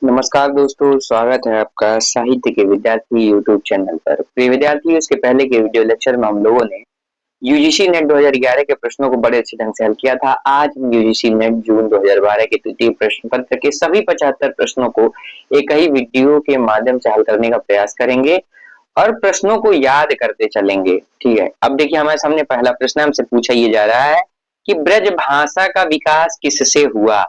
नमस्कार दोस्तों, स्वागत है आपका साहित्य के विद्यार्थी यूट्यूब चैनल पर। प्रिय विद्यार्थियों, इसके पहले के वीडियो लेक्चर में हम लोगों ने यूजीसी नेट 2011 के प्रश्नों को बड़े अच्छे ढंग से हल किया था। आज हम यूजीसी नेट जून 2012 के तृतीय प्रश्न पत्र के सभी 75 प्रश्नों को एक ही वीडियो के माध्यम से हल करने का प्रयास करेंगे और प्रश्नों को याद करते चलेंगे। ठीक है, अब देखिए हमारे सामने पहला प्रश्न हमसे पूछा ये जा रहा है कि ब्रज भाषा का विकास किससे हुआ।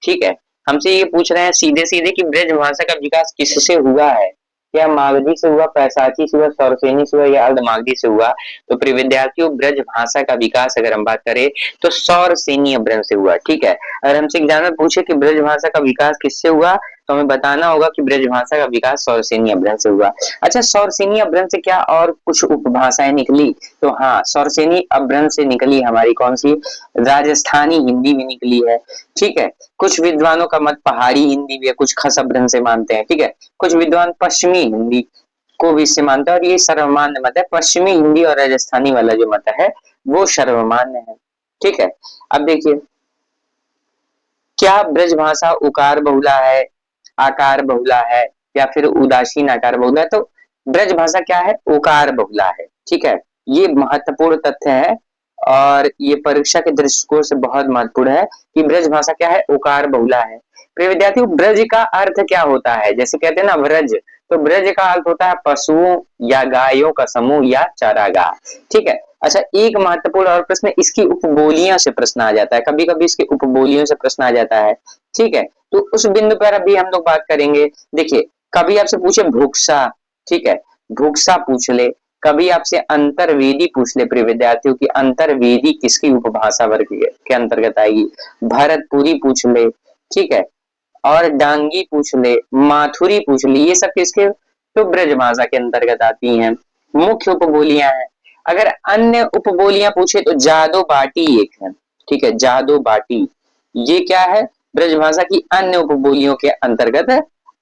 ठीक है, हमसे ये पूछ रहे हैं सीधे सीधे कि ब्रज भाषा का विकास किससे हुआ है। क्या मागधी से हुआ, पैसाची से हुआ, सौरसेनी से हुआ या अर्धमागधी से हुआ। तो प्रिय विद्यार्थियों, ब्रज भाषा का विकास अगर हम बात करें तो सौरसेनी अपभ्रंश से हुआ। ठीक है, अगर हमसे एग्जाम में पूछे कि ब्रज भाषा का विकास किससे हुआ तो हमें बताना होगा कि ब्रज भाषा का विकास सौरसेनी अपभ्रंश से हुआ। अच्छा, सौरसेनी अपभ्रंश से क्या और कुछ उपभाषाएं निकली? तो हाँ, सौरसेनी अपभ्रंश से निकली हमारी कौन सी, राजस्थानी हिंदी भी निकली है। ठीक है, कुछ विद्वानों का मत पहाड़ी हिंदी भी है, कुछ खस अपभ्रंश से मानते हैं। ठीक है, कुछ विद्वान पश्चिमी हिंदी को भी इससे मानता है और ये सर्वमान्य मत है। पश्चिमी हिंदी और राजस्थानी वाला जो मत है वो सर्वमान्य है। ठीक है, अब देखिए, क्या ब्रज भाषा उकार बहुला है, आकार बहुला है या फिर उदासीन आकार बहुला है? तो ब्रज भाषा क्या है, उकार बहुला है। ठीक है, ये महत्वपूर्ण तथ्य है और ये परीक्षा के दृष्टिकोण से बहुत महत्वपूर्ण है कि ब्रज भाषा क्या है, उकार बहुला है। प्रिय विद्यार्थियों, ब्रज का अर्थ क्या होता है? जैसे कहते हैं ना ब्रज, तो ब्रज का अर्थ होता है पशुओं या गायों का समूह या चारागाह। ठीक है, अच्छा, एक महत्वपूर्ण और प्रश्न, इसकी उपबोलियों से प्रश्न आ जाता है, कभी कभी इसकी उपबोलियों से प्रश्न आ जाता है। ठीक है, तो उस बिंदु पर अभी हम लोग बात करेंगे। देखिए, कभी आपसे पूछे भुक्सा, ठीक है, भुक्सा पूछ ले, कभी आपसे अंतरवेदी पूछ ले प्रिय विद्यार्थियों की अंतरवेदी किसकी उपभाषा वर्ग के अंतर्गत आएगी, भरतपुरी पूछ ले। ठीक है, और डांगी पूछ ले, माथुरी पूछ ले, ये सब किसके, तो ब्रजभाषा के अंतर्गत आती हैं, मुख्य उपबोलियां हैं। अगर अन्य उपबोलियां पूछे तो जादो बाटी एक है। ठीक है, जादो बाटी ये क्या है, ब्रजभाषा की अन्य उपबोलियों के अंतर्गत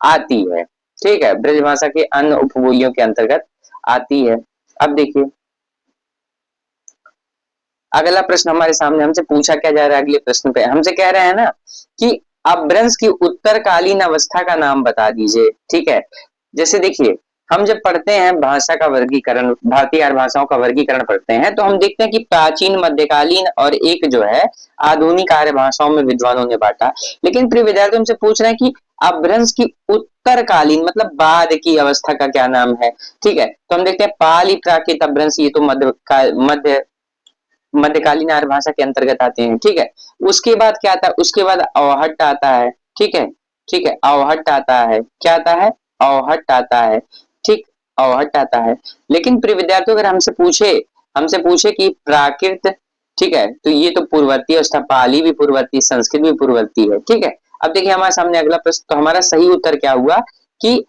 आती है। ठीक है, ब्रजभाषा के अन्य उपबोलियों के अंतर्गत आती है। अब देखिए, अगला प्रश्न हमारे सामने हमसे पूछा क्या जा रहा है, अगले प्रश्न पे हमसे कह रहे हैं ना कि अपभ्रंश की उत्तरकालीन अवस्था का नाम बता दीजिए। ठीक है, जैसे देखिए, हम जब पढ़ते हैं भाषा का वर्गीकरण, भारतीय आर्य भाषाओं का वर्गीकरण पढ़ते हैं तो हम देखते हैं कि प्राचीन, मध्यकालीन और एक जो है आधुनिक आर्य भाषाओं में विद्वानों ने बांटा। लेकिन प्रिय विद्यार्थी हमसे पूछ रहे हैं कि अपभ्रंश की उत्तरकालीन मतलब बाद की अवस्था का क्या नाम है। ठीक है, तो हम देखते हैं पाली प्राकृत अपभ्रंश, ये तो मध्य मध्यकालीन आर्य भाषा के अंतर्गत आते हैं। ठीक है, उसके बाद क्या आता है, उसके बाद अवहट्ट आता है। ठीक है, ठीक है, अवहट्ट आता है, क्या आता है, अवहट्ट आता है। ठीक, अवहट्ट आता है। लेकिन प्रिय विद्यार्थियों, अगर हमसे पूछे कि प्राकृत, ठीक है, तो ये तो पूर्ववर्ती अवस्था, पाली भी पूर्ववर्ती, संस्कृत भी पूर्ववर्ती है। ठीक है, अब देखिए हमारे सामने अगला प्रश्न, तो हमारा सही उत्तर क्या हुआ कि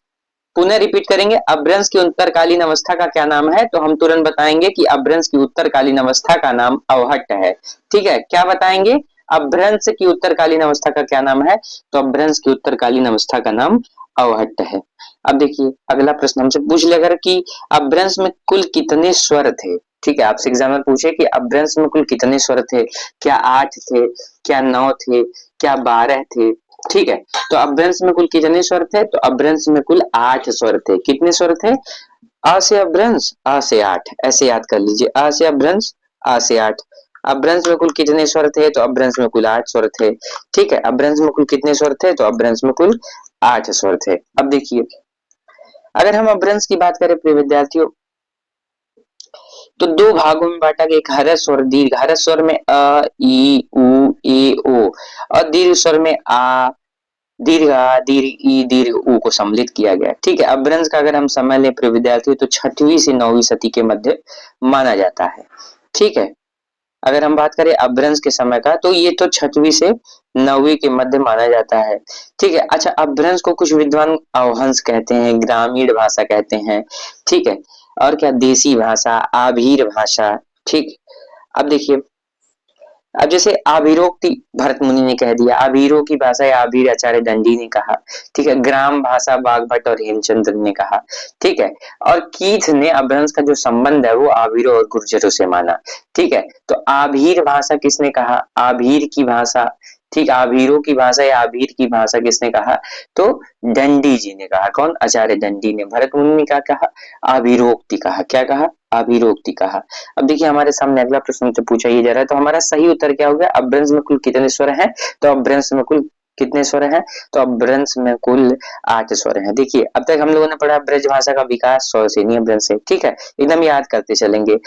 पुनः रिपीट करेंगे, अपभ्रंश की उत्तरकालीन अवस्था का क्या नाम है, तो हम तुरंत बताएंगे कि अपभ्रंश की उत्तरकालीन अवस्था का नाम अवहट्ट है। ठीक है, क्या बताएंगे, अपभ्रंश की उत्तरकालीन अवस्था का क्या नाम है, तो अपभ्रंश की उत्तरकालीन अवस्था का नाम अवहट्ट है। अब देखिए, अगला प्रश्न हमसे पूछ ले अगर कि अपभ्रंश में कुल कितने स्वर थे। ठीक है, आपसे एग्जाम में पूछे कि अपभ्रंश में कुल कितने स्वर थे, क्या 8 थे, क्या 9 थे, क्या 12 थे। ठीक है, तो अपभ्रंश में कुल कितने स्वर थे, तो अपभ्रंश में कुल 8 स्वर थे। कितने स्वर थे, अ से अपभ्रंश, अ से 8, ऐसे याद कर लीजिए, अ से अपभ्रंश, अ से 8। अपभ्रंश में कुल कितने स्वर थे, तो अपभ्रंश में कुल 8 स्वर थे। ठीक है, अपभ्रंश में कुल कितने स्वर थे, तो अपभ्रंश में कुल 8 स्वर थे। अब देखिए, अगर हम अपभ्रंश की बात करें प्रिय विद्यार्थियों, तो दो भागों में बांटा गया, एक हरस और दीर्घ। हरस स्वर में अ, ई, उ, ए, ओ, और दीर्घ स्वर में आ, दीर्घ आ, दीर्घ ई, दीर्घ ऊ को सम्मिलित किया गया। ठीक है, अपभ्रंश का अगर हम समय लें प्रिय विद्यार्थियों तो 6वीं से 9वीं सदी के मध्य माना जाता है। ठीक है, अगर हम बात करें अपभ्रंश के समय का तो ये तो 6वीं से 9वीं के मध्य माना जाता है। ठीक है, अच्छा, अपभ्रंश को कुछ विद्वान अवहंस कहते हैं, ग्रामीण भाषा कहते हैं। ठीक है, और क्या, देसी भाषा, आभीर भाषा। ठीक, अब देखिए, अब जैसे आभीरोक्ति भरत मुनि ने कह दिया, आभीरों की भाषा है आभीर, आचार्य दंडी ने कहा। ठीक है, ग्राम भाषा बागभट्ट और हेमचंद्र ने कहा। ठीक है, और कीथ ने अपभ्रंश का जो संबंध है वो आभीरों और गुर्जरों से माना। ठीक है, तो आभीर भाषा किसने कहा, आभीर की भाषा ठीक, आभीरों की भाषा या आभीर की भाषा किसने कहा? तो दंडी जी ने कहा। कौन? आचार्य दंडी ने। भरत मुनि ने क्या कहा? आभीरोक्ति कहा। क्या कहा? आभीरोक्ति कहा। अब देखिए हमारे सामने अगला प्रश्न हमसे पूछा ये जा रहा है, तो हमारा सही उत्तर क्या होगा? अपभ्रंश में कुल कितने स्वर हैं? तो अपभ्रंश में कुल कितने स्वर हैं? तो अपभ्रंश में कुल 8 स्वर हैं। देखिए अब तक हम लोगों ने पढ़ा ब्रज भाषा का विकास स्वर से, नहीं अपभ्रंश से। ठीक है, एकदम याद करते चलेंगे।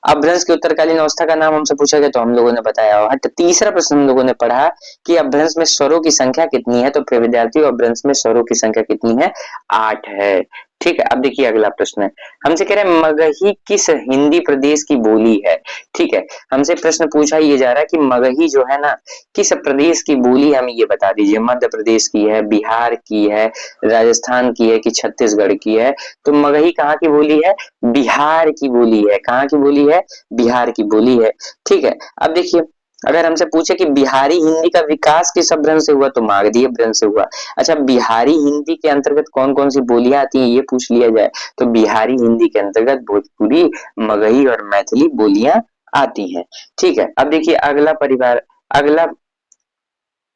अपभ्रंश की उत्तरकालीन अवस्था का नाम हमसे पूछा गया तो हम लोगों ने बताया। और तीसरा प्रश्न हम लोगों ने पढ़ा कि अपभ्रंश में स्वरों की संख्या कितनी है? तो प्रिय विद्यार्थियों अपभ्रंश में स्वरों की संख्या कितनी है? 8 है। ठीक है, अब देखिए अगला प्रश्न है, हमसे कह रहे हैं मगही किस हिंदी प्रदेश की बोली है? ठीक है, हमसे प्रश्न पूछा ये जा रहा है कि मगही जो है ना किस प्रदेश की बोली, हमें ये बता दीजिए। मध्य प्रदेश की है, बिहार की है, राजस्थान की है कि छत्तीसगढ़ की है? तो मगही कहाँ की बोली है? बिहार की बोली है। कहाँ की बोली है? बिहार की बोली है। ठीक है, अब देखिए अगर हमसे पूछे कि बिहारी हिंदी का विकास किस अपभ्रंश से हुआ? तो मागधी अपभ्रंश से हुआ। अच्छा, बिहारी हिंदी के अंतर्गत कौन कौन सी बोलियां आती हैं ये पूछ लिया जाए तो बिहारी हिंदी के अंतर्गत भोजपुरी, मगही और मैथिली बोलियां आती हैं। ठीक है, अब देखिए अगला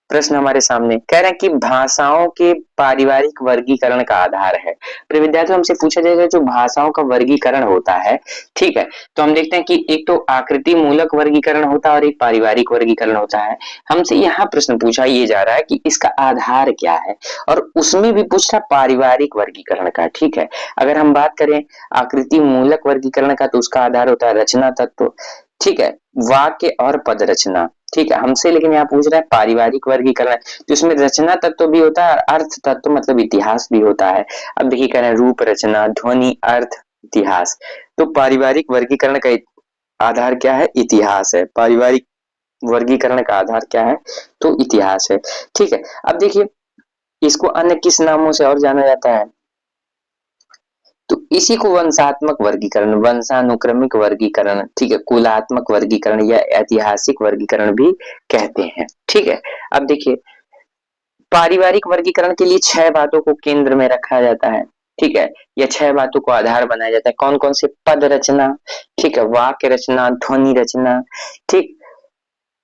प्रश्न हमारे सामने कह रहे हैं कि भाषाओं के पारिवारिक वर्गीकरण का आधार है। तो विद्यार्थियों हमसे पूछा जाएगा जो भाषाओं का वर्गीकरण होता है, ठीक है, तो हम देखते हैं कि एक तो आकृति मूलक वर्गीकरण होता है और एक पारिवारिक वर्गीकरण होता है। हमसे यहाँ प्रश्न पूछा ये जा रहा है कि इसका आधार क्या है, और उसमें भी पूछा पारिवारिक वर्गीकरण का। ठीक है, अगर हम बात करें आकृति मूलक वर्गीकरण का तो उसका आधार होता है रचना तत्व, ठीक है, वाक्य और पद रचना। ठीक है, हमसे लेकिन यहाँ पूछ रहा है पारिवारिक वर्गीकरण, तो इसमें रचना तत्व भी होता है और अर्थ तत्व मतलब इतिहास भी होता है। अब देखिए कह रहे हैं रूप रचना, ध्वनि, अर्थ, इतिहास। तो पारिवारिक वर्गीकरण का आधार क्या है? इतिहास है। पारिवारिक वर्गीकरण का आधार क्या है? तो इतिहास है। ठीक है, अब देखिए इसको अन्य किस नामों से और जाना जाता है? तो इसी को वंशात्मक वर्गीकरण, वंशानुक्रमिक वर्गीकरण, ठीक है, कुलात्मक वर्गीकरण या ऐतिहासिक वर्गीकरण भी कहते हैं। ठीक है, अब देखिए पारिवारिक वर्गीकरण के लिए 6 बातों को केंद्र में रखा जाता है। ठीक है, या 6 बातों को आधार बनाया जाता है। कौन कौन से? पद रचना, ठीक है, वाक्य रचना, ध्वनि रचना, ठीक,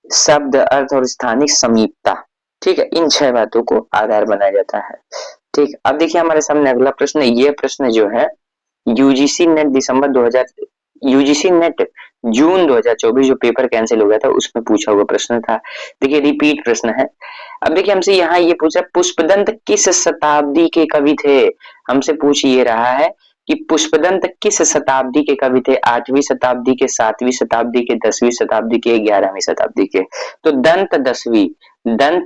शब्द अर्थ और स्थानिक समीपता। ठीक है, इन 6 बातों को आधार बनाया जाता है। ठीक, अब देखिए हमारे सामने अगला प्रश्न, ये प्रश्न जो है यूजीसी नेट दिसंबर 2000, यूजीसी नेट जून 2024 जो पेपर कैंसिल हो गया था उसमें पूछा हुआ प्रश्न था। देखिए रिपीट प्रश्न है। अब देखिए हमसे यहाँ ये पूछा पुष्पदंत किस शताब्दी के कवि थे? हमसे पूछ ये रहा है कि पुष्पदंत किस शताब्दी के कवि थे? 8वीं शताब्दी के, 7वीं शताब्दी के, 10वीं शताब्दी के, 11वीं शताब्दी के? तो दंत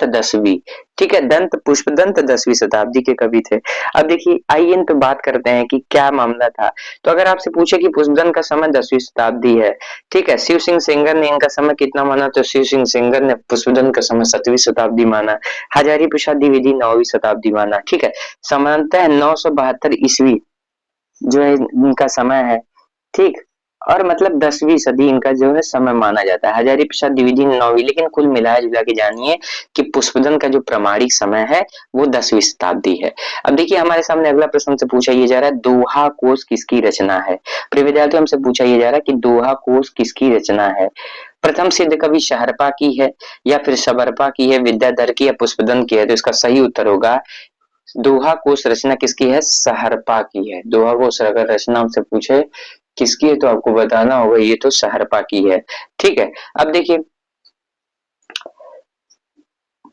10वीं, ठीक है, दंत पुष्पदंत 10वीं शताब्दी के कवि थे। अब देखिए आइए तो बात करते हैं कि क्या मामला था। तो अगर आपसे पूछे कि पुष्पदंत का समय 10वीं शताब्दी है, ठीक है, शिव सिंह सेंगर ने इनका समय कितना माना? तो शिव सिंह सेंगर ने पुष्पदंत का समय 7वीं शताब्दी माना। हजारी प्रसाद द्विवेदी 9वीं शताब्दी माना। ठीक है, समानतः 972 ईस्वी जो है इनका समय है। ठीक, और मतलब 10वीं सदी इनका जो है समय माना जाता है। हजारी प्रसाद द्विवेदी 9वीं, लेकिन कुल मिला जुला के जानिए कि पुष्पदंत का जो प्रमाणिक समय है वो 10वीं शताब्दी है। अब देखिए हमारे सामने अगला प्रश्न से पूछा ये जा रहा है दोहा कोश किसकी रचना है? प्रिय विद्यार्थियों हमसे पूछा ये जा रहा है कि दोहा कोश किसकी रचना है? प्रथम सिद्ध कवि शाहरपा की है या फिर सबरपा की है, विद्याधर की या पुष्पदंत की है? तो इसका सही उत्तर होगा दोहा कोश रचना किसकी है? सहरपा की है। दोहा कोश अगर रचना हमसे पूछे किसकी है तो आपको बताना होगा ये तो सहरपा की है। ठीक है, अब देखिए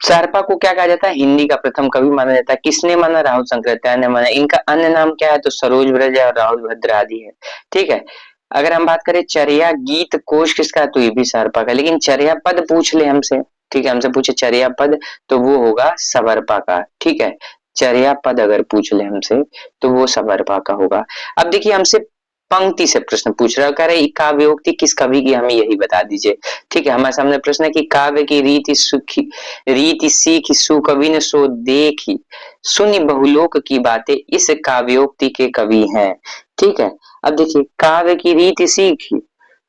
सहरपा को क्या कहा जाता है? हिंदी का प्रथम कवि माना जाता है। किसने माना? राहुल शंकराचार्य ने माना। इनका अन्य नाम क्या है? तो सरोज ब्रज और राहुल भद्र आदि है। ठीक है, अगर हम बात करें चर्या गीत कोश किसका? तो ये भी सहरपा का, लेकिन चर्या पद पूछ ले हमसे, ठीक है, हमसे पूछे चर्या पद तो वो होगा सबरपा का। ठीक है, चर्या पद अगर पूछ ले हमसे तो वो सबरपा का होगा। अब देखिए हमसे पंक्ति से प्रश्न पूछ रहा है, कह रहे काव्योक्ति किस कवि की? हमें यही बता दीजिए। ठीक है, हमारे सामने प्रश्न है कि काव्य की रीति सीखी सुकवि ने सो देखी, सुनि बहुलोक की बातें इस काव्योक्ति के कवि हैं। ठीक है, अब देखिए काव्य की रीति सीखी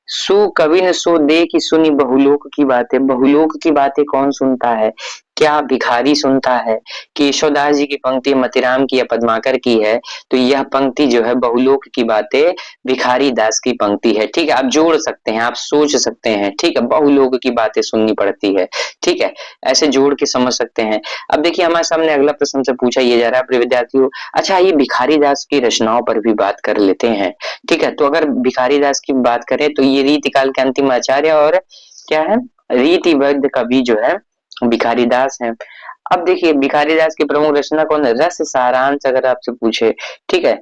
सु कवि ने सो देखी सुनी बहुलोक की बातें। बहुलोक की बातें कौन सुनता है? क्या भिखारी सुनता है? केशवदास जी की पंक्ति मतीराम की या पद्माकर की है, तो यह पंक्ति जो है बहुलोक की बातें भिखारी दास की पंक्ति है। ठीक है, आप जोड़ सकते हैं, आप सोच सकते हैं। ठीक है, बहुलोक की बातें सुननी पड़ती है। ठीक है, ऐसे जोड़ के समझ सकते हैं। अब देखिए हमारे सामने अगला प्रश्न से पूछा ये जा रहा है प्रिय विद्यार्थियों। अच्छा, ये भिखारी दास की रचनाओं पर भी बात कर लेते हैं। ठीक है, तो अगर भिखारी दास की बात करें तो ये रीतिकाल के अंतिम आचार्य और क्या है, रीतिबद्ध कवि जो है भिखारी दास है। अब देखिए भिखारी दास की प्रमुख रचना कौन है? रस सारांश अगर आपसे पूछे, ठीक है,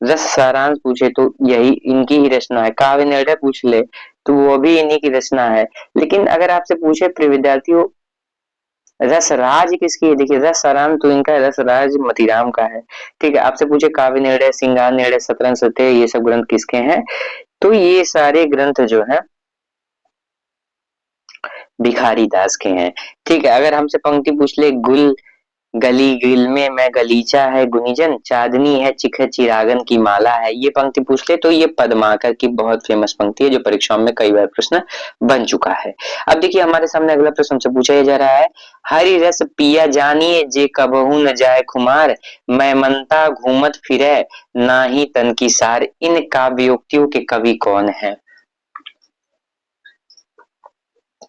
रस सारांश पूछे तो यही इनकी ही रचना है। काव्य निर्णय पूछ ले तो वो भी इन्हीं की रचना है। लेकिन अगर आपसे पूछे प्रिय विद्यार्थियों रसराज किसकी है, देखिए रस सारांश तो इनका है, रसराज मतीराम का है। ठीक है, आपसे पूछे काव्य निर्णय, श्रृंगार निर्णय, शतरंज सत्य, ये सब ग्रंथ किसके हैं? तो ये सारे ग्रंथ जो है भिखारी दास के हैं। ठीक है, अगर हमसे पंक्ति पूछ ले, गुल गली गिल में मैं गलीचा है गुनीजन, चांदनी है चिख चिरागन की माला है, ये पंक्ति पूछ ले तो ये पद्माकर की बहुत फेमस पंक्ति है जो परीक्षाओं में कई बार प्रश्न बन चुका है। अब देखिए हमारे सामने अगला प्रश्न हमसे पूछा जा रहा है, हरि रस पिया जानिए जे कबहू न जाए खुमार, मैं मनता घूमत फिरे नाही तन की सार, इन काव्योक्तियों के कवि कौन है?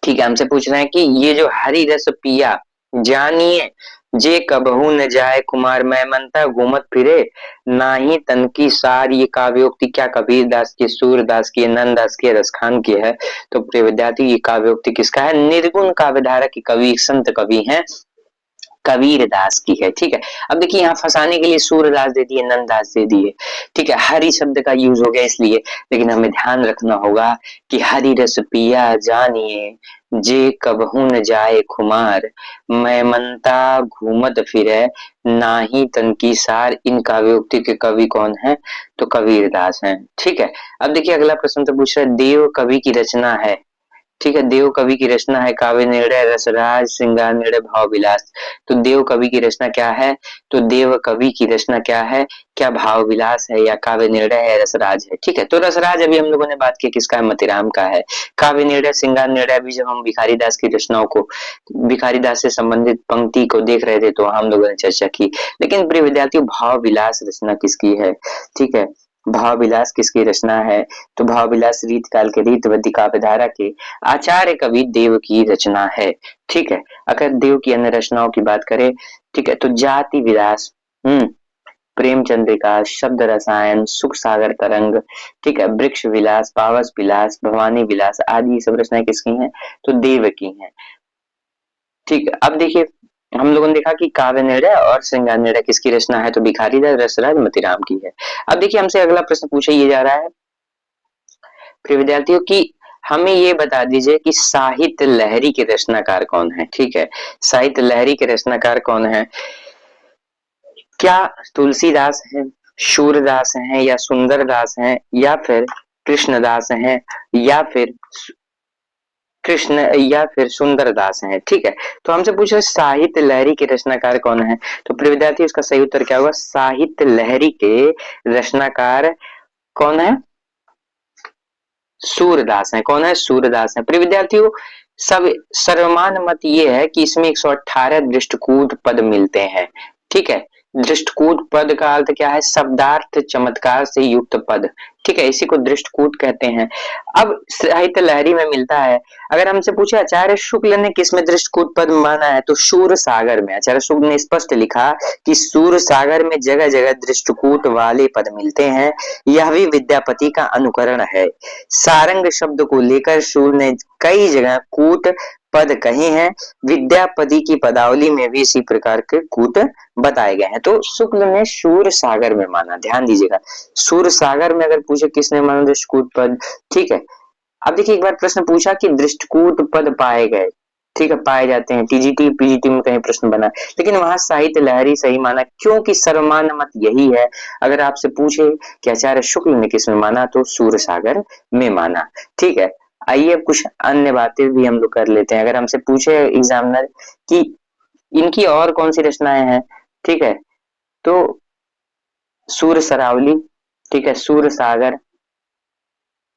ठीक है, हमसे पूछ रहे हैं कि ये जो हरि रस पिया जानिए जे कबहू न जाए कुमार, मैं मनता घूमत फिरे नाही तन की सार, ये काव्योक्ति क्या कबीर दास की, सूरदास की, नंद दास की, रसखान की है? तो प्रिय विद्यार्थी ये काव्योक्ति किसका है? निर्गुण काव्यधारा की कवि संत कवि हैं कबीर दास की है। ठीक है, अब देखिए यहाँ फंसाने के लिए सूरदास दे दिए, नंददास दे दिए। ठीक है, हरि शब्द का यूज हो गया इसलिए, लेकिन हमें ध्यान रखना होगा कि हरि रस पिया जानिए जे कबहू न जाए खुमार, मैं मनता घूमत फिरे नाही तन की सार, इन काव्योक्ति के कवि कौन है? तो कबीर दास हैं। ठीक है, अब देखिए अगला प्रश्न तो पूछ रहा है देव कवि की रचना है। ठीक है, देव कवि की रचना है काव्य निर्णय, रसराज, श्रृंगार निर्णय, भाव विलास। तो देव कवि की रचना क्या है? तो देव कवि की रचना क्या है? क्या भाव विलास है या काव्य निर्णय है, रसराज है? ठीक है, तो रसराज अभी हम लोगों ने बात की किसका है? मतीराम का है। काव्य निर्णय, श्रृंगार निर्णय भी जब हम भिखारी दास की रचनाओं को, भिखारी दास से संबंधित पंक्ति को देख रहे थे तो हम लोगों ने चर्चा की। लेकिन प्रिय विद्यार्थियों भाव विलास रचना किसकी है? ठीक है, भाव विलास किसकी रचना है? तो भाव विलास रीतकाल के रीतवद्य काव्यधारा के आचार्य कवि देव की रचना है। ठीक है, अगर देव की अन्य रचनाओं की बात करें, ठीक है, तो जाति विलास, प्रेम चंद्रिका, शब्द रसायन, सुख सागर तरंग, ठीक है, वृक्ष विलास, पावस विलास, भवानी विलास आदि सब रचनाएं किसकी हैं? तो देव की हैं। ठीक है, अब देखिए हम लोगों ने देखा कि काव्य निर्णय और श्रृंगार निर्णय किसकी रचना है? तो भिखारी दास, रसराज, मतीराम की है। अब देखिए हमसे अगला प्रश्न पूछा ये जा रहा है प्रिय विद्यार्थियों की, हमें ये बता दीजिए कि साहित्य लहरी के रचनाकार कौन है? ठीक है, साहित्य लहरी के रचनाकार कौन है? क्या तुलसीदास हैं, सूरदास हैं, या सुंदरदास हैं, या फिर कृष्णदास हैं, या फिर कृष्ण या फिर सुंदरदास हैं? ठीक है, तो हमसे पूछो साहित्य लहरी के रचनाकार कौन है? तो प्रिय विद्यार्थी इसका सही उत्तर क्या होगा? साहित्य लहरी के रचनाकार कौन है? सूरदास है। कौन है? सूरदास है। प्रिय विद्यार्थियों सब सर्वमान्य मत ये है कि इसमें 118 दृष्टकूट पद मिलते हैं। ठीक है, दृष्टकूट पद का अर्थ क्या है? शब्दार्थ चमत्कार से युक्त पद। ठीक है, इसी को दृष्टकूट कहते हैं। अब साहित्य लहरी में मिलता है। अगर हमसे पूछे आचार्य शुक्ल ने किसमें दृष्टकूट पद माना है? तो सूर सागर में। आचार्य शुक्ल ने स्पष्ट लिखा कि सूर सागर में जगह जगह दृष्टकूट वाले पद मिलते हैं, यह भी विद्यापति का अनुकरण है। सारंग शब्द को लेकर सूर ने कई जगह कूट पद कहे हैं, विद्यापति की पदावली में भी इसी प्रकार के कूट बताए गए हैं। तो शुक्ल ने सूर सागर में माना, ध्यान दीजिएगा, सूर सागर में अगर पूछे किसने माना दृष्टकूट पद। ठीक है, अब देखिए एक बार प्रश्न पूछा कि दृष्टकूट पद पाए गए, ठीक है, पाए जाते हैं, टीजीटी पीजीटी में कहीं प्रश्न बना, लेकिन वहां साहित्य लहरी सही माना, क्योंकि सर्वमान्य मत यही है। अगर आपसे पूछे कि आचार्य शुक्ल ने किस में माना, तो सूर सागर में माना। ठीक है, आइए अब कुछ अन्य बातें भी हम लोग कर लेते हैं। अगर हमसे पूछे एग्जामिनर कि इनकी और कौन सी रचनाएं हैं, ठीक है, तो सूर सरावली, ठीक है, सूर सागर,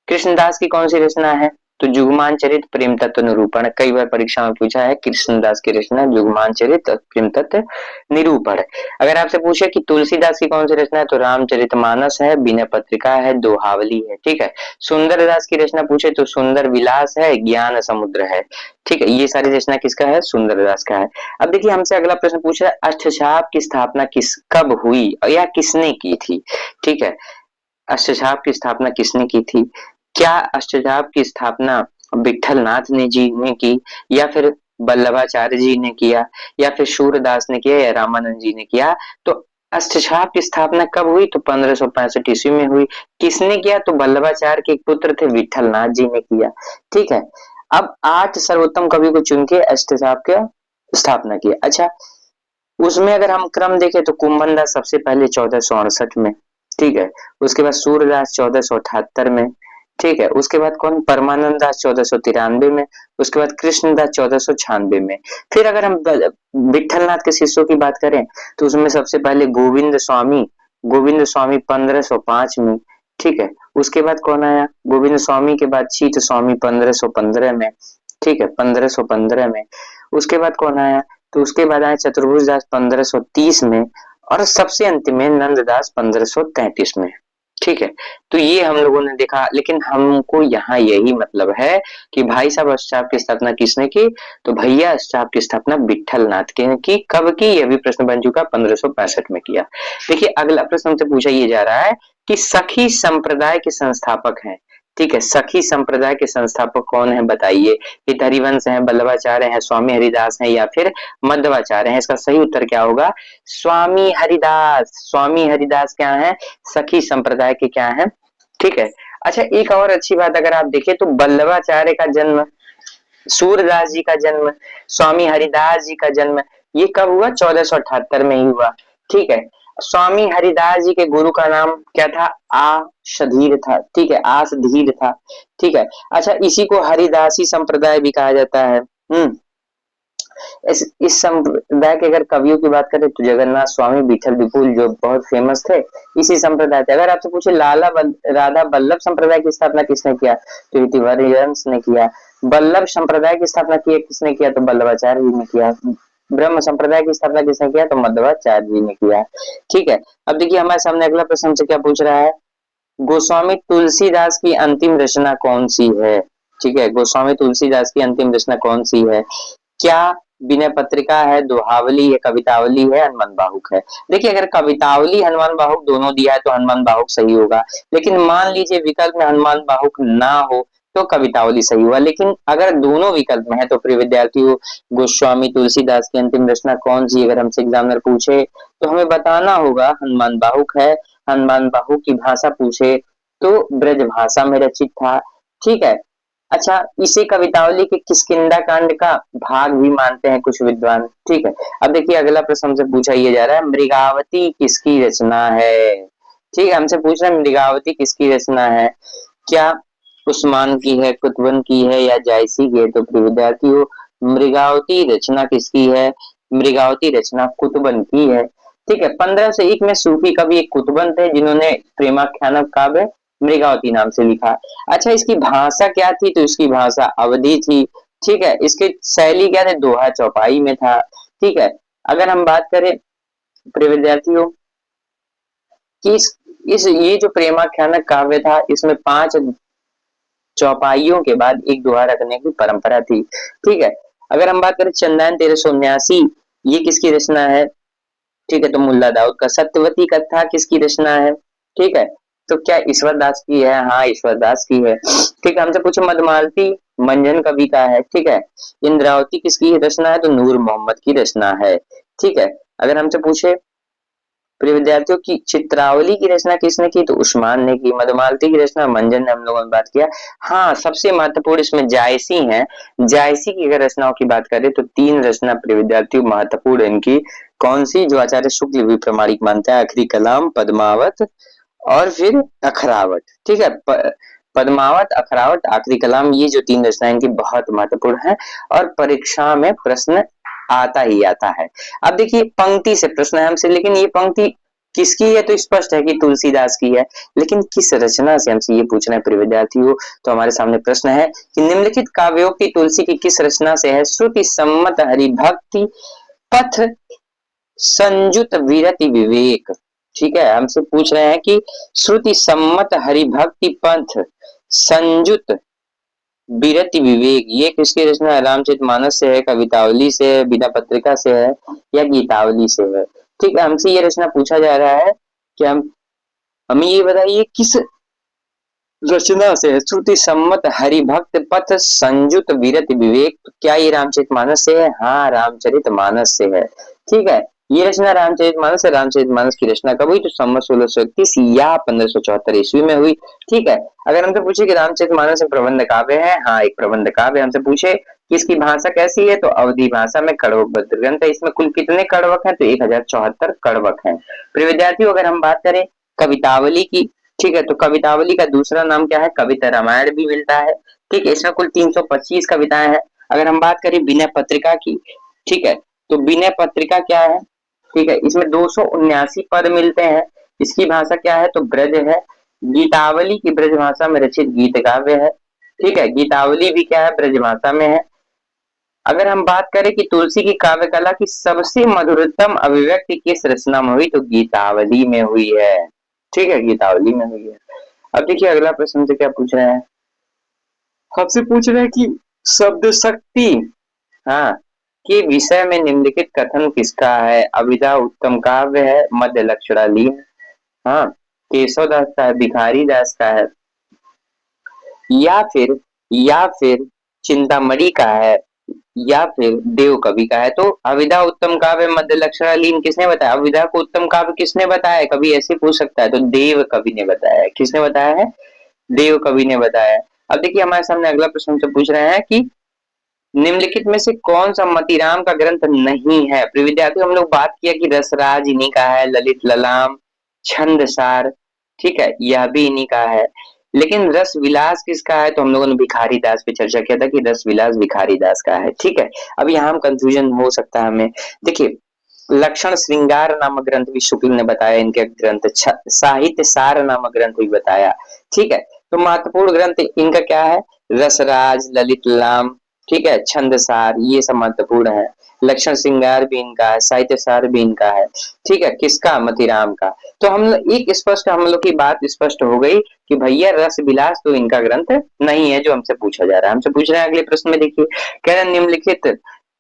कृष्णदास की कौन सी रचना है? तो जुगमान चरित प्रेम तत्व निरूपण, कई बार परीक्षा में पूछा है, कृष्णदास की रचना जुगमान चरित प्रेम तत्व निरूपण। अगर आपसे पूछे कि तुलसीदास की कौन सी रचना है, तो रामचरितमानस है, विनय पत्रिका है, दोहावली है। ठीक है, सुंदरदास की रचना पूछे तो सुंदर विलास है, ज्ञान समुद्र है। ठीक है, ये सारी रचना किसका है, सुंदरदास का है। अब देखिए हमसे अगला प्रश्न पूछ रहा है, अष्टछाप की स्थापना कब हुई या किसने की थी। ठीक है, अष्टछाप की स्थापना किसने की थी? क्या अष्टछाप की स्थापना विठल नाथ ने जी ने की, या फिर वल्लभाचार्य जी ने किया, या फिर सूरदास ने किया, या रामानंद जी ने किया? तो अष्टछाप की स्थापना कब हुई? तो 1565 ईस्वी में हुई। किसने किया? तो वल्लभाचार्य के एक पुत्र थे विठल नाथ जी ने किया। ठीक है, अब 8 सर्वोत्तम कवि को चुन के अष्टछाप की स्थापना की। अच्छा, उसमें अगर हम क्रम देखें तो कुंभनदास सबसे पहले 1468 में। ठीक है, उसके बाद सूरदास 1478 में। ठीक है, उसके बाद कौन, परमानंद दास 1493 में। उसके बाद कृष्णदास 1496 में। फिर अगर हम विठलनाथ के शिष्यों की बात करें तो उसमें सबसे पहले गोविंद स्वामी 1505 में। ठीक है, उसके बाद कौन आया, गोविंद स्वामी के बाद चीत स्वामी 1515 में। ठीक है, 1515 में। उसके बाद कौन आया, तो उसके बाद आए चतुर्भुज दास 1530 में, और सबसे अंतिम में नंददास 1533 में। ठीक है, तो ये हम लोगों ने देखा, लेकिन हमको यहाँ यही मतलब है कि भाई साहब अष्टछाप की स्थापना किसने की? तो भैया अष्टछाप की स्थापना विठल नाथ के की। कब की? यह भी प्रश्न बन चुका, 1565 में किया। देखिए अगला प्रश्न हमसे पूछा ये जा रहा है कि सखी संप्रदाय के संस्थापक हैं। ठीक है, सखी संप्रदाय के संस्थापक कौन है बताइए? ये हरिवंश है, वल्लभाचार्य है, स्वामी हरिदास है, या फिर मध्वाचार्य है? इसका सही उत्तर क्या होगा? स्वामी हरिदास। स्वामी हरिदास क्या है? सखी संप्रदाय के क्या है? ठीक है। अच्छा, एक और अच्छी बात अगर आप देखें तो वल्लभाचार्य का जन्म, सूरदास जी का जन्म, स्वामी हरिदास जी का जन्म, ये कब हुआ? 1478 में ही हुआ। ठीक है, स्वामी हरिदास जी के गुरु का नाम क्या था? आशधीर था। ठीक है, आसधीर था। ठीक है, अच्छा, इसी को हरिदासी संप्रदाय भी कहा जाता है। इस संप्रदाय के अगर कवियों की बात करें तो जगन्नाथ स्वामी, विठल विपुल जो बहुत फेमस थे, इसी संप्रदाय थे। अगर आपसे पूछे राधा वल्लभ संप्रदाय की स्थापना किसने किया, तो हरिवंश ने किया। वल्लभ संप्रदाय की स्थापना किसने किया? तो वल्लभाचार्य जी ने किया। ब्रह्म संप्रदाय की स्थापना किसने किया? तो मध्वाचार्य जी ने किया। ठीक है, अब देखिए हमारे सामने अगला प्रश्न से क्या पूछ रहा है, गोस्वामी तुलसीदास की अंतिम रचना कौन सी है? ठीक है, गोस्वामी तुलसीदास की अंतिम रचना कौन सी है? क्या विनय पत्रिका है, दोहावली है, कवितावली है, हनुमान बाहुक है? देखिए अगर कवितावली हनुमान बाहुक दोनों दिया है तो हनुमान बाहुक सही होगा, लेकिन मान लीजिए विकल्प में हनुमान बाहुक ना हो तो कवितावली सही हुआ। लेकिन अगर दोनों विकल्प में है तो फिर विद्यार्थियों, गोस्वामी तुलसीदास की अंतिम रचना कौन सी, अगर हमसे एग्जामिनर पूछे तो हमें बताना होगा हनुमान बाहुक है। हनुमान बाहुक की भाषा पूछे तो ब्रज भाषा में रचित था। ठीक है, अच्छा, इसी कवितावली के किष्किंधा कांड का भाग भी मानते हैं कुछ विद्वान। ठीक है, अब देखिए अगला प्रश्न हमसे पूछा ये जा रहा है, मृगावती किसकी रचना है? ठीक है, हमसे पूछ रहे हैं मृगावती किसकी रचना है? क्या उस्मान की है, कुतुबन की है, या जायसी की है? तो प्रिय विद्यार्थियों, मृगावती रचना किसकी है? मृगावती रचना कुतुबन की है। ठीक है, 1501 में सूफी कवि एक कुतुबन थे जिन्होंने प्रेमाख्यान काव्य मृगावती नाम से लिखा। अच्छा, इसकी भाषा क्या थी? तो इसकी भाषा अवधी थी। ठीक है, इसकी शैली क्या थी? दोहा चौपाई में था। ठीक है, अगर हम बात करें प्रिय विद्यार्थियों कि इस ये जो प्रेमाख्यान काव्य था इसमें 5 चौपाइयों के बाद एक दोहा रखने की परंपरा थी। ठीक है, अगर हम बात करें चंदन 1379, ये किसकी रचना है? ठीक है, तो मुल्ला दाऊद का। सत्यवती कथा किसकी रचना है? ठीक है, तो क्या ईश्वर दास की है? हाँ, ईश्वर दास की है। ठीक है, हमसे पूछे मधुमालती मंजन कवि का है। ठीक है, इंद्रावती किसकी रचना है? तो नूर मोहम्मद की रचना है। ठीक है, अगर हमसे पूछे प्रिय विद्यार्थियों की चित्रावली की रचना किसने की? तो उस्मान ने की। मधुमालती की रचना मंजन ने हम लोगों ने बात किया। हाँ, सबसे महत्वपूर्ण इसमें जायसी है। जायसी की अगर रचनाओं की बात करें तो 3 रचना प्रिय विद्यार्थियों महत्वपूर्ण इनकी। कौन सी? जो आचार्य शुक्ल भी प्रमाणिक मानता है, आखिरी कलाम, पद्मावत और फिर अखरावत। ठीक है, पद्मावत, अखरावत, आखिरी कलाम, ये जो 3 रचनाएं इनकी बहुत महत्वपूर्ण है और परीक्षा में प्रश्न आता ही आता है। अब देखिए पंक्ति से प्रश्न है हमसे, लेकिन ये पंक्ति किसकी है? तो स्पष्ट है कि तुलसीदास की है, लेकिन किस रचना से, हमसे ये पूछना है प्रिय विद्यार्थियों। तो हमारे सामने प्रश्न है कि निम्नलिखित काव्यों की तुलसी की किस रचना से है? श्रुति सम्मत हरिभक्ति पथ संयुत विरति विवेक। ठीक है, हमसे पूछ रहे हैं कि श्रुति सम्मत हरिभक्ति पंथ संयुत विरति विवेक, ये किसकी रचना है? रामचरितमानस से है, कवितावली से है, बिना पत्रिका से है, या गीतावली से है? ठीक है, हमसे ये रचना पूछा जा रहा है कि हमें ये बताइए किस रचना से है? श्रुति सम्मत हरिभक्त पथ संयुत विरत विवेक। तो क्या ये रामचरितमानस से है? हाँ, रामचरितमानस से है। ठीक है, ये रचना रामचरितमानस है। रामचरितमानस की रचना कब हुई? तो संवत 1631 या 1574 ईस्वी में हुई। ठीक है, अगर हमसे पूछे कि रामचरितमानस में प्रबंध काव्य है, हाँ एक प्रबंध काव्य। हमसे पूछे कि इसकी भाषा कैसी है? तो अवधी भाषा में कड़वबद्ध ग्रंथ है। इसमें कुल कितने कड़वक हैं? तो 1074 कड़वक हैं। प्रिय विद्यार्थियों, अगर हम बात करें कवितावली की, ठीक है, तो कवितावली का दूसरा नाम क्या है? कविता रामायण भी मिलता है। ठीक है, इसमें कुल 325 कविताएं हैं। अगर हम बात करें विनय पत्रिका की, ठीक है, तो विनय पत्रिका क्या है? ठीक है, इसमें 279 पद मिलते हैं। इसकी भाषा क्या है? तो ब्रज है। गीतावली की ब्रज भाषा में रचित गीत काव्य है। ठीक है, गीतावली भी क्या है? ब्रज भाषा में है। अगर हम बात करें कि तुलसी की काव्य कला की सबसे मधुरतम अभिव्यक्ति किस रचना में हुई? तो गीतावली में हुई है। ठीक है, गीतावली में हुई है। अब देखिए अगला प्रश्न से क्या पूछ रहे हैं? आपसे पूछ रहे हैं कि शब्द शक्ति, हाँ, के विषय में निम्नलिखित कथन किसका है? अभिधा उत्तम काव्य है, मध्य लक्षणालीन, हाँ, केशवदास का है, भिखारी दास का है, या फिर चिंतामणि का है, या फिर देव कवि का है। तो अविधा उत्तम काव्य मध्य लक्षणालीन किसने बताया? अविधा को उत्तम काव्य किसने बताया? कभी ऐसे पूछ सकता है, तो देव कवि ने बताया है। किसने बताया है? देव कवि ने बताया है। अब देखिए हमारे सामने अगला प्रश्न से पूछ रहे हैं कि निम्नलिखित में से कौन सा मतीराम का ग्रंथ नहीं है? प्रिय विद्यार्थी, हम लोग बात किया कि रसराज इन्हीं का है, ललित ललाम, छंदसार, ठीक है, यह भी इन्हीं का है। लेकिन रस विलास किसका है? तो हम लोगों ने भिखारी दास पे चर्चा किया था कि रस विलास भिखारी दास का है। ठीक है, अब यहाँ हम कंफ्यूजन हो सकता है हमें। देखिए, लक्षण श्रृंगार नामक ग्रंथ भी शुक्ल ने बताया, इनके ग्रंथ साहित्य सार नामक ग्रंथ भी बताया। ठीक है, तो महत्वपूर्ण ग्रंथ इनका क्या है? रसराज, ललित लाम, ठीक है, छंदसार, ये सब महत्वपूर्ण है। लक्षण श्रृंगार भी इनका है, साहित्य सार भी इनका है। ठीक है, किसका? मतीराम का। तो हम एक स्पष्ट, हम लोग की बात स्पष्ट हो गई कि भैया रस विलास तो इनका ग्रंथ नहीं है जो हमसे पूछा जा रहा है। हमसे पूछ रहे हैं अगले प्रश्न में, देखिए कह रहे हैं निम्नलिखित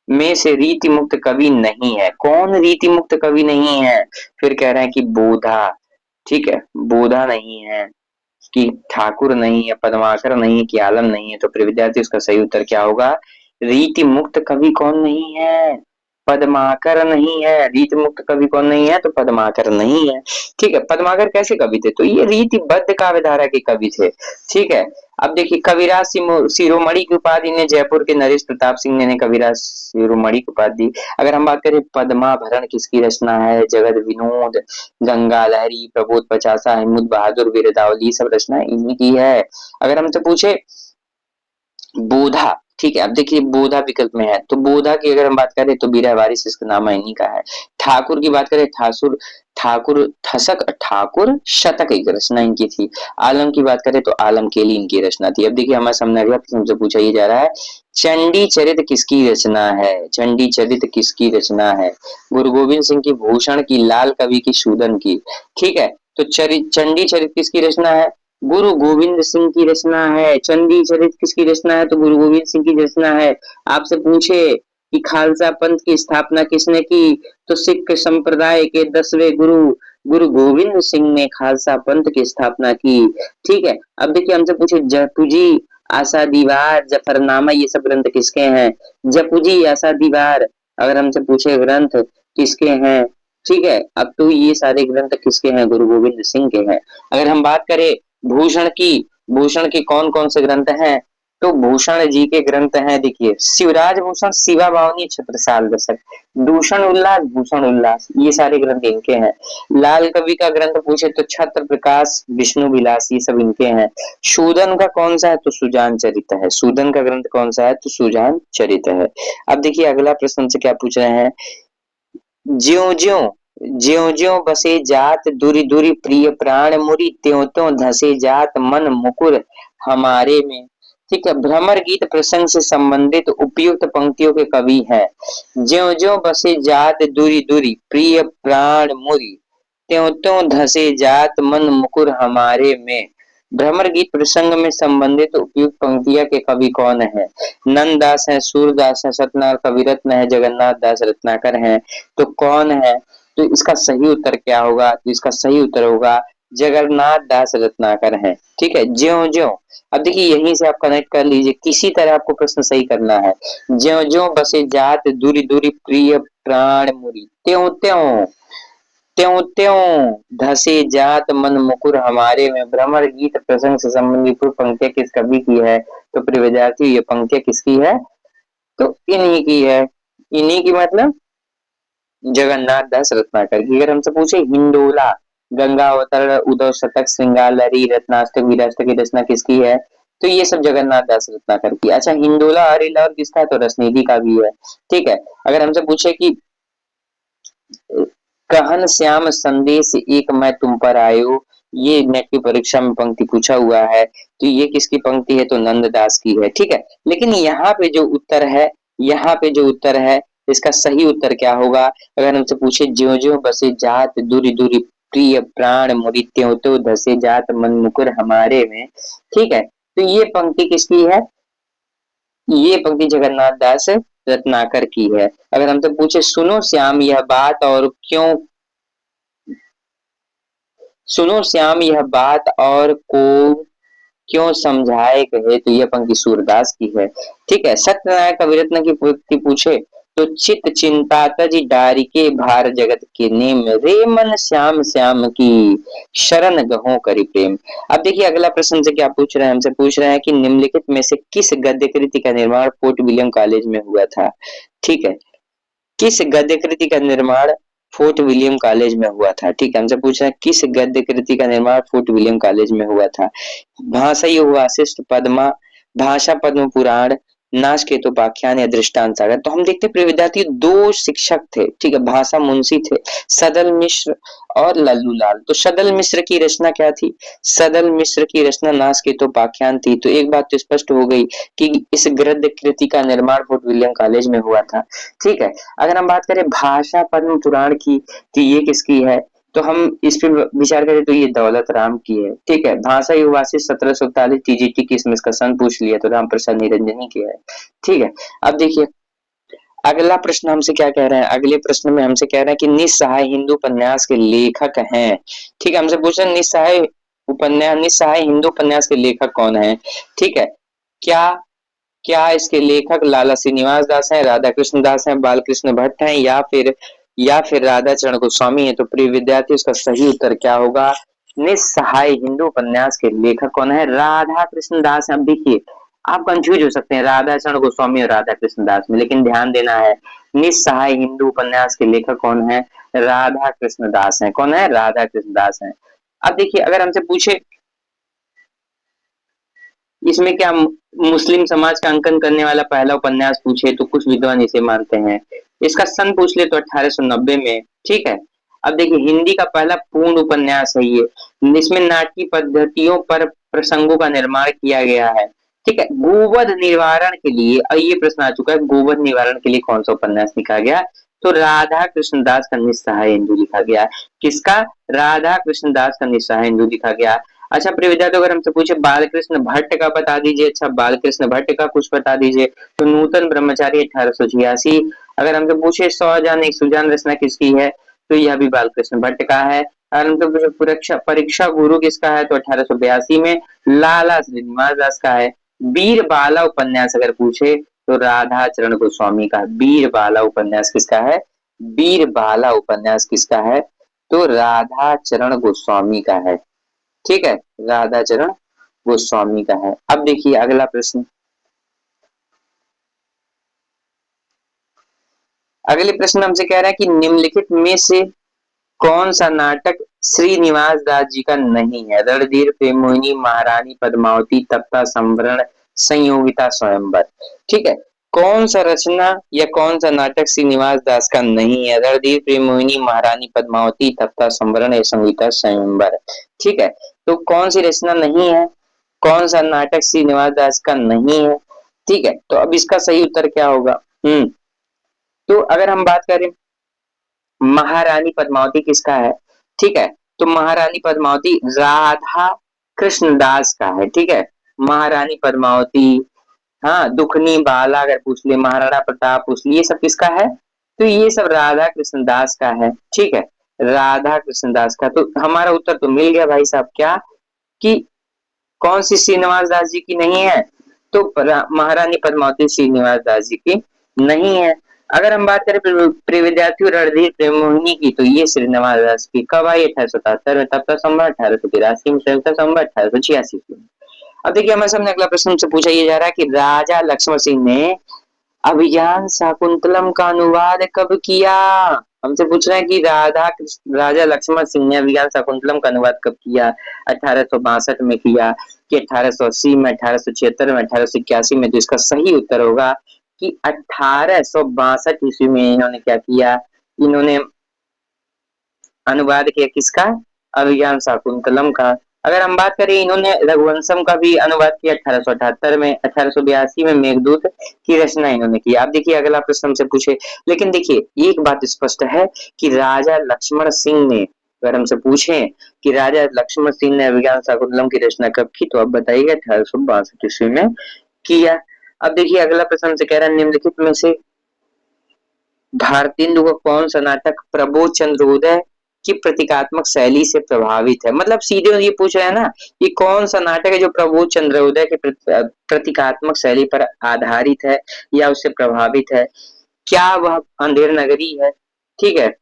में से रीति मुक्त कवि नहीं है। कौन रीति मुक्त कवि नहीं है? फिर कह रहे हैं कि बोधा, ठीक है, बोधा नहीं है, कि ठाकुर नहीं है, पद्माकर नहीं है, कि आलम नहीं है। तो प्रिय विद्यार्थी उसका सही उत्तर क्या होगा? रीति मुक्त कवि कौन नहीं है? पद्माकर नहीं है। रीति मुक्त कवि कौन नहीं है? तो पद्माकर नहीं है। ठीक है, पद्माकर कैसे कवि थे? तो ये रीतिबद्ध काव्य धारा के कवि थे। ठीक है, अब देखिए कविराज शिरोमणि की उपाधि ने जयपुर के नरेश प्रताप सिंह ने कविराज शिरोमणि की उपाधि दी। अगर हम बात करें पद्माभरण किसकी रचना है? जगत विनोद, गंगा लहरी, प्रबोध पचासा, अहमद बहादुर, वीरदावली, सब रचना इन्हीं की है। अगर हमसे पूछे बोधा, ठीक है, अब देखिए बोधा विकल्प में है, तो बोधा की अगर हम बात करें तो बीरा वारिस इसका नाम इन्हीं का है। ठाकुर की बात करें, ठाकुर शतक एक रचना इनकी थी। आलम की बात करें तो आलम केली इनकी रचना थी। अब देखिए हमारे सामने अगला प्रश्न जो पूछा ही जा रहा है, चंडी चरित किसकी रचना है? चंडी चरित किसकी रचना है? गुरु गोविंद सिंह की, भूषण की, लाल कवि की, सूदन की। ठीक है, तो चंडी चरित किसकी रचना है? गुरु गोविंद सिंह की रचना है। चंडी चरित किसकी रचना है? तो गुरु गोविंद सिंह की रचना है। आपसे पूछे कि खालसा पंथ की स्थापना किसने की? तो सिख संप्रदाय के 10वें गुरु गुरु गोविंद सिंह ने खालसा पंथ की स्थापना की। ठीक है, अब देखिए हमसे पूछे जपुजी, आशा दीवार, जफरनामा, ये सब ग्रंथ किसके हैं? जपुजी, आशा दीवार, अगर हमसे पूछे ग्रंथ किसके हैं? ठीक है, अब तो ये सारे ग्रंथ किसके हैं? गुरु गोविंद सिंह के हैं। अगर हम बात करें भूषण की, भूषण के कौन कौन से ग्रंथ हैं? तो भूषण जी के ग्रंथ हैं, देखिए शिवराज भूषण, शिवा बावनी, छत्रसाल दशक, भूषण उल्लास, ये सारे ग्रंथ इनके हैं। लाल कवि का ग्रंथ पूछे तो छत्र प्रकाश, विष्णु विलास, ये सब इनके हैं। सूदन का कौन सा है? तो सुजान चरित है। सूदन का ग्रंथ कौन सा है? तो सुजान चरित है। अब देखिए अगला प्रश्न से क्या पूछ रहे हैं, ज्यो ज्यो ज्यों ज्यों बसे जात दूरी दूरी प्रिय प्राण मुरी, त्यों त्यों धसे जात मन मुकुर हमारे में। ठीक है, भ्रमर गीत प्रसंग से संबंधित उपयुक्त पंक्तियों के कवि हैं। ज्यों ज्यों बसे जात दूरी दूरी प्रिय प्राण मुरी, त्यों त्यों धसे जात मन मुकुर हमारे में। भ्रमर गीत प्रसंग में संबंधित उपयुक्त पंक्तियां के कवि कौन है? नंददास है, सूरदास है, सत्यनारायण कविरत्न है, जगन्नाथ दास रत्नाकर है। तो कौन है? तो इसका सही उत्तर क्या होगा? तो इसका सही उत्तर होगा जगन्नाथ दास रत्नाकर है। ठीक है, ज्यों ज्यों, अब देखिए यहीं से आप कनेक्ट कर लीजिए, किसी तरह आपको प्रश्न सही करना है। ज्यों ज्यों बसे जात दूरी दूरी प्रिय प्राण मुरी, त्यों त्यों, त्यों त्यों धसे जात मन मुकुर हमारे में। भ्रमर गीत प्रसंग से संबंधित पंक्तियां किस कवि की है? तो प्रिय विद्यार्थी, ये पंक्तियां किसकी है? तो इन्हीं की है। इन्हीं की मतलब जगन्नाथ दास रत्नाकर की। अगर हमसे पूछे हिंडोला, गंगा अवतरण, उद्धव शतक, श्रृंगार लहरी, रत्नाष्टक, वीराष्टक की रचना किसकी है? तो ये सब जगन्नाथ दास रत्नाकर की। अच्छा, हिंडोला हरिलाल किसका है? तो रसनिधि का भी है। ठीक है, अगर हमसे पूछे कि कहन श्याम संदेश एक मैं तुम पर आयो, ये नेट की परीक्षा में पंक्ति पूछा हुआ है, तो ये किसकी पंक्ति है? तो नंददास की है। ठीक है, लेकिन यहाँ पे जो उत्तर है, यहाँ पे जो उत्तर है, इसका सही उत्तर क्या होगा? अगर हमसे पूछे ज्यों ज्यों बसे जात दूरी दूरी प्रिय प्राण मुरी, त्यों त्यों धसे जात मन मुकुर हमारे में। ठीक है, तो ये पंक्ति किसकी है? ये पंक्ति जगन्नाथ दास रत्नाकर की है। अगर हमसे पूछे सुनो श्याम यह बात और क्यों, सुनो श्याम यह बात और को क्यों समझाए कहे, तो यह पंक्ति सूरदास की है। ठीक है, सत्यनारायण कविरत्न की पंक्ति पूछे तो चित चिंता तज डारिके भार जगत के नेम, रे मन श्याम श्याम की शरण गहो करि प्रेम। अब देखिए अगला प्रश्न से क्या पूछ रहे हैं? हमसे पूछ रहे हैं कि निम्नलिखित में से किस गद्य कृति का निर्माण फोर्ट विलियम कॉलेज में हुआ था? ठीक है, किस गद्य कृति का निर्माण फोर्ट विलियम कॉलेज में हुआ था? ठीक है, हमसे पूछ रहे हैं किस गद्य कृति का निर्माण फोर्ट विलियम कॉलेज में हुआ था? भाषा योग वासिष्ठ पद्मा, भाषा पद्म पुराण, नाचकेतुपाख्यान या दृष्टांत सागर। तो हम देखते प्रिय विद्यार्थी दो शिक्षक थे। ठीक है, भाषा मुंशी थे, सदल मिश्र और लल्लू लाल। तो सदल मिश्र की रचना क्या थी? सदल मिश्र की रचना नाचकेतुपाख्यान थी। तो एक बात तो स्पष्ट हो गई कि इस गद्य कृति का निर्माण फोर्ट विलियम कॉलेज में हुआ था। ठीक है, अगर हम बात करें भाषा पद्म पुराण की कि ये किसकी है, तो हम इस पे विचार करें तो ये दौलत राम की है। ठीक है, भाषा युवासी 1741 टीजीटी की इसमें इसका सन पूछ लिया तो राम प्रसाद निरंजनी की है। ठीक है, अब देखिए अगला प्रश्न हमसे क्या कह रहे हैं? अगले प्रश्न में हमसे कह रहे हैं कि निस्सहाय हिंदू उपन्यास के लेखक हैं। ठीक है, हमसे पूछ रहे हैं निस्सहाय हिंदू उपन्यास के लेखक कौन है? ठीक है, क्या क्या इसके लेखक लाला श्रीनिवास दास हैं, राधा कृष्ण दास हैं, बालकृष्ण भट्ट हैं या फिर राधा चरण गोस्वामी है? तो प्रिय विद्यार्थी इसका सही उत्तर क्या होगा? निस्सहाय हिंदू उपन्यास के लेखक कौन है? राधा कृष्ण दास हैं। अब देखिए आप कंफ्यूज हो सकते हैं राधा चरण गोस्वामी और राधा कृष्ण दास में, लेकिन ध्यान देना है निस्सहाय हिंदू उपन्यास के लेखक कौन है? राधा कृष्ण दास है। कौन है? राधा कृष्ण दास है। अब देखिए अगर हमसे पूछे इसमें क्या मुस्लिम समाज का अंकन करने वाला पहला उपन्यास पूछे तो कुछ विद्वान इसे मानते हैं। इसका सन पूछ ले तो 1890 में। ठीक है, अब देखिए हिंदी का पहला पूर्ण उपन्यास है ये। इसमें नाटकीय पद्धतियों पर प्रसंगों का निर्माण किया गया है। ठीक है, गोवध निवारण के लिए, और ये प्रश्न आ चुका है, गोवध निवारण के लिए कौन सा उपन्यास लिखा गया? तो राधा कृष्ण दास का निस्सहाय हिंदू लिखा गया। किसका? राधा कृष्ण दास का निस्सहाय हिंदू लिखा गया। अच्छा प्रिय विद्यार्थियों, अगर हमसे पूछे बालकृष्ण भट्ट का बता दीजिए। अच्छा, बालकृष्ण भट्ट का कुछ बता दीजिए। तो नूतन ब्रह्मचारी 1886। अगर हमसे पूछे 100 जान एक सुजान रचना किसकी है? तो यह भी बालकृष्ण भट्ट का है। अगर हमसे पूछे परीक्षा परीक्षा गुरु किसका है? तो 1882 में लाला श्रीनिवास दास का है। वीर बाला उपन्यास अगर पूछे तो राधा चरण गोस्वामी का। वीर बाला उपन्यास किसका है? वीर बाला उपन्यास किसका है? तो राधा चरण गोस्वामी का है। ठीक है, राधा चरण गोस्वामी का है। अब देखिए अगला प्रश्न, अगले प्रश्न हमसे कह रहा है कि निम्नलिखित में से कौन सा नाटक श्रीनिवास दास जी का नहीं है? रणधीर, प्रेम मोहिनी, महारानी पद्मावती, तप्ता संवरण, संयोगिता, स्वयंवर। ठीक है, कौन सा रचना या कौन सा नाटक श्रीनिवास दास का नहीं है? रणधीर प्रेम मोहिनी, महारानी पद्मावती, तप्ता संवरण या संगीता स्वयंवर। ठीक है, तो कौन सी रचना नहीं है, कौन सा नाटक श्रीनिवास दास का नहीं है? ठीक है, तो अब इसका सही उत्तर क्या होगा? तो अगर हम बात करें महारानी पद्मावती किसका है? ठीक है, तो महारानी पद्मावती राधा कृष्णदास का है। ठीक है, महारानी पद्मावती, हाँ, दुखनी बाला अगर पूछ ले, महाराणा प्रताप पूछ ले, ये सब किसका है? तो ये सब राधा कृष्णदास का है। ठीक है, राधा कृष्णदास का। तो हमारा उत्तर तो मिल गया भाई साहब, क्या कि कौन सी श्रीनिवास दास जी की नहीं है? तो महारानी पद्मावती श्रीनिवास दास जी की नहीं है। अगर हम बात करें प्रिय रणधीर प्रेम मोहिनी की, तो ये श्रीनिवास दास की कब आई? 1877 में, तब तक संवत 1883 में, संवत 1886 में। अब देखिए हमारे सामने अगला प्रश्न से पूछा ये जा रहा है कि राजा लक्ष्मण सिंह ने अभिज्ञान शाकुंतलम का अनुवाद कब किया? हमसे पूछ रहे हैं कि राजा लक्ष्मण सिंह ने अभिज्ञान शाकुंतलम का अनुवाद कब किया? 1862 में किया कि 1880 में, 1876 में, 1881 में? तो इसका सही उत्तर होगा कि 1862 ईस्वी में इन्होंने क्या किया? इन्होंने अनुवाद किया किसका? अभिज्ञान शाकुंतलम का। अगर हम बात करें, इन्होंने रघुवंशम का भी अनुवाद किया 1878 में, 1882 में मेघदूत की रचना इन्होंने की। आप देखिए अगला प्रश्न हमसे पूछे, लेकिन देखिए एक बात स्पष्ट है कि राजा लक्ष्मण सिंह ने, अगर हमसे पूछे कि राजा लक्ष्मण सिंह ने अभिज्ञान शाकुंतलम की रचना कब की, तो आप बताइएगा 1862 ईस्वी में किया। अब देखिए अगला प्रश्न से कह रहा है निम्नलिखित में से भारतेंदु का कौन सा नाटक प्रबोध चंद्रोदय की प्रतीकात्मक शैली से प्रभावित है? मतलब सीधे ये पूछ रहे हैं ना कि कौन सा नाटक है जो प्रबोध चंद्रोदय के प्रतीकात्मक शैली पर आधारित है या उससे प्रभावित है? क्या वह अंधेर नगरी है? ठीक है,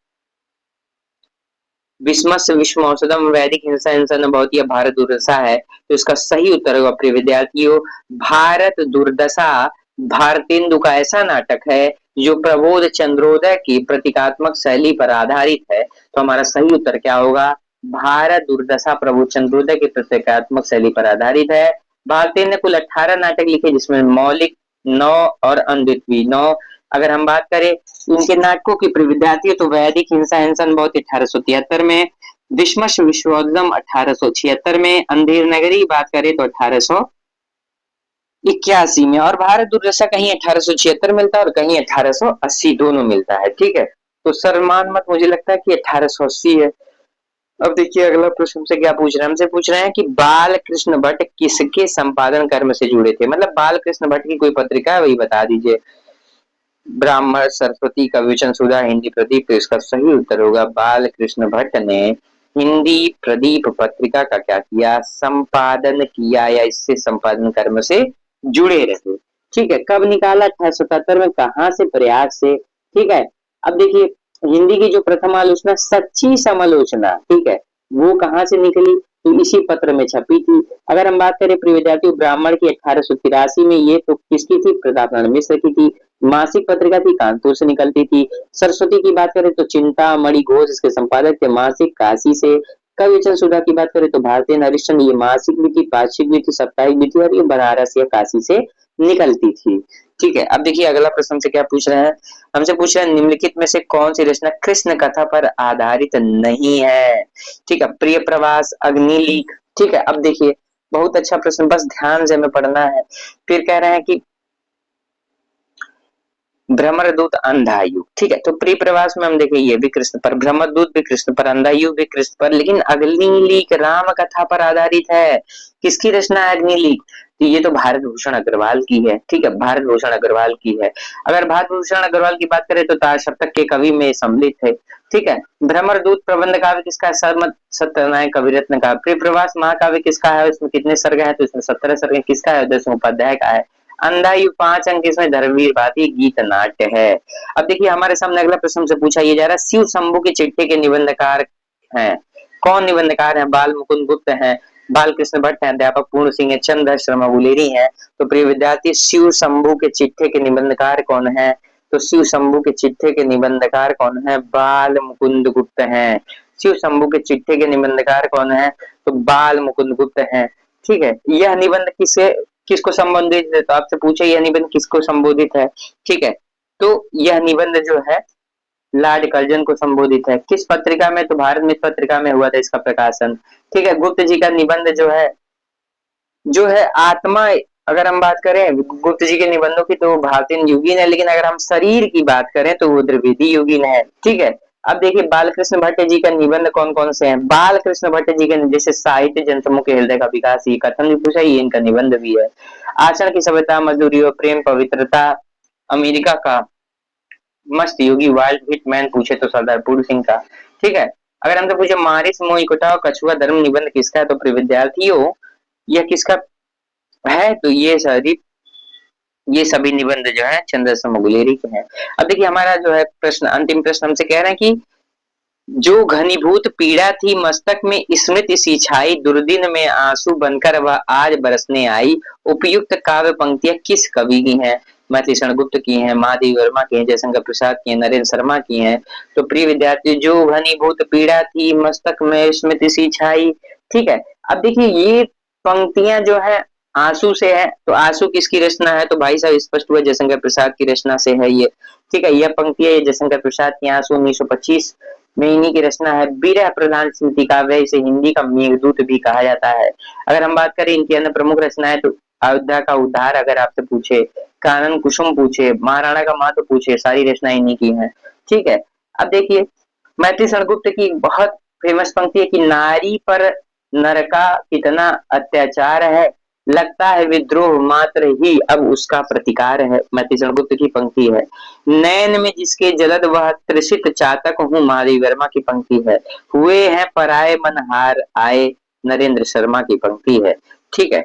विस्मस विश्वौषधम, वैदिक हिंसा हिंसा न बहुत, भारत दुर्दशा है। तो इसका सही उत्तर होगा प्रिय विद्यार्थियों, भारत दुर्दशा भारतेंदु का ऐसा नाटक है जो प्रबोध चंद्रोदय की प्रतीकात्मक शैली पर आधारित है। तो हमारा सही उत्तर क्या होगा? भारत दुर्दशा प्रबोध चंद्रोदय की प्रतीकात्मक शैली पर आधारित है। भारतेंदु ने कुल 18 नाटक लिखे, जिसमें मौलिक 9 और अद्वितीय 9। अगर हम बात करें इनके नाटकों की विद्यार्थी, तो वैदिक हिंसा हिंसन बहुत 1873 में, विस्मस विश्वोदगम 1876 में, अंधेर नगरी बात करें तो 1881 में, और भारत दुर्दशा कहीं 1876 मिलता है और कहीं 1880, दोनों मिलता है। ठीक है, तो सरमान मत, मुझे लगता है कि 1880 है। अब देखिए अगला प्रश्न से क्या पूछ रहे हैं? हमसे पूछ रहे हैं कि बाल कृष्ण भट्ट किसके संपादन कर्म से जुड़े थे? मतलब बाल कृष्ण भट्ट की कोई पत्रिका है, वही बता दीजिए। ब्राह्मण, सरस्वती, कविवचन सुधा, हिंदी प्रदीप। तो इसका सही उत्तर होगा बाल कृष्ण भट्ट ने हिंदी प्रदीप पत्रिका का क्या किया? संपादन किया, या इससे संपादन कर्म से जुड़े रहे। ठीक है, कब निकाला? 1877 में, कहां से? प्रयाग से। ठीक है, अब देखिए हिंदी की जो प्रथम आलोचना सच्ची समालोचना, ठीक है, वो कहां से निकली? तो इसी पत्र में छपी थी। अगर हम बात करें प्रिय विद्यार्थियों ब्राह्मण की 1883 में, ये तो किसकी थी? प्रताप नारायण मिश्र की थी। मासिक पत्रिका थी, कानपुर से निकलती थी। सरस्वती की बात करें तो चिंतामणि घोष इसके संपादक थे, मासिक काशी से। कविवचन सुधा की बात करें तो भारतीय नरिशन, ये मासिक भी थी, पाक्षिक भी थी, साप्ताहिक भी थी, और ये बनारस या काशी से निकलती थी। ठीक है, अब देखिए अगला प्रश्न से क्या पूछ रहे हैं? हमसे पूछ रहे हैं निम्नलिखित में से कौन सी रचना कृष्ण कथा पर आधारित नहीं है? ठीक है, प्रिय प्रवास, अग्निलीक। ठीक है, अब देखिए बहुत अच्छा प्रश्न, बस ध्यान से हमें पढ़ना है। फिर कह रहे हैं कि भ्रमरदूत, अंधायुग। ठीक है, तो प्रिय प्रवास में हम देखें ये भी कृष्ण पर, भ्रमरदूत भी कृष्ण पर, अंधायुग भी कृष्ण पर, लेकिन अग्निलीक राम कथा पर आधारित है। किसकी रचना है अग्निलीक? तो ये तो भारत भूषण अग्रवाल की है। ठीक है, भारत भूषण अग्रवाल की है। अगर भारत भूषण अग्रवाल की बात करें तो तार सप्तक के कवि में सम्मिलित है। ठीक है, भ्रमरदूत प्रबंध काव्य किसका है? सरमत सत्यनारायण कविरत्न का। प्रिय प्रवास महाकाव्य किसका है? इसमें कितने सर्ग हैं? तो इसमें 17 सर्ग हैं। किसका है? उदय सिंह उपाध्याय का है। अंधायु 5 अंक, इसमें धर्मवीर भारती गीत नाट्य है। अब देखिए हमारे सामने अगला प्रश्न से पूछा ये जा रहा है शिव शंभू के चिट्ठे के निबंधकार हैं कौन? निबंधकार हैं? बाल मुकुंद गुप्त हैं, बाल कृष्ण भट्ट हैं, अध्यापक पूर्ण सिंह है, चंद्र शर्मा गुलेरी हैं। तो प्रिय विद्यार्थी शिव शंभू के चिट्ठे के निबंधकार कौन है? तो शिव शंभू के चिट्ठे के निबंधकार कौन है? बाल मुकुंद गुप्त हैं। शिव शंभू के चिट्ठे के निबंधकार कौन है? तो बाल मुकुंद गुप्त हैं। ठीक है, यह निबंध किसे किसको संबोधित है, तो आपसे पूछे यह निबंध किसको संबोधित है, ठीक है। तो यह निबंध जो है लॉर्ड कर्जन को संबोधित है। किस पत्रिका में, तो भारत मित्र पत्रिका में हुआ था इसका प्रकाशन, ठीक है। गुप्त जी का निबंध जो है आत्मा, अगर हम बात करें गुप्त जी के निबंधों की तो भारतीय युगीन है, लेकिन अगर हम शरीर की बात करें तो वो द्विवेदी युगीन है, ठीक है। अब देखिए बालकृष्ण भट्ट जी का निबंध कौन कौन से हैं। बालकृष्ण भट्ट जी के जैसे साहित्य जनसमूह के हृदय का विकास, ये कथन भी पूछा, ये इनका निबंध भी है। आचरण की सभ्यता, मजदूरी और प्रेम पवित्रता, अमेरिका का मस्त योगी, वाइल्ड हिटमैन पूछे तो सरदार पूर्ण सिंह का, ठीक है। अगर हमसे पूछे मारिस मोइकोटा और कछुआ धर्म निबंध किसका है, तो प्रिय विद्यार्थियों यह किसका है, तो ये सभी निबंध जो है चंद्रशेखर मुगलेरी के हैं। अब देखिए हमारा जो है प्रश्न, अंतिम प्रश्न हमसे कह रहे हैं कि जो घनीभूत पीड़ा थी मस्तक में स्मृति सी छाई, दुर्दिन में आंसू बनकर वह आज बरसने आई, उपयुक्त काव्य पंक्तियां किस कवि की हैं। मैथिली शरण गुप्त की हैं, महादेवी वर्मा की हैं, जयशंकर प्रसाद की हैं, नरेंद्र शर्मा की हैं। तो प्रिय विद्यार्थी, जो घनीभूत पीड़ा थी मस्तक में स्मृति सी छाई, ठीक है। अब देखिए ये पंक्तियां जो है आंसू से है, तो आंसू किसकी रचना है, तो भाई साहब स्पष्ट हुआ जयशंकर प्रसाद की रचना से है ये, ठीक है। यह पंक्ति है जयशंकर प्रसाद की, आंसू 1925 में इन्हीं की रचना है। विरह प्रधान स्मृति काव्य, इसे हिंदी का मेघदूत भी कहा जाता है। अगर हम बात करें इनकी अन्य प्रमुख रचनाएं, तो अयोध्या का उद्धार अगर आपसे पूछे, कानन कुसुम पूछे, महाराणा का महत्व पूछे, सारी रचनाएं इन्हीं की हैं, ठीक है। अब देखिए मैथिली शरण गुप्त की बहुत फेमस पंक्ति है कि नारी पर नर का कितना अत्याचार है, लगता है विद्रोह मात्र ही अब उसका प्रतिकार है। मैथिली शरण गुप्त की पंक्ति है। नैन में जिसके जलद वह त्रिषित चातक हूँ, महादेवी वर्मा की पंक्ति है। हुए हैं पराए मन हार आए, नरेंद्र शर्मा की पंक्ति है, ठीक है।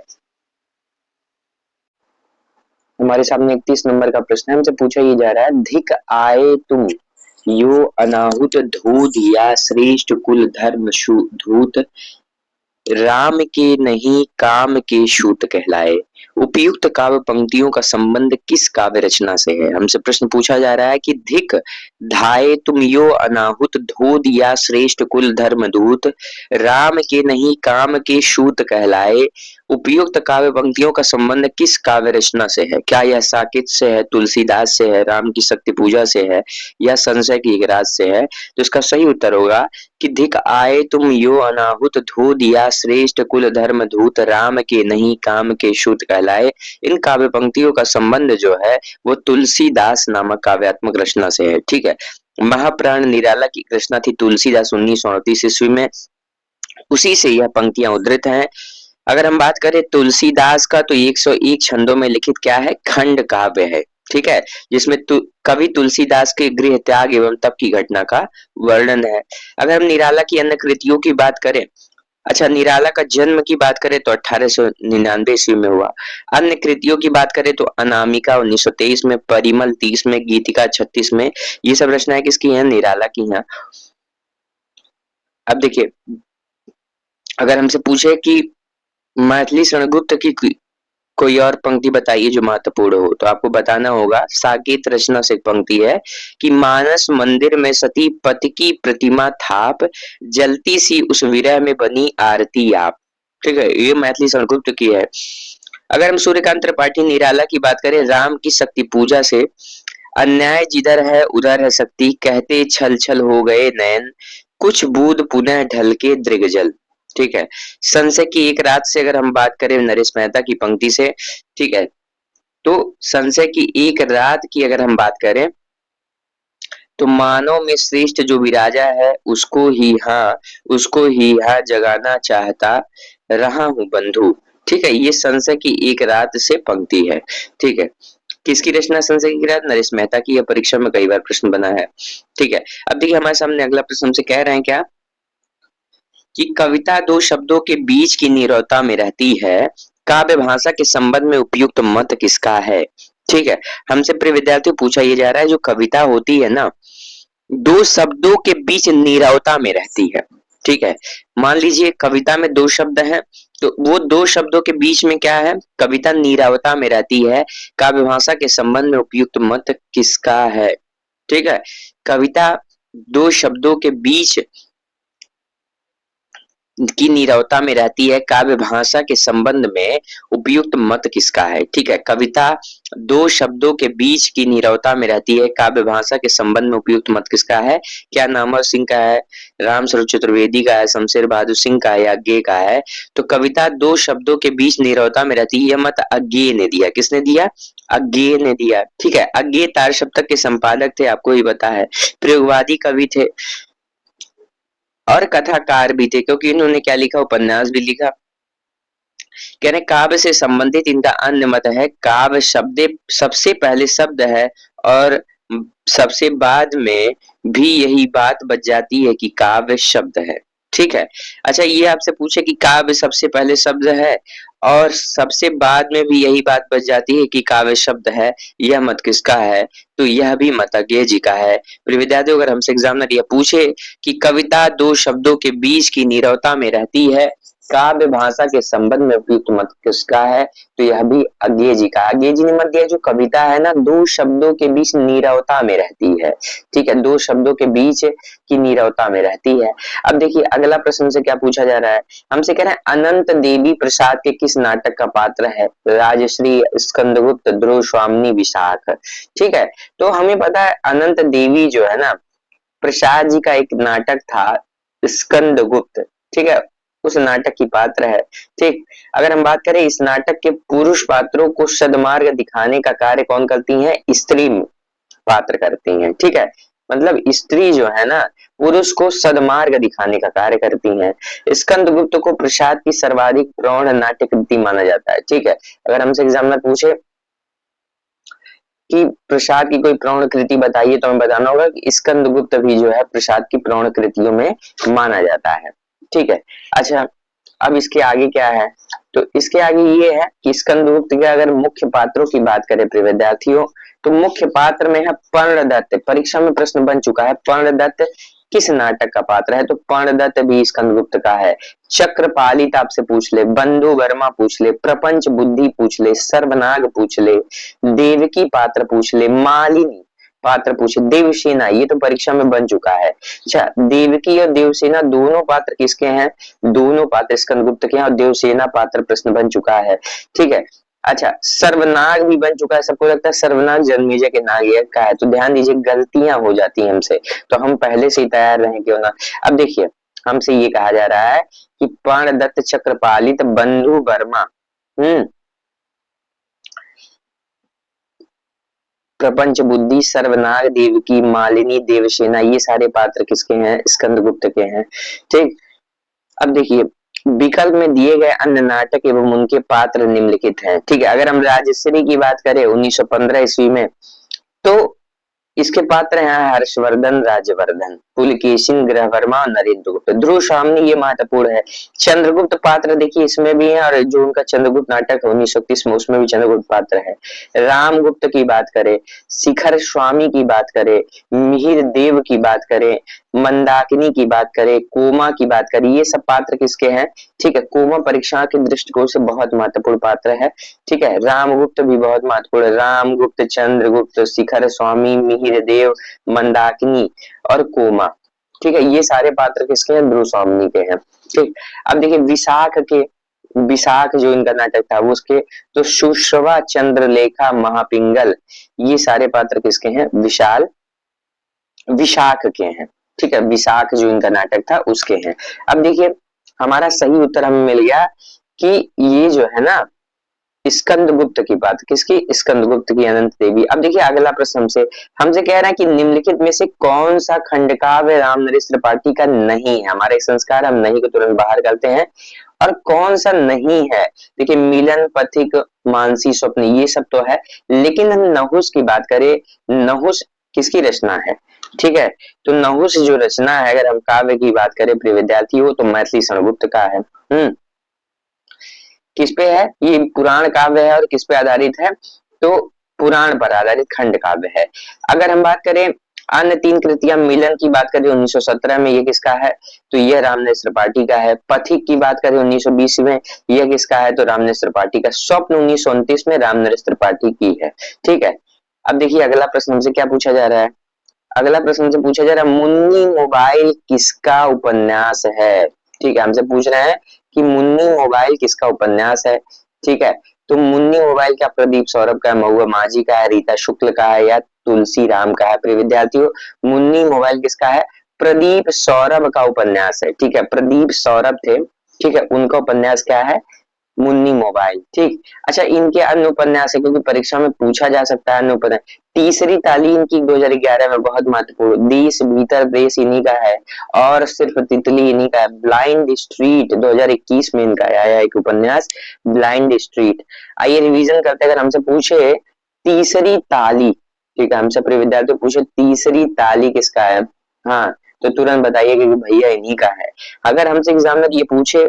हमारे सामने 31 नंबर का प्रश्न है, हमसे पूछा ये जा रहा है, धिक आए तुम यो अनाहुत धूत या श्रेष्ठ कुल धर्म धूत, राम के नहीं काम के शूत कहलाए, उपयुक्त काव्य पंक्तियों का संबंध किस काव्य रचना से है। हमसे प्रश्न पूछा जा रहा है कि धिक धाये तुम यो अनाहुत धोद या श्रेष्ठ कुल धर्म दूत, राम के नहीं काम के शूत कहलाए, उपयुक्त काव्य पंक्तियों का संबंध किस काव्य रचना से है। क्या यह साकेत से है, तुलसीदास से है, राम की शक्ति पूजा से है, या संशय की एक से है। तो इसका सही उत्तर होगा कि धिक आए तुम यो अनाहुत धूत या श्रेष्ठ कुल धर्म धूत, राम के नहीं काम के शूत कहलाए। इन काव्य पंक्तियों का संबंध जो है वो तुलसीदास नामक काव्यात्मक रचना से है, ठीक है। महाप्राण निराला की रचना थी तुलसीदास 1938 ईस्वी में, उसी से यह पंक्तियां उद्धृत हैं। अगर हम बात करें तुलसीदास का, तो 101 छंदों में लिखित क्या है, खंड काव्य है, ठीक है, जिसमें कवि तुलसीदास के गृह त्याग एवं तप की घटना का वर्णन है। अगर हम निराला की अन्य कृतियों की बात करें, अच्छा निराला का जन्म की बात करें तो 1899 ईस्वी में हुआ। अन्य कृतियों की बात करें तो अनामिका 1923 में, परिमल 30 में, गीतिका 36 में, ये सब रचनाएं किसकी हैं, निराला की हैं। अब देखिए अगर हमसे पूछे कि मैथिली शरण गुप्त की कोई और पंक्ति बताइए जो महत्वपूर्ण हो, तो आपको बताना होगा साकेत रचना से पंक्ति है कि मानस मंदिर में सती पति की प्रतिमा थाप, जलती सी उस विरह में बनी आरती आप, ठीक है, ये मैथिली शरण गुप्त की है। अगर हम सूर्यकांत त्रिपाठी निराला की बात करें, राम की शक्ति पूजा से, अन्याय जिधर है उधर है शक्ति, कहते छल छल हो गए नैन, कुछ बूंद पुनः ढल के दृगजल, ठीक है। संशय की एक रात से अगर हम बात करें नरेश मेहता की पंक्ति से, ठीक है, तो संशय की एक रात की अगर हम बात करें तो मानव में श्रेष्ठ जो विराजा है उसको ही हाँ जगाना चाहता रहा हूं बंधु, ठीक है। ये संशय की एक रात से पंक्ति है, ठीक है। किसकी रचना संशय की रात, नरेश मेहता की, यह परीक्षा में कई बार प्रश्न बना है, ठीक है। अब देखिए हमारे सामने अगला प्रश्न हमसे कह रहे हैं क्या कि कविता दो शब्दों के बीच की नीरवता में रहती है, काव्य भाषा के संबंध में उपयुक्त मत किसका है, ठीक है। हमसे प्रिय विद्यार्थियों पूछा यह जा रहा है जो कविता होती है ना, दो शब्दों के बीच नीरवता में रहती है, ठीक है। मान लीजिए कविता में दो शब्द हैं, तो वो दो शब्दों के बीच में क्या है, कविता नीरवता में रहती है, काव्य भाषा के संबंध में उपयुक्त मत किसका है, ठीक है। कविता दो शब्दों के बीच की नीरवता में रहती है, काव्य भाषा के संबंध में उपयुक्त मत किसका है? ठीक है, कविता दो शब्दों के बीच की नीरवता में रहती है, काव्य भाषा के संबंध में उपयुक्त मत किसका है? क्या नामवर सिंह का है, राम स्वरूप चतुर्वेदी का है, शमशेर बहादुर सिंह का है या अज्ञेय का है? तो कविता दो शब्दों के बीच नीरवता में रहती है, यह मत अज्ञेय ने दिया। किसने दिया? अज्ञेय ने दिया। ठीक है, अज्ञेय तार सप्तक के संपादक थे, आपको ही पता है, प्रयोगवादी कवि थे और कथाकार भी थे, क्योंकि इन्होंने क्या लिखा? उपन्यास भी लिखा। कह रहे काव्य से संबंधित इनका अन्य मत है, काव्य शब्द सबसे पहले शब्द है और सबसे बाद में भी यही बात बच जाती है कि काव्य शब्द है। ठीक है, अच्छा ये आपसे पूछे कि काव्य सबसे पहले शब्द है और सबसे बाद में भी यही बात बच जाती है कि काव्य शब्द है, यह मत किसका है? तो यह भी मत अज्ञेय जी का है। फिर विद्यार्थियों, अगर हमसे एग्जामिनर यह पूछे कि कविता दो शब्दों के बीच की नीरवता में रहती है, काव्य भाषा के संबंध में उपयुक्त मत किसका है? तो यह भी अज्ञेय जी का। अज्ञेय जी ने मत दिया जो कविता है ना, दो शब्दों के बीच नीरवता में रहती है। ठीक है, दो शब्दों के बीच की नीरवता में रहती है। अब देखिए अगला प्रश्न से क्या पूछा जा रहा है, हमसे कह रहे हैं अनंत देवी प्रसाद के किस नाटक का पात्र है? राजश्री, स्कंदगुप्त, ध्रुव स्वामिनी, विशाख। ठीक है, तो हमें पता है अनंत देवी जो है ना, प्रसाद जी का एक नाटक था स्कंदगुप्त। ठीक है, उस नाटक की पात्र है। ठीक, अगर हम बात करें इस नाटक के पुरुष पात्रों को सद्मार्ग दिखाने का कार्य कौन करती है? स्त्री पात्र करती हैं। ठीक है, मतलब स्त्री जो है ना, पुरुष को सद्मार्ग दिखाने का कार्य करती हैं। स्कंदगुप्त को प्रसाद की सर्वाधिक प्रौढ़ नाट्य कृति माना जाता है। ठीक है, अगर हमसे एग्जामिनर पूछे कि प्रसाद की कोई प्रौढ़ कृति बताइए, तो हमें बताना होगा कि स्कंदगुप्त भी जो है प्रसाद की प्रौढ़ कृतियों में माना जाता है। ठीक है, अच्छा अब इसके आगे क्या है? तो इसके आगे ये है कि स्कंदगुप्त के अगर मुख्य पात्रों की बात करें प्रिय विद्यार्थियों, तो मुख्य पात्र में है पर्णदत्त। परीक्षा में प्रश्न बन चुका है, पर्णदत्त किस नाटक का पात्र है? तो पर्णदत्त भी स्कंदगुप्त का है। चक्रपालित आपसे पूछ ले, बंधु वर्मा पूछ ले, प्रपंच बुद्धि पूछ ले, सर्वनाग पूछ ले, देवकी पात्र पूछ ले, मालिनी पात्र पूछे, देवसेना, ये तो परीक्षा में बन चुका है। अच्छा, देवकी और देवसेना दोनों पात्र किसके हैं? दोनों पात्र स्कंदगुप्त के हैं और देवसेना पात्र प्रश्न बन चुका है। ठीक है, अच्छा सर्वनाग भी बन चुका है। सबको लगता है सर्वनाग जन्मेजय के नागियक का है, तो ध्यान दीजिए गलतियां हो जाती हैं हमसे, तो हम पहले से ही तैयार रहें क्यों ना। अब देखिए हमसे ये कहा जा रहा है कि पर्णदत्त, चक्रपालित, बंधु वर्मा, प्रपंच बुद्धि, सर्वनाग, देवकी, मालिनी, देवसेना, ये सारे पात्र किसके हैं? स्कंदगुप्त के हैं। ठीक, अब देखिए विकल्प में दिए गए अन्य नाटक एवं उनके पात्र निम्नलिखित हैं। ठीक है, अगर हम राजश्री की बात करें 1915 ईस्वी में, तो इसके पात्र हैं हर्षवर्धन, राजवर्धन, पुलकेशिन, ग्रहवर्मा और नरेंद्र गुप्त। ध्रुव स्वामिनी ये महत्वपूर्ण है। चंद्रगुप्त पात्र देखिए इसमें भी है, और जो उनका चंद्रगुप्त नाटक है 1931 में, उसमें भी चंद्रगुप्त पात्र है। रामगुप्त की बात करें, शिखर स्वामी की बात करें, मिहिर देव की बात करें, मंदाकिनी की बात करें, कोमा की बात करें, ये सब पात्र किसके हैं? ठीक है, कोमा परीक्षा के दृष्टिकोण से बहुत महत्वपूर्ण पात्र है। ठीक है, रामगुप्त भी बहुत महत्वपूर्ण है। रामगुप्त, चंद्रगुप्त, शिखर स्वामी, मिहिर देव, मंदाकिनी और कोमा। ठीक है, ये सारे पात्र किसके हैं? ध्रुव स्वामिनी के हैं। ठीक, अब देखिए विशाख जो इनका नाटक था वो उसके, तो सुश्रवा, चंद्रलेखा, महापिंगल, ये सारे पात्र किसके हैं? विशाख के हैं। ठीक है, विशाख जो इनका नाटक था उसके हैं। अब देखिए हमारा सही उत्तर हमें मिल गया कि ये जो है ना स्कंदगुप्त की बात, किसकी? स्कंदगुप्त की, अनंत देवी। अब देखिए अगला प्रश्न हमसे कह रहा है कि निम्नलिखित में से कौन सा खंडकाव्य रामनरेश त्रिपाठी का नहीं है? हमारे संस्कार हम नहीं को तुरंत बाहर करते हैं, और कौन सा नहीं है? देखिए मिलन, पथिक, मानसी, स्वप्न, ये सब तो है, लेकिन हम नहुस की बात करें, नहुस किसकी रचना है? ठीक है, तो नहुस जो रचना है, अगर हम काव्य की बात करें प्रिय विद्यार्थी हो, तो मैथिली शरणगुप्त का है। किस पे है? ये पुराण काव्य है, और किस पे आधारित है? तो पुराण पर आधारित खंड काव्य है। अगर हम बात करें अन्य तीन कृतियां, मिलन की बात करें 1917 में, ये किसका है? तो यह रामनरेश त्रिपाठी का है। पथिक की बात करें 1920 में, यह किसका है? तो रामनरेश त्रिपाठी का। स्वप्न 1929 में रामनरेश त्रिपाठी की है। ठीक है, अब देखिए अगला प्रश्न हमसे क्या पूछा जा रहा है? अगला प्रश्न से पूछा जा रहा है मुन्नी मोबाइल किसका उपन्यास है? ठीक है, हमसे पूछ रहे हैं कि मुन्नी मोबाइल किसका उपन्यास है। ठीक है, तो मुन्नी मोबाइल क्या प्रदीप सौरभ का है, महुआ माझी का है, रीता शुक्ल का है या तुलसी राम का है। प्रिय विद्यार्थियों, मुन्नी मोबाइल किसका है, प्रदीप सौरभ का उपन्यास है। ठीक है, प्रदीप सौरभ थे, ठीक है, उनका उपन्यास क्या है, मुन्नी मोबाइल। ठीक, अच्छा इनके अन्य उपन्यास है, क्योंकि परीक्षा में पूछा जा सकता है अन्य उपन्यास। तीसरी ताली इनकी 2011 में बहुत महत्वपूर्ण, देश भीतर देश इन्हीं का है, और सिर्फ तितली इन्हीं का है। ब्लाइंड स्ट्रीट 2021 में इनका आया एक उपन्यास, ब्लाइंड स्ट्रीट। आइए रिवीजन करते, अगर हमसे पूछे तीसरी ताली, ठीक है, हमसे प्रिय विद्यार्थी पूछे तीसरी ताली किसका है, हाँ तो तुरंत बताइए कि भैया इन्हीं का है। अगर हमसे एग्जामिनर ये पूछे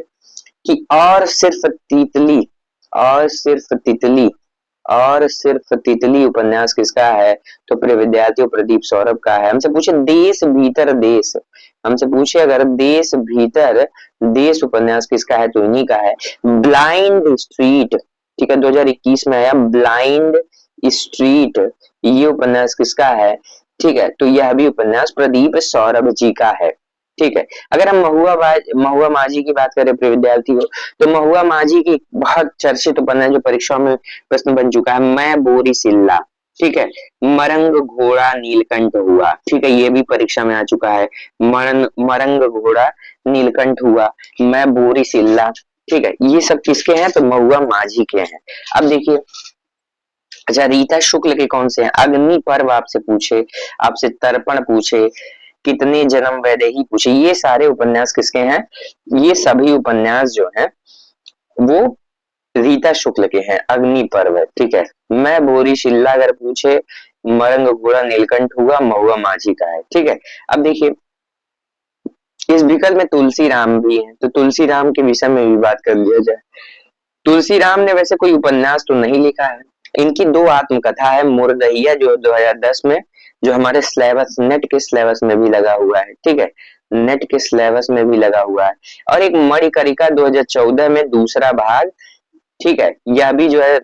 कि और सिर्फ तितली, और सिर्फ तितली, और सिर्फ तितली उपन्यास किसका है, तो प्रिय विद्यार्थियों प्रदीप सौरभ का है। हमसे पूछे देश भीतर देश, हमसे पूछे अगर देश भीतर देश उपन्यास किसका है, तो इन्हीं का है। ब्लाइंड स्ट्रीट, ठीक है, 2021 में आया ब्लाइंड स्ट्रीट, ये उपन्यास किसका है, ठीक है, तो यह भी उपन्यास प्रदीप सौरभ जी का है। ठीक है, अगर हम महुआ माझी की बात करें प्रिय विद्यार्थी हो, तो महुआ माझी की बहुत चर्चित उपन्यास जो परीक्षा में प्रश्न बन चुका है, मैं बोरी सिल्ला, ठीक है, मरंग घोड़ा नीलकंठ हुआ, ठीक है, ये भी परीक्षा में आ चुका है, मरंग घोड़ा नीलकंठ हुआ, मैं बोरी सिल्ला, ठीक है, ये सब किसके हैं, तो महुआ माझी के हैं। अब देखिए, अच्छा रीता शुक्ल के कौन से हैं, अग्नि पर्व आपसे पूछे, आपसे तर्पण पूछे, कितने जन्म वैदेही पूछे, ये सारे उपन्यास किसके हैं, ये सभी उपन्यास जो हैं वो रीता शुक्ल के हैं, अग्नि पर्व है। ठीक है, मैं बोरी शिल्ला अगर पूछे, मरंग घोड़ा नीलकंठ हुआ, महुआ माझी का है। ठीक है, अब देखिए इस विकल्प में तुलसी राम भी है, तो तुलसी राम के विषय में भी बात कर लिया जाए। तुलसी राम ने वैसे कोई उपन्यास तो नहीं लिखा है, इनकी दो आत्मकथा है, मुर्दहिया जो 2010 में, जो हमारे सिलेबस नेट के सिलेबस में भी लगा हुआ है, ठीक है, नेट के सिलेबस में भी लगा हुआ है, और एक मणिकरिका 2014 में दूसरा भाग, ठीक है, यह भी जो है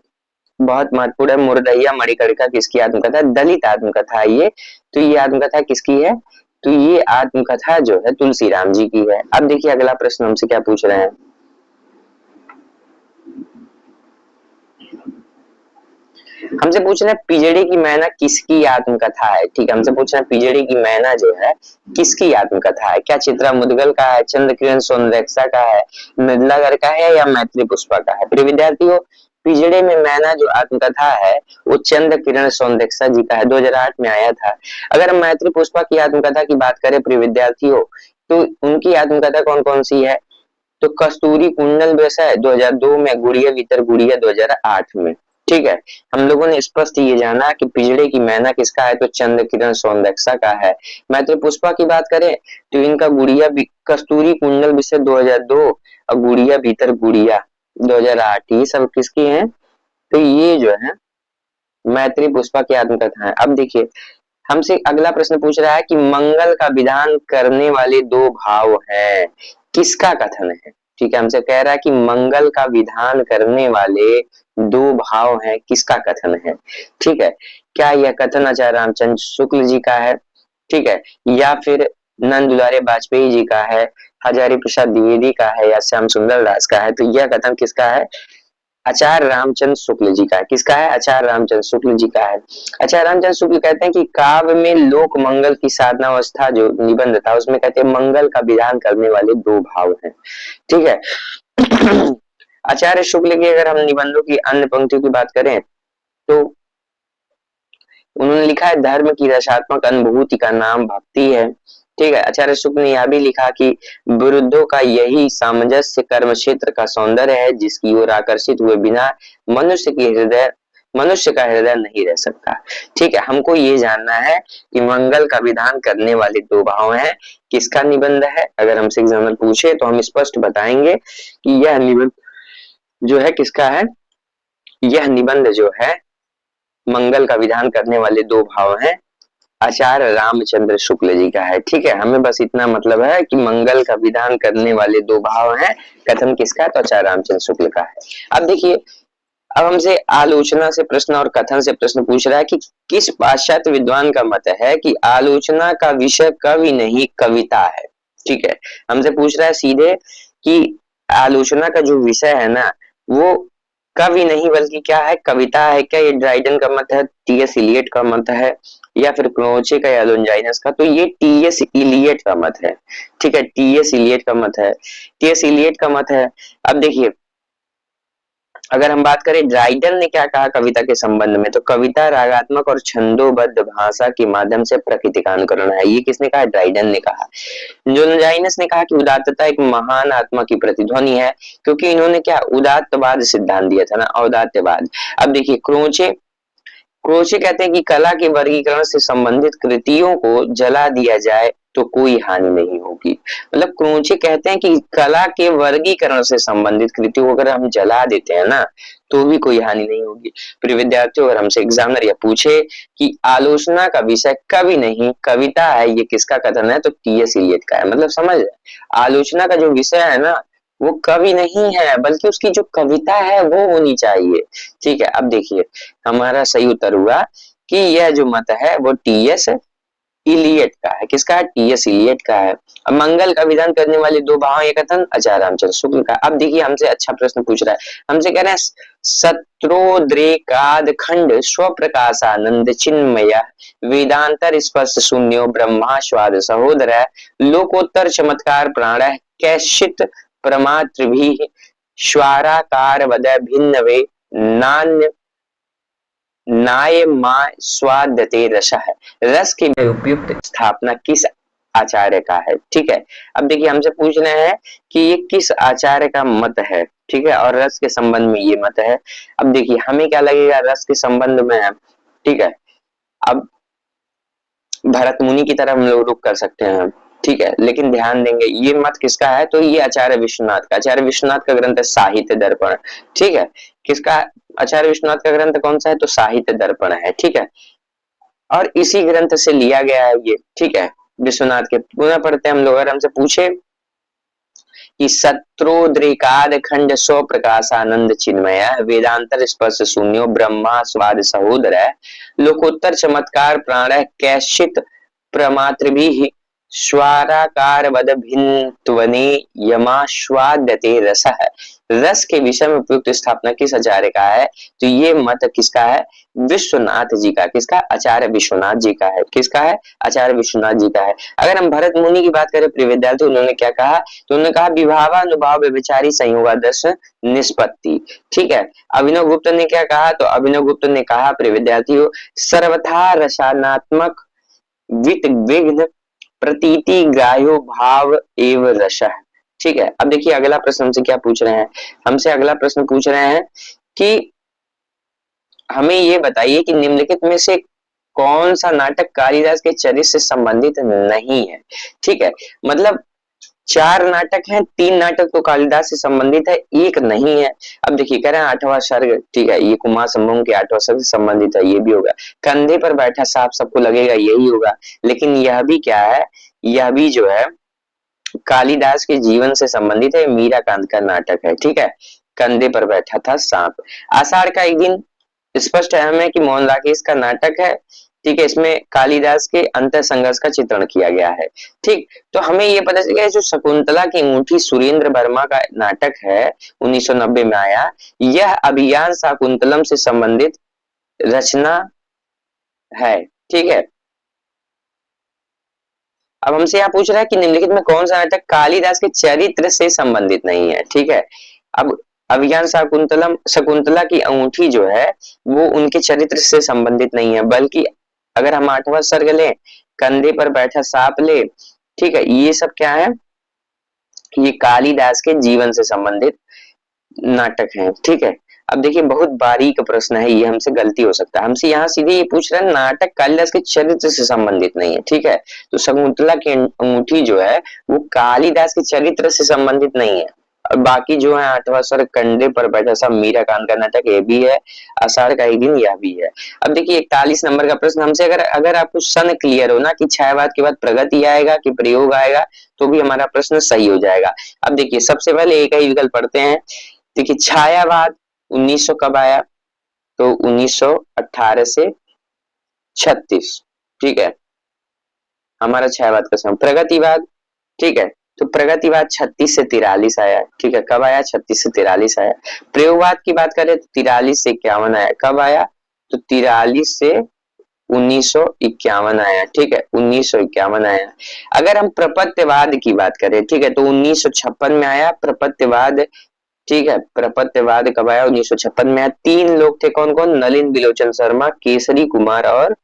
बहुत महत्वपूर्ण है। मुर्दहिया मणिकरिका किसकी आत्मकथा, दलित आत्मकथा है ये, तो ये आत्मकथा किसकी है, तो ये आत्मकथा जो है तुलसी राम जी की है। अब देखिए अगला प्रश्न हमसे क्या पूछ रहे हैं, हमसे पूछ रहे हैं पिजड़े की मैना किसकी आत्मकथा है। ठीक है, हमसे पूछ रहे हैं पिजड़े की मैना जो है किसकी आत्मकथा है, क्या चित्रा मुदगल का है, चंद्र किरण सोनरेखा का है, मृदुलागढ़ का है या मैत्री पुष्पा का है। प्रिय विद्यार्थियों, पिजड़े में मैना जो आत्मकथा है वो चंद्र किरण सोनरेखा जी का है, 2008 में आया था। अगर हम मैत्री पुष्पा की आत्मकथा की बात करें प्रिय विद्यार्थियों, तो उनकी आत्मकथा कौन कौन सी है, तो कस्तूरी कुंडल व्यवसाय 2002 में, गुड़िया भीतर गुड़िया 2008 में। ठीक है, हम लोगों ने स्पष्ट ये जाना कि पिजड़े की मैना किसका है, तो चंद्र किरण सोनरेखा का है। मैत्री पुष्पा की बात करें तो इनका गुड़िया कस्तूरी कुंडल विषय 2002 और गुड़िया भीतर गुड़िया 2008, ये सब किसकी हैं, तो ये जो है मैत्री पुष्पा की आत्मकथा है। अब देखिए हमसे अगला प्रश्न पूछ रहा है कि मंगल का विधान करने वाले दो भाव हैं, किसका कथन है। ठीक है, हमसे कह रहा है कि मंगल का विधान करने वाले दो भाव हैं, किसका कथन है। ठीक है, क्या यह कथन आचार्य रामचंद्र शुक्ल जी का है, ठीक है, या फिर नंद दुलारे वाजपेयी जी का है, हजारी प्रसाद द्विवेदी का है या श्याम सुंदर दास का है। तो यह कथन किसका है, आचार्य रामचंद्र शुक्ल जी का है। किसका है, आचार्य रामचंद्र शुक्ल जी का है। आचार्य रामचंद्र शुक्ल कहते हैं कि काव्य में लोक मंगल की साधना अवस्था जो निबंध था उसमें कहते हैं मंगल का विधान करने वाले दो भाव हैं। ठीक है, आचार्य शुक्ल की अगर हम निबंधों की अन्य पंक्तियों की बात करें तो उन्होंने लिखा है धर्म की रसात्मक अनुभूति का नाम भक्ति है। ठीक है, आचार्य शुक्ल ने यह भी लिखा कि विरुद्धों का यही सामंजस्य कर्म क्षेत्र का सौंदर्य है, जिसकी ओर आकर्षित हुए बिना मनुष्य का हृदय नहीं रह सकता। ठीक है, हमको ये जानना है कि मंगल का विधान करने वाले दो भाव हैं, किसका निबंध है। अगर हमसे एग्जामिनर पूछे तो हम स्पष्ट बताएंगे कि यह निबंध जो है किसका है, यह निबंध जो है मंगल का विधान करने वाले दो भाव हैं आचार्य रामचंद्र शुक्ल जी का है। ठीक है, हमें बस इतना मतलब है कि मंगल का विधान करने वाले दो भाव हैं, कथन किसका है, तो आचार्य रामचंद्र शुक्ल का है। अब देखिए, अब हमसे आलोचना से प्रश्न और कथन से प्रश्न पूछ रहा है कि किस पाश्चात्य विद्वान का मत है कि आलोचना का विषय कवि नहीं कविता है। ठीक है, हमसे पूछ रहा है सीधे कि आलोचना का जो विषय है ना वो कवि नहीं बल्कि क्या है, कविता है क्या? ये ड्राइडन का मत है, टीएस इलियट का मत है, या फिर क्रोचे का या लोंजाइनस का? तो ये टीएस इलियट का मत है। ठीक है, टीएस इलियट का मत है, टीएस इलियट का मत है। अब देखिए, अगर हम बात करें ड्राइडन ने क्या कहा कविता के संबंध में, तो कविता रागात्मक और छंदोबद्ध भाषा के माध्यम से प्रकृति का अनुकरण है। ये किसने कहा? ड्राइडन ने कहा। लोंजाइनस ने कहा कि उदात्तता एक महान आत्मा की प्रतिध्वनि है, क्योंकि इन्होंने क्या उदात्तवाद सिद्धांत दिया था ना, औदात्यवाद। अब देखिए क्रोचे, क्रोचे कहते हैं कि कला के वर्गीकरण से संबंधित कृतियों को जला दिया जाए तो कोई हानि नहीं होगी। मतलब क्रोचे कहते हैं कि कला के वर्गीकरण से संबंधित कृतियों को अगर हम जला देते हैं ना तो भी कोई हानि नहीं होगी। फिर विद्यार्थियों, अगर हमसे एग्जामिनर यह पूछे कि आलोचना का विषय कवि नहीं कविता है, ये किसका कथन है? तो टीएस इलियट का है। मतलब समझ, आलोचना का जो विषय है ना वो कवि नहीं है बल्कि उसकी जो कविता है वो होनी चाहिए। ठीक है, अब देखिए हमारा सही उत्तर हुआ कि यह जो मत है वो टीएस इलियट का है। किसका है? टीएस इलियट का है। अब मंगल का विधान करने वाले दो भाव ये कथन आचार्य रामचंद्र शुक्ल का। अब देखिए हमसे अच्छा प्रश्न पूछ रहा है, हमसे कह रहे हैं सत्रोद्रेकाद खंड स्वप्रकाशानंद चिन्मय वेदांतर स्पर्श शून्यो ब्रह्मास्वाद सहोदर लोकोत्तर चमत्कार प्राण कैश्चित प्रमात्र भी श्वाराकार वद भिन्न वे नान्य नाय माय स्वादते रस है। रस की उपयुक्त स्थापना किस आचार्य का है? ठीक है, अब देखिए हमसे पूछ रहे हैं कि ये किस आचार्य का मत है। ठीक है, और रस के संबंध में ये मत है। अब देखिए हमें क्या लगेगा रस के संबंध में है। ठीक है, अब भरत मुनि की तरफ हम लोग रुक कर सकते हैं। ठीक है, लेकिन ध्यान देंगे ये मत किसका है? तो ये आचार्य विश्वनाथ का। आचार्य विश्वनाथ का ग्रंथ है साहित्य दर्पण। ठीक है, किसका? आचार्य विश्वनाथ का ग्रंथ कौन सा है? तो साहित्य दर्पण है। ठीक है, और इसी ग्रंथ से लिया गया है ये। ठीक है, विश्वनाथ के पुनः पढ़ते हैं हम लोग। अगर हमसे पूछे कि सत्रोद्रेकाद खंड स्व प्रकाशानंद चिन्मय वेदांतर स्पर्श शून्यो ब्रह्मा स्वाद सहोदर लोकोत्तर चमत्कार प्राण कैश्चित प्रमात्र भी स्वाराकार वद भिन्त्वने यमाश्वाद्यते रस है। रस के विषय में उपयुक्त स्थापना किस आचार्य का है? तो ये मत किसका है? विश्वनाथ जी का। किसका? आचार्य विश्वनाथ जी का है। किसका है? आचार्य विश्वनाथ जी का है। अगर हम भरत मुनि की बात करें प्रिय विद्यार्थी, उन्होंने क्या कहा? तो उन्होंने कहा विभावानुभाव व्यभिचारी संयोगादर्श निष्पत्ति। ठीक है, अभिनव गुप्त ने क्या कहा? तो अभिनव गुप्त ने कहा प्रिय विद्यार्थियों सर्वथा रसानात्मक वित विघ्न प्रतीति ग्राह्यो भाव एव रस। ठीक है, अब देखिए अगला प्रश्न हमसे क्या पूछ रहे हैं? हमसे अगला प्रश्न पूछ रहे हैं कि हमें ये बताइए कि निम्नलिखित में से कौन सा नाटक कालिदास के चरित्र से संबंधित नहीं है। ठीक है, मतलब 4 नाटक हैं, 3 नाटक तो कालिदास से संबंधित है, एक नहीं है। अब देखिए कह रहे हैं 8वां सर्ग। ठीक है, ये कुमार संभव के 8वां सर्ग से संबंधित है, ये भी होगा। कंधे पर बैठा सांप सबको लगेगा यही होगा, लेकिन यह भी क्या है? यह भी जो है कालिदास के जीवन से संबंधित है, मीराकांत का नाटक है। ठीक है, कंधे पर बैठा था सांप। आषाढ़ का एक दिन स्पष्ट है हमें कि मोहन राकेश का नाटक है। ठीक है, इसमें कालिदास के अंतर संघर्ष का चित्रण किया गया है। ठीक, तो हमें ये पता चल गया जो शकुंतला की अंगूठी सुरेंद्र वर्मा का नाटक है 1990 में आया, यह अभियान शाकुंतलम से संबंधित रचना है। ठीक है, अब हमसे यहाँ पूछ रहा है कि निम्नलिखित में कौन सा नाटक कालिदास के चरित्र से संबंधित नहीं है। ठीक है, अब अभियान शाकुंतलम, शकुंतला की अंगूठी जो है वो उनके चरित्र से संबंधित नहीं है, बल्कि अगर हम 8वां सर्ग लें, कंधे पर बैठा सांप ले, ठीक है, ये सब क्या है? ये कालिदास के जीवन से संबंधित नाटक है। ठीक है, अब देखिए बहुत बारीक प्रश्न है, ये हमसे गलती हो सकता है। हमसे यहाँ सीधे ये पूछ रहे हैं नाटक कालिदास के चरित्र से संबंधित नहीं है। ठीक है, तो शकुंतला की अंगूठी जो है वो कालिदास के चरित्र से संबंधित नहीं है। और बाकी जो है 8वां स्वर, कंधे पर बैठा सब, मीराकांत का नाटक, ये भी है। आषाढ़ का एक दिन, यह भी है। अब देखिए 41 नंबर का प्रश्न हमसे, अगर अगर आपको सन क्लियर हो ना कि छायावाद के बाद प्रगति आएगा कि प्रयोग आएगा, तो भी हमारा प्रश्न सही हो जाएगा। अब देखिए सबसे पहले एक ही विकल्प पढ़ते हैं। देखिए छायावाद 1900 कब आया? तो 1918 से 36। ठीक है, हमारा छायावाद का समय। प्रगतिवाद ठीक है। तो प्रगतिवाद 36 से 43 आया, ठीक है। कब आया? 36 से 43 आया। प्रयोगवाद की बात करें तो 43 से 51 आया। कब आया? तो 43 से 1951 आया, ठीक है। 1951 आया। अगर हम प्रपत्यवाद की बात करें, ठीक है, तो 1956 में आया प्रपत्यवाद, ठीक है। प्रपत्यवाद कब आया? 1956 में आया। 3 लोग थे, कौन कौन? नलिन बिलोचन शर्मा, केसरी कुमार और,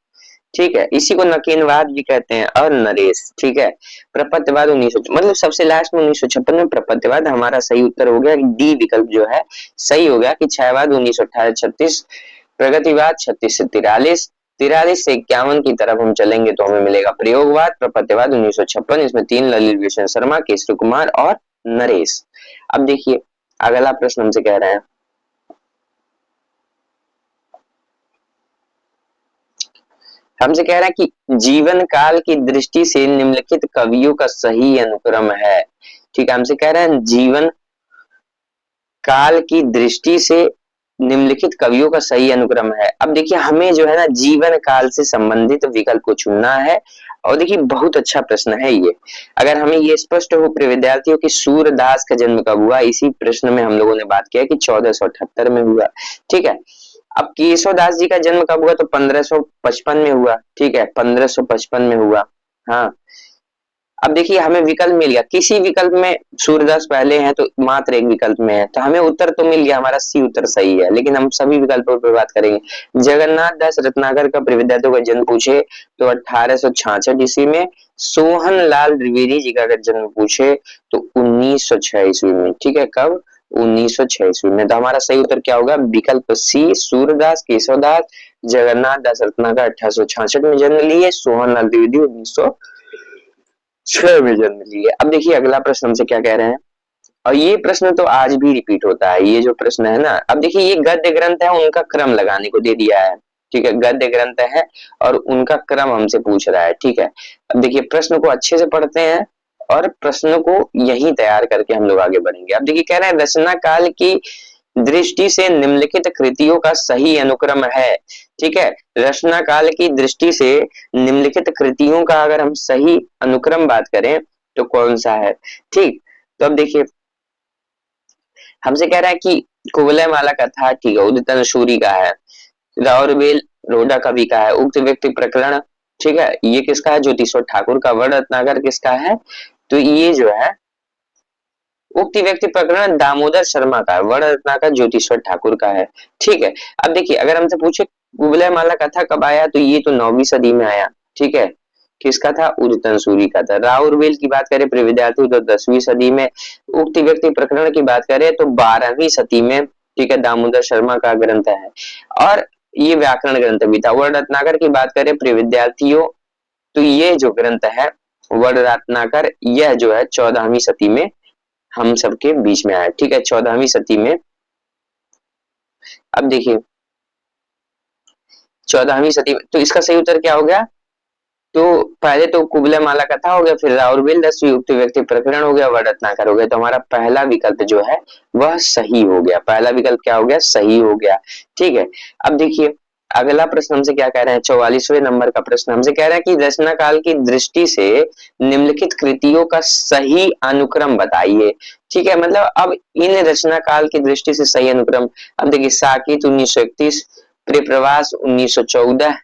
ठीक है, इसी को नकेनवाद भी कहते हैं, और नरेश, ठीक है। प्रपत्यवाद 1900 मतलब सबसे लास्ट में 1956 में प्रपत्यवाद। हमारा सही उत्तर हो गया डी विकल्प जो है सही हो गया कि क्षयवाद 1918 36, प्रगतिवाद 36 से 43, 43 से 51 की तरफ हम चलेंगे तो हमें मिलेगा प्रयोगवाद, प्रपत्यवाद 1956। इसमें 3 ललित बिलोचन शर्मा, केसरी कुमार और नरेश। अब देखिए अगला प्रश्न हमसे कह रहे हैं, हमसे कह रहा है कि जीवन काल की दृष्टि से निम्नलिखित कवियों का सही अनुक्रम है, ठीक है। हमसे कह रहे हैं जीवन काल की दृष्टि से निम्नलिखित कवियों का सही अनुक्रम है। अब देखिए हमें जो है ना जीवन काल से संबंधित विकल्प को चुनना है, और देखिए बहुत अच्छा प्रश्न है ये। अगर हमें ये स्पष्ट हो प्रिय विद्यार्थियों की सूरदास का जन्म कब हुआ, इसी प्रश्न में हम लोगों ने बात किया कि 1478 में हुआ, ठीक है। अब केशवदास जी का जन्म कब हुआ? तो 1555 में हुआ, ठीक है, 1555 में हुआ। हाँ, अब देखिए हमें विकल्प मिल गया, किसी विकल्प में सूर्यदास पहले हैं तो मात्र एक विकल्प में है, तो हमें उत्तर तो मिल गया, हमारा सी उत्तर सही है। लेकिन हम सभी विकल्पों पर बात करेंगे। जगन्नाथ दास रत्नाकर का प्रिय विद्यार्थियों का जन्म पूछे तो 1866 ईस्वी में। सोहन लाल द्विवेदी जी का अगर जन्म पूछे तो 1906 ईस्वी में, ठीक है। कब? 1906 ईस्वी में। तो हमारा सही उत्तर क्या होगा? विकल्प सी, सूर्यदास केशवदास जगन्नाथ दास रत्नाकर 1866 में जन्म लिए, सोहन लाल द्विवेदी 1906 में जन्म लिए। अब देखिए अगला प्रश्न हमसे क्या कह रहे हैं, और ये प्रश्न तो आज भी रिपीट होता है, ये जो प्रश्न है ना। अब देखिए ये गद्य ग्रंथ है, उनका क्रम लगाने को दे दिया है, ठीक है। गद्य ग्रंथ है और उनका क्रम हमसे पूछ रहा है, ठीक है। अब देखिए प्रश्न को अच्छे से पढ़ते हैं और प्रश्न को यही तैयार करके हम लोग आगे बढ़ेंगे। अब देखिए कह रहे हैं रचना काल की दृष्टि से निम्नलिखित कृतियों का सही अनुक्रम है, ठीक है। रचना काल की दृष्टि से निम्नलिखित कृतियों का अगर हम सही अनुक्रम बात करें तो कौन सा है, ठीक। तो अब देखिए हमसे कह रहा है कि कुवलय माला कथा, ठीक है, उदित सूरी का है। राउरवेल रोडा कवि का है। उक्त व्यक्ति प्रकरण, ठीक है, ये किसका है? ज्योतिषवर ठाकुर का। वर्ण रत्नाकर किसका है? तो ये जो है उक्त व्यक्ति प्रकरण दामोदर शर्मा का है। वर्ण रत्नाकर ज्योतिषवर ठाकुर का है, ठीक है। अब देखिए अगर हमसे पूछे कुवलय माला कथा कब आया, तो ये तो 9वीं सदी में आया, ठीक है। किसका था? उदित सूरी का था। राउरवेल की बात करें प्रिय विद्यार्थी तो 10वीं सदी में। उक्त व्यक्ति प्रकरण की बात करें तो 12वीं सदी में, ठीक है। दामोदर शर्मा का ग्रंथ है और ये व्याकरण ग्रंथ भी था। वर्ण रत्नाकर की बात करें प्रिय विद्यार्थियों तो ये जो ग्रंथ है वर्ण रत्नाकर, यह जो है 14वीं सदी में हम सबके बीच में आया, ठीक है, 14वीं सदी में। अब देखिए 14वीं सदी में, तो इसका सही उत्तर क्या हो गया? तो पहले तो कुबला माला कथा हो गया, फिर राउरवेल 10वीं उक्त व्यक्ति प्रकरण हो गया, वर्ण रत्नाकर हो गया। तो हमारा पहला विकल्प जो है वह सही हो गया। पहला विकल्प क्या हो गया? सही हो गया, ठीक है। अब देखिए अगला प्रश्न हमसे क्या कह रहे हैं, 44वें नंबर का प्रश्न हमसे कह रहा है कि रचना काल की दृष्टि से निम्नलिखित कृतियों का सही अनुक्रम बताइए, ठीक है। मतलब अब इन रचना काल की दृष्टि से सही अनुक्रम, अब देखिए साकेत 1931, प्रेमप्रवास 1914,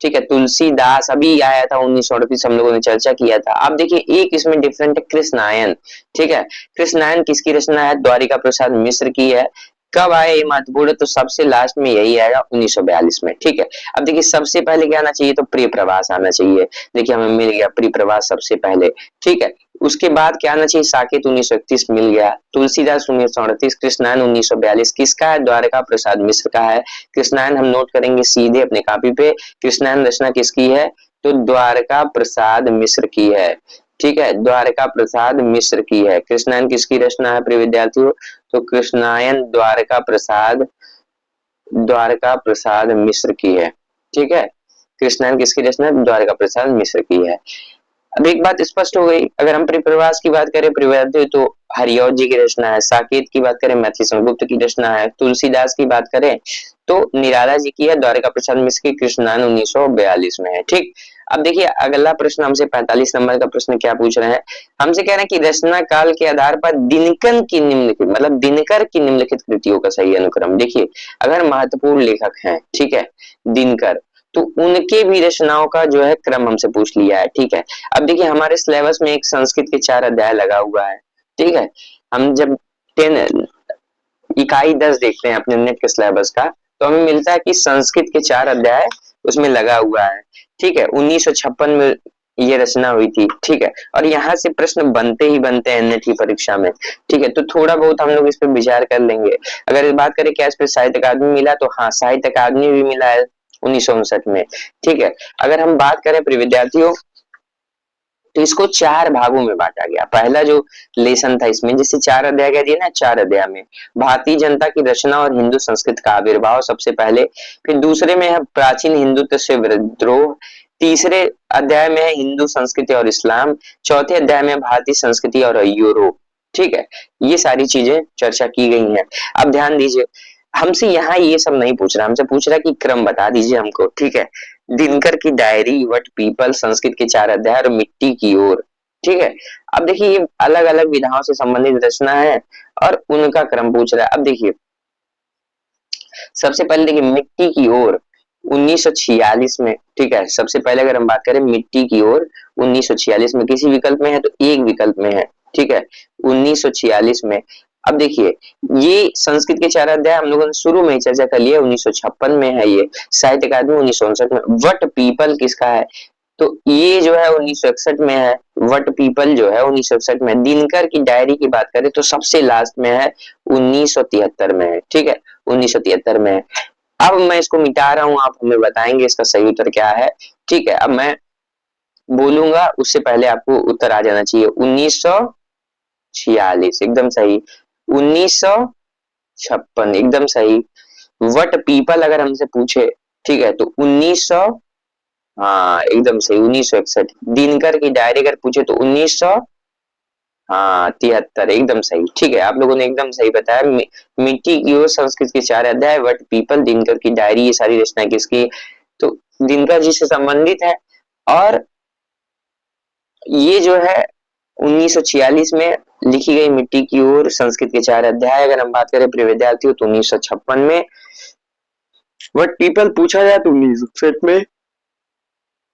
ठीक है। तुलसीदास अभी आया था 1938, हम लोगों ने चर्चा किया था। अब देखिए एक इसमें डिफरेंट है, कृष्णायन, ठीक है। कृष्णायन किसकी रचना है? द्वारिका प्रसाद मिश्र की है। कब आया ये महत्वपूर्ण है? तो सबसे लास्ट में यही आएगा 1942 में, ठीक है। अब देखिए सबसे पहले क्या आना चाहिए? तो प्रिय प्रवास आना चाहिए। देखिए हमें मिल गया प्रिय प्रवास सबसे पहले, ठीक है। उसके बाद क्या आना चाहिए? साकेत 1931 मिल गया, तुलसीदास 1938, कृष्णायन 1942 किसका है? द्वारका प्रसाद मिश्र का है। कृष्णायन हम नोट करेंगे सीधे अपने कॉपी पे। कृष्णायन रचना किसकी है? तो द्वारका प्रसाद मिश्र की है, ठीक है। द्वारका प्रसाद मिश्र की है। कृष्णायन किसकी रचना है प्रिय विद्यार्थियों? तो कृष्णायन द्वारका प्रसाद मिश्र की है, ठीक है। कृष्णायन किसकी रचना है? द्वारका प्रसाद मिश्र की है। अब एक बात स्पष्ट हो गई, अगर हम परिप्रवास की बात करें प्रिय तो हरिऔध जी की रचना है। साकेत की बात करें मैथिली चंद्रगुप्त की रचना है। तुलसीदास की बात करें तो निराला जी की है। द्वारका प्रसाद मिश्र की कृष्णायन 1942 में है, ठीक। अब देखिए अगला प्रश्न हमसे 45 नंबर का प्रश्न क्या पूछ रहे हैं, हमसे कह रहे हैं कि रचना काल के आधार पर दिनकर की निम्नलिखित, मतलब दिनकर की निम्नलिखित कृतियों का सही अनुक्रम। देखिए अगर महत्वपूर्ण लेखक हैं, ठीक है, दिनकर, तो उनके भी रचनाओं का जो है क्रम हमसे पूछ लिया है, ठीक है। अब देखिए हमारे सिलेबस में एक संस्कृत के 4 अध्याय लगा हुआ है, ठीक है। हम जब 10 इकाई 10 देखते हैं अपने नेट के सिलेबस का, तो हमें मिलता है कि संस्कृत के 4 अध्याय उसमें लगा हुआ है, ठीक है। 1956 में ये रचना हुई थी, ठीक है। और यहाँ से प्रश्न बनते ही बनते हैं नेट की परीक्षा में, ठीक है। तो थोड़ा बहुत हम लोग इस पर विचार कर लेंगे। अगर इस बात करें क्या इस पे साहित्य अकादमी मिला, तो हाँ साहित्य अकादमी भी मिला है 1959 में, ठीक है। अगर हम बात करें प्रिय विद्यार्थियों, तो इसको 4 भागों में बांटा गया। पहला जो लेसन था इसमें, जैसे 4 अध्याय कह दिए ना, 4 अध्याय में भारतीय जनता की रचना और हिंदू संस्कृत का आविर्भाव सबसे पहले, फिर दूसरे में है प्राचीन हिंदुत्व से विद्रोह, तीसरे अध्याय में है हिंदू संस्कृति और इस्लाम, चौथे अध्याय में भारतीय संस्कृति और यूरोप, ठीक है। ये सारी चीजें चर्चा की गई हैं। अब ध्यान दीजिए, हमसे यहाँ ये सब नहीं पूछ रहा, हमसे पूछ रहा कि क्रम बता दीजिए हमको, ठीक है। दिनकर की डायरी, वट पीपल, संस्कृत के 4 अध्याय और मिट्टी की ओर, ठीक है। अब देखिए ये अलग अलग विधाओं से संबंधित रचना है और उनका क्रम पूछ रहा है। अब देखिए सबसे पहले देखिए मिट्टी की ओर 1946 में, ठीक है। सबसे पहले अगर हम बात करें मिट्टी की ओर 1946 में, किसी विकल्प में है तो एक विकल्प में है, ठीक है, 1946 में। अब देखिए ये संस्कृत के 4 अध्याय हम लोगों ने शुरू में ही चर्चा कर लिया, 1956 में है ये। साहित्य अकादमी 1959 में। वट पीपल किसका है, तो ये जो है 1961 में है। वट पीपल जो है 1961 में। दिनकर की डायरी की बात करें तो सबसे लास्ट में है, 1973 में है, ठीक है, 1973 में है। अब मैं इसको मिटा रहा हूं, आप हमें बताएंगे इसका सही उत्तर क्या है, ठीक है। अब मैं बोलूंगा उससे पहले आपको उत्तर आ जाना चाहिए। 1946 एकदम सही, 1956 एकदम सही। वट पीपल अगर हमसे पूछे, ठीक है, तो 1900, हाँ एकदम सही, 1961। दिनकर की डायरी अगर पूछे तो 1900, हाँ 73 एकदम सही, ठीक है। आप लोगों ने एकदम सही बताया। मिट्टी की ओर संस्कृत के 4 अध्याय, वट पीपल, दिनकर की डायरी, ये सारी रचनाएं किसकी, तो दिनकर जी से संबंधित है। और ये जो है 1946 में लिखी गई मिट्टी की ओर संस्कृत के 4 अध्याय। अगर हम बात करें प्रिय विद्यार्थियों तो 1956 में। वट पीपल पूछा जाए तो 1961 में।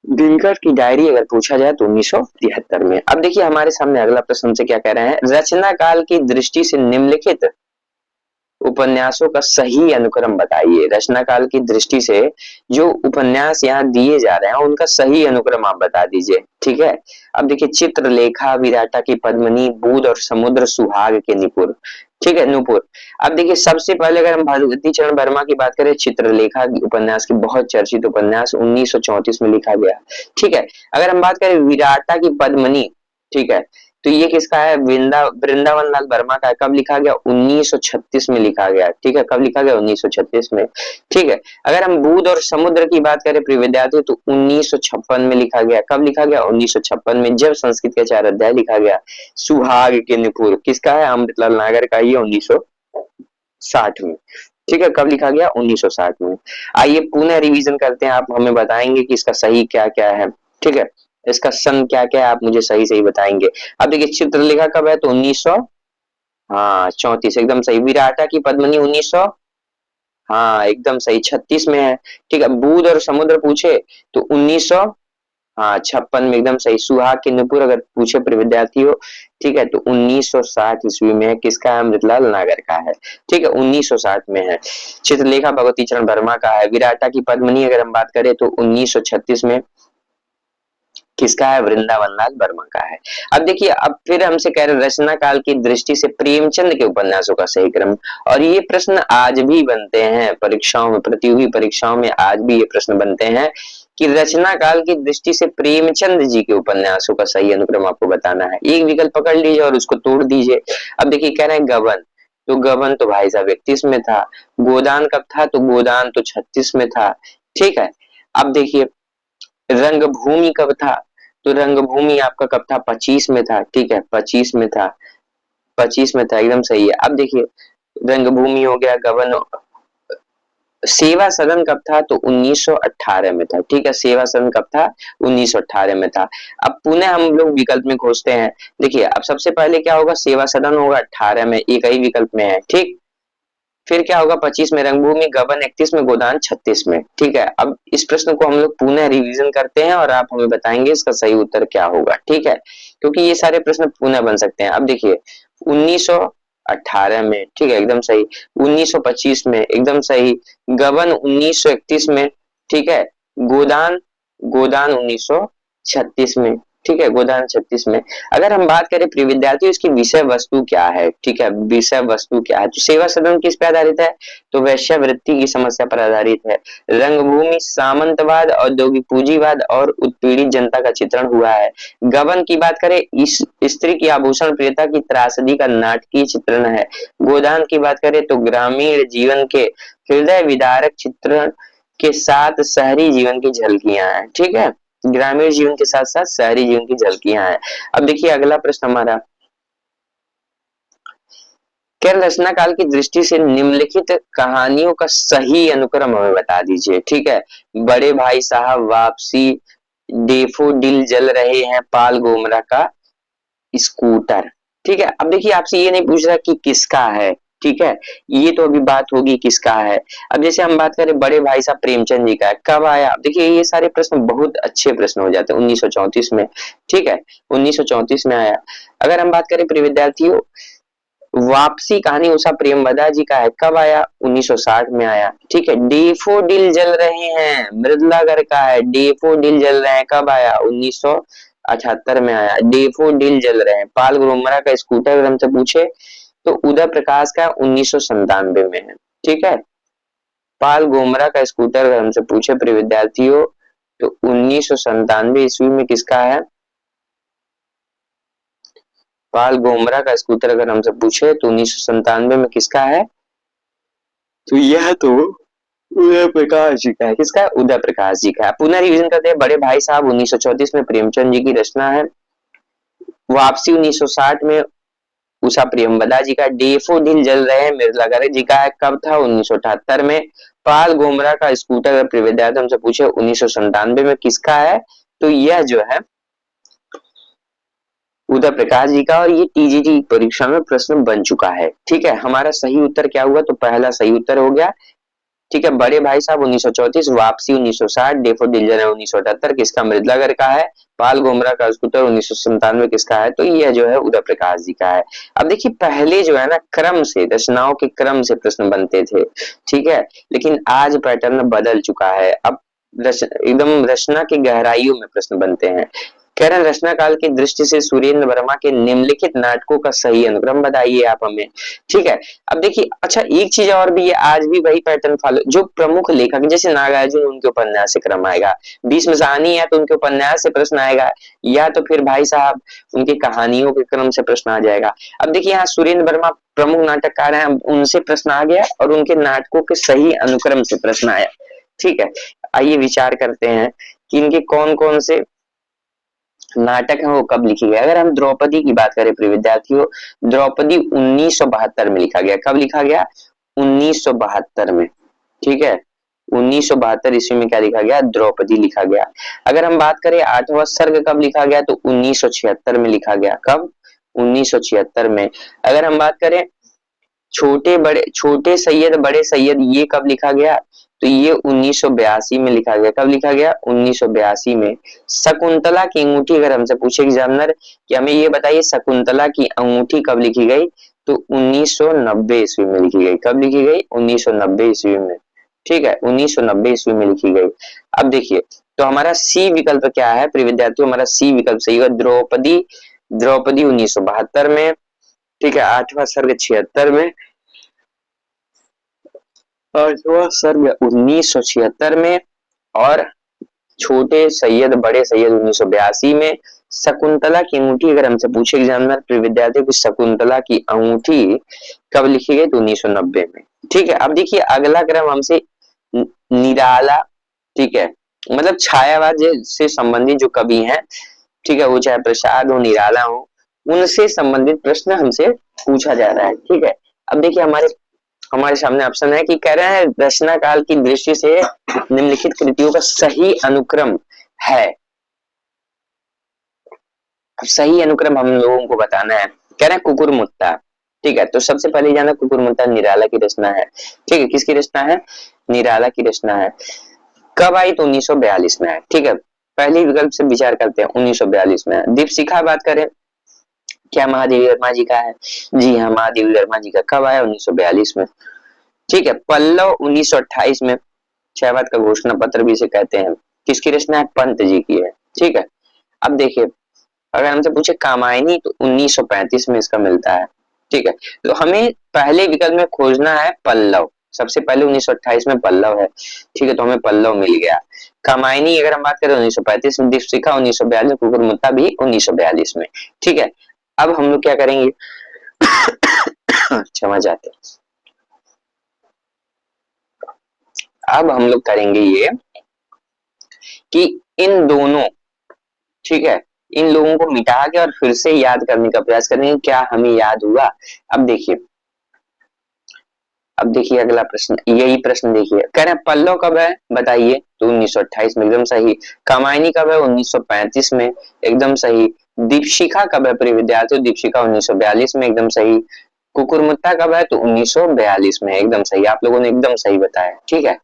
दिनकर की डायरी अगर पूछा जाए तो 1973 में। अब देखिए हमारे सामने अगला प्रश्न हमसे क्या कह रहे हैं, रचना काल की दृष्टि से निम्नलिखित उपन्यासों का सही अनुक्रम बताइए। रचना काल की दृष्टि से जो उपन्यास यहाँ दिए जा रहे हैं उनका सही अनुक्रम आप बता दीजिए, ठीक है। अब देखिए चित्रलेखा, विराटा की पद्मिनी, बूंद और समुद्र, सुहाग के निपुर, ठीक है, नुपुर। अब देखिए सबसे पहले अगर हम भगवती चरण वर्मा की बात करें, चित्रलेखा उपन्यास की बहुत चर्चित उपन्यास 1934 में लिखा गया, ठीक है। अगर हम बात करें विराटा की पद्मिनी, ठीक है, तो ये किसका है, वृंदावन लाल वर्मा का है। कब लिखा गया, 1936 में लिखा गया, ठीक है। कब लिखा गया, 1936 में, ठीक है। अगर हम बूंद और समुद्र की बात करें प्रिय विद्यार्थी तो 1956 में लिखा गया। कब लिखा गया, 1956 में, जब संस्कृत के 4 अध्याय लिखा गया। सुहाग के निपुर किसका है, अमृतलाल नागर का, ये 1960 में, ठीक है। कब लिखा गया, 1960 में। आइए पुनः रिवीजन करते हैं, आप हमें बताएंगे कि इसका सही क्या क्या है, ठीक है। इसका सन क्या क्या है आप मुझे सही सही बताएंगे। अब देखिए चित्रलेखा कब है, तो 1900, हाँ 34 एकदम सही। विराटा की पद्मिनी 1900, हाँ एकदम सही, 36 में है, ठीक है। बूंद और समुद्र पूछे तो 1900, हाँ 56 में एकदम सही। सुहाग की नुपुर अगर पूछे प्रिय विद्यार्थी हो, ठीक है, तो 1960 ईस्वी में है। किसका है, अमृतलाल नागर का है, ठीक है, 1960 में है। चित्रलेखा भगवती चरण वर्मा का है। विराटा की पद्मिनी अगर हम बात करें तो 1936 में। किसका है, वृंदावन लाल वर्मा का है। अब देखिए अब फिर हमसे कह रहे रचना काल की दृष्टि से प्रेमचंद के उपन्यासों का सही क्रम। और ये प्रश्न आज भी बनते हैं परीक्षाओं में, प्रतियोगी परीक्षाओं में आज भी ये प्रश्न बनते हैं कि रचना काल की दृष्टि से प्रेमचंद जी के उपन्यासों का सही अनुक्रम आपको बताना है। एक विकल्प पकड़ लीजिए और उसको तोड़ दीजिए। अब देखिए कह रहे हैं गबन, तो गबन तो भाई साहब 31 में था। गोदान कब था, तो गोदान तो 36 में था, ठीक है। अब देखिए रंगभूमि कब था, तो रंगभूमि आपका कब था, 25 में था, ठीक है, 25 में था, 25 में था एकदम सही है। अब देखिए रंगभूमि हो गया, गबन सेवा सदन कब था? तो 1918 में था। ठीक है, सेवा सदन कब था? 1918 में था। अब पुनः हम लोग विकल्प में खोजते हैं। देखिए अब सबसे पहले क्या होगा, सेवा सदन होगा 18 में, एक ही विकल्प में है। ठीक, फिर क्या होगा, 25 में रंगभूमि, गबन 31 में, गोदान 36 में। ठीक है, अब इस प्रश्न को हम लोग पुनः रिवीजन करते हैं और आप हमें बताएंगे इसका सही उत्तर क्या होगा। ठीक है, क्योंकि ये सारे प्रश्न पुनः बन सकते हैं। अब देखिए 1918 में, ठीक है एकदम सही, 1925 में एकदम सही, गबन 1931 में, ठीक है, गोदान गोदान 1936 में। ठीक है, गोदान 36 में। अगर हम बात करें प्रिय विद्यार्थियों इसकी विषय वस्तु क्या है, ठीक है, विषय वस्तु क्या है, तो सेवा सदन किस पे आधारित है? तो वेश्यावृत्ति की समस्या पर आधारित है। रंगभूमि सामंतवाद, औद्योगिक पूंजीवाद और उत्पीड़ित जनता का चित्रण हुआ है। गबन की बात करें इस स्त्री की आभूषण प्रियता की त्रासदी का नाटकीय चित्रण है। गोदान की बात करें तो ग्रामीण जीवन के हृदय विदारक चित्रण के साथ शहरी जीवन की झलकियां हैं। ठीक है, ग्रामीण जीवन के साथ साथ शहरी जीवन की झलकियां हैं। अब देखिए अगला प्रश्न हमारा, केरल रचना काल की दृष्टि से निम्नलिखित कहानियों का सही अनुक्रम हमें बता दीजिए। ठीक है, बड़े भाई साहब, वापसी, डेफोडिल जल रहे हैं, पाल गोमरा का स्कूटर। ठीक है, अब देखिए आपसे ये नहीं पूछ रहा कि किसका है। ठीक है, ये तो अभी बात होगी किसका है। अब जैसे हम बात करें बड़े भाई साहब प्रेमचंद जी का है, कब आया? देखिए ये सारे प्रश्न बहुत अच्छे प्रश्न हो जाते हैं 1934 में। ठीक है, 1934 में आया। अगर हम बात करें प्रिय विद्यार्थियों वापसी कहानी उषा प्रेमवदा जी का है, कब आया? 1960 में आया। ठीक है, डेफोडिल जल रहे हैं मृदुला घर का है, डेफोडिल जल रहे हैं, कब आया? 1978 में आया। डेफोडिल जल रहे हैं। पाल ग्रोमरा का स्कूटर अगर हमसे पूछे तो उदय प्रकाश का 1997 में है। ठीक है, पाल गोमरा का स्कूटर अगर हमसे पूछे प्रिय विद्यार्थियों तो 1997 ईस्वी में किसका है? पाल गोमरा का स्कूटर अगर हमसे पूछे तो 1997 में किसका है? तो यह तो उदय प्रकाश जी का है। किसका है? उदय प्रकाश जी का है। पुनः रिवीजन करते हैं, बड़े भाई साहब 1934 में प्रेमचंद जी की रचना है। वापसी 1960 में उषा प्रियंवदा जी का। डेफोडिल जल रहे हैं मिर्जागर जी का है, कब था? 1978 में। पाल गोमरा का स्कूटर अगर प्रिय विद्यार्थी हमसे पूछे 1997 में किसका है? तो यह जो है उदय प्रकाश जी का, और ये टीजीटी परीक्षा में प्रश्न बन चुका है। ठीक है, हमारा सही उत्तर क्या हुआ? तो पहला सही उत्तर हो गया। ठीक है, बड़े भाई साहब 1934, वापसी 1960, डेफोडिल जल 1978 किसका? मृदलागर का है। पाल गोमरा का स्कूटर 1997 किसका है? तो यह जो है उदय प्रकाश जी का है। अब देखिए पहले जो है ना क्रम से, रचनाओं के क्रम से प्रश्न बनते थे। ठीक है, लेकिन आज पैटर्न बदल चुका है। अब एकदम रचना की गहराइयों में प्रश्न बनते हैं। केरल रचना काल की दृष्टि से सुरेंद्र वर्मा के निम्नलिखित नाटकों का सही अनुक्रम बताइए आप हमें। ठीक है, अब देखिए अच्छा एक चीज और भी है, आज भी वही पैटर्न फॉलो, जो प्रमुख लेखक जैसे नागार्जुन उनके उपन्यास से क्रम आएगा, भीष्म साहनी है तो उनके उपन्यास से प्रश्न आएगा, या तो फिर भाई साहब उनकी कहानियों के क्रम से प्रश्न आ जाएगा। अब देखिए यहाँ सुरेंद्र वर्मा प्रमुख नाटककार हैं, उनसे प्रश्न आ गया और उनके नाटकों के सही अनुक्रम से प्रश्न आया। ठीक है, आइए विचार करते हैं कि इनके कौन कौन से नाटक है वो कब लिखी गई। अगर हम द्रौपदी की बात करें प्रिय विद्यार्थियों, द्रौपदी 1972 में लिखा गया। कब लिखा गया? 1972 में। ठीक है, 1972 ईस्वी में क्या लिखा गया? द्रौपदी लिखा गया। अगर हम बात करें आठवां सर्ग कब लिखा गया? तो 1976 में लिखा गया। कब? 1976 में। अगर हम बात करें छोटे सैयद बड़े सैयद, ये कब लिखा गया? तो ये 1982 में लिखा गया। कब लिखा गया? 1982 में। शकुंतला की अंगूठी अगर हमसे पूछे एग्जामिनर कि हमें ये बताइए शकुंतला की अंगूठी कब लिखी गई? तो 1990 ईस्वी में लिखी गई। कब लिखी गई? 1990 ईस्वी में। ठीक है, 1990 ईस्वी में लिखी गई। अब देखिए तो हमारा सी विकल्प क्या है प्रिय विद्यार्थियों? हमारा सी विकल्प सही है, द्रौपदी। द्रौपदी 1972 में। ठीक है, आठवां सर्ग 76 में, आठवां सर्ग 1976 में, और छोटे सैयद बड़े सैयद 1982 में। शकुंतला की अंगूठी अगर हमसे पूछे एग्जामिनर प्रिय विद्यार्थियों की शकुंतला की अंगूठी कब लिखी गई? तो 1990 में। ठीक है, अब देखिए अगला क्रम हमसे निराला, ठीक है, मतलब छायावाद से संबंधित जो कवि हैं, ठीक है, वो चाहे प्रसाद हो निराला हो, उनसे संबंधित प्रश्न हमसे पूछा जा रहा है। ठीक है, अब देखिए हमारे हमारे सामने ऑप्शन है कि कह रहे हैं रचना काल की दृष्टि से निम्नलिखित कृतियों का सही अनुक्रम है। अब सही अनुक्रम हम लोगों को बताना है। कह रहे हैं कुकुरमुत्ता, ठीक है। तो सबसे पहले जाना कुकुरमुत्ता निराला की रचना है, ठीक है। किसकी रचना है? निराला की रचना है। कब आई? तो 1942 में है, ठीक है। पहले विकल्प से विचार करते हैं, 1942 में। दीपशिखा बात करें, क्या महादेवी वर्मा जी का है? जी हाँ, महादेवी वर्मा जी का। कब आया? 1942 में, ठीक है। पल्लव 1928 में, क्षयवत का घोषणा पत्र भी इसे कहते हैं। किसकी रचना है? पंत जी की है, ठीक है। अब देखिए, अगर हमसे पूछे कामायनी, तो 1935 में इसका मिलता है, ठीक है। तो हमें पहले विकल्प में खोजना है पल्लव। सबसे पहले 1928 में पल्लव है, ठीक है। तो हमें पल्लव मिल गया। कामायनी अगर हम बात करें 1935 में, दीपशिखा 1942 में, कुकुरमुत्ता भी 1942 में, ठीक है। अब हम लोग क्या करेंगे? क्षमा चाहते हैं। अब हम लोग करेंगे ये कि इन दोनों, ठीक है, इन लोगों को मिटा के और फिर से याद करने का प्रयास करेंगे, क्या हमें याद हुआ? अब देखिए, अब देखिए अगला प्रश्न, यही प्रश्न देखिए। कह रहे हैं पल्लव कब है बताइए? तो 1928 में, एकदम सही। कामायनी कब है? 1935 में, एकदम सही। दीपशिखा कब है प्रिय विद्यार्थियों? दीपशिखा 1942 में, एकदम सही। कुकुरमुत्ता कब है? तो 1942 में, एकदम सही। आप लोगों ने एकदम सही बताया, ठीक है।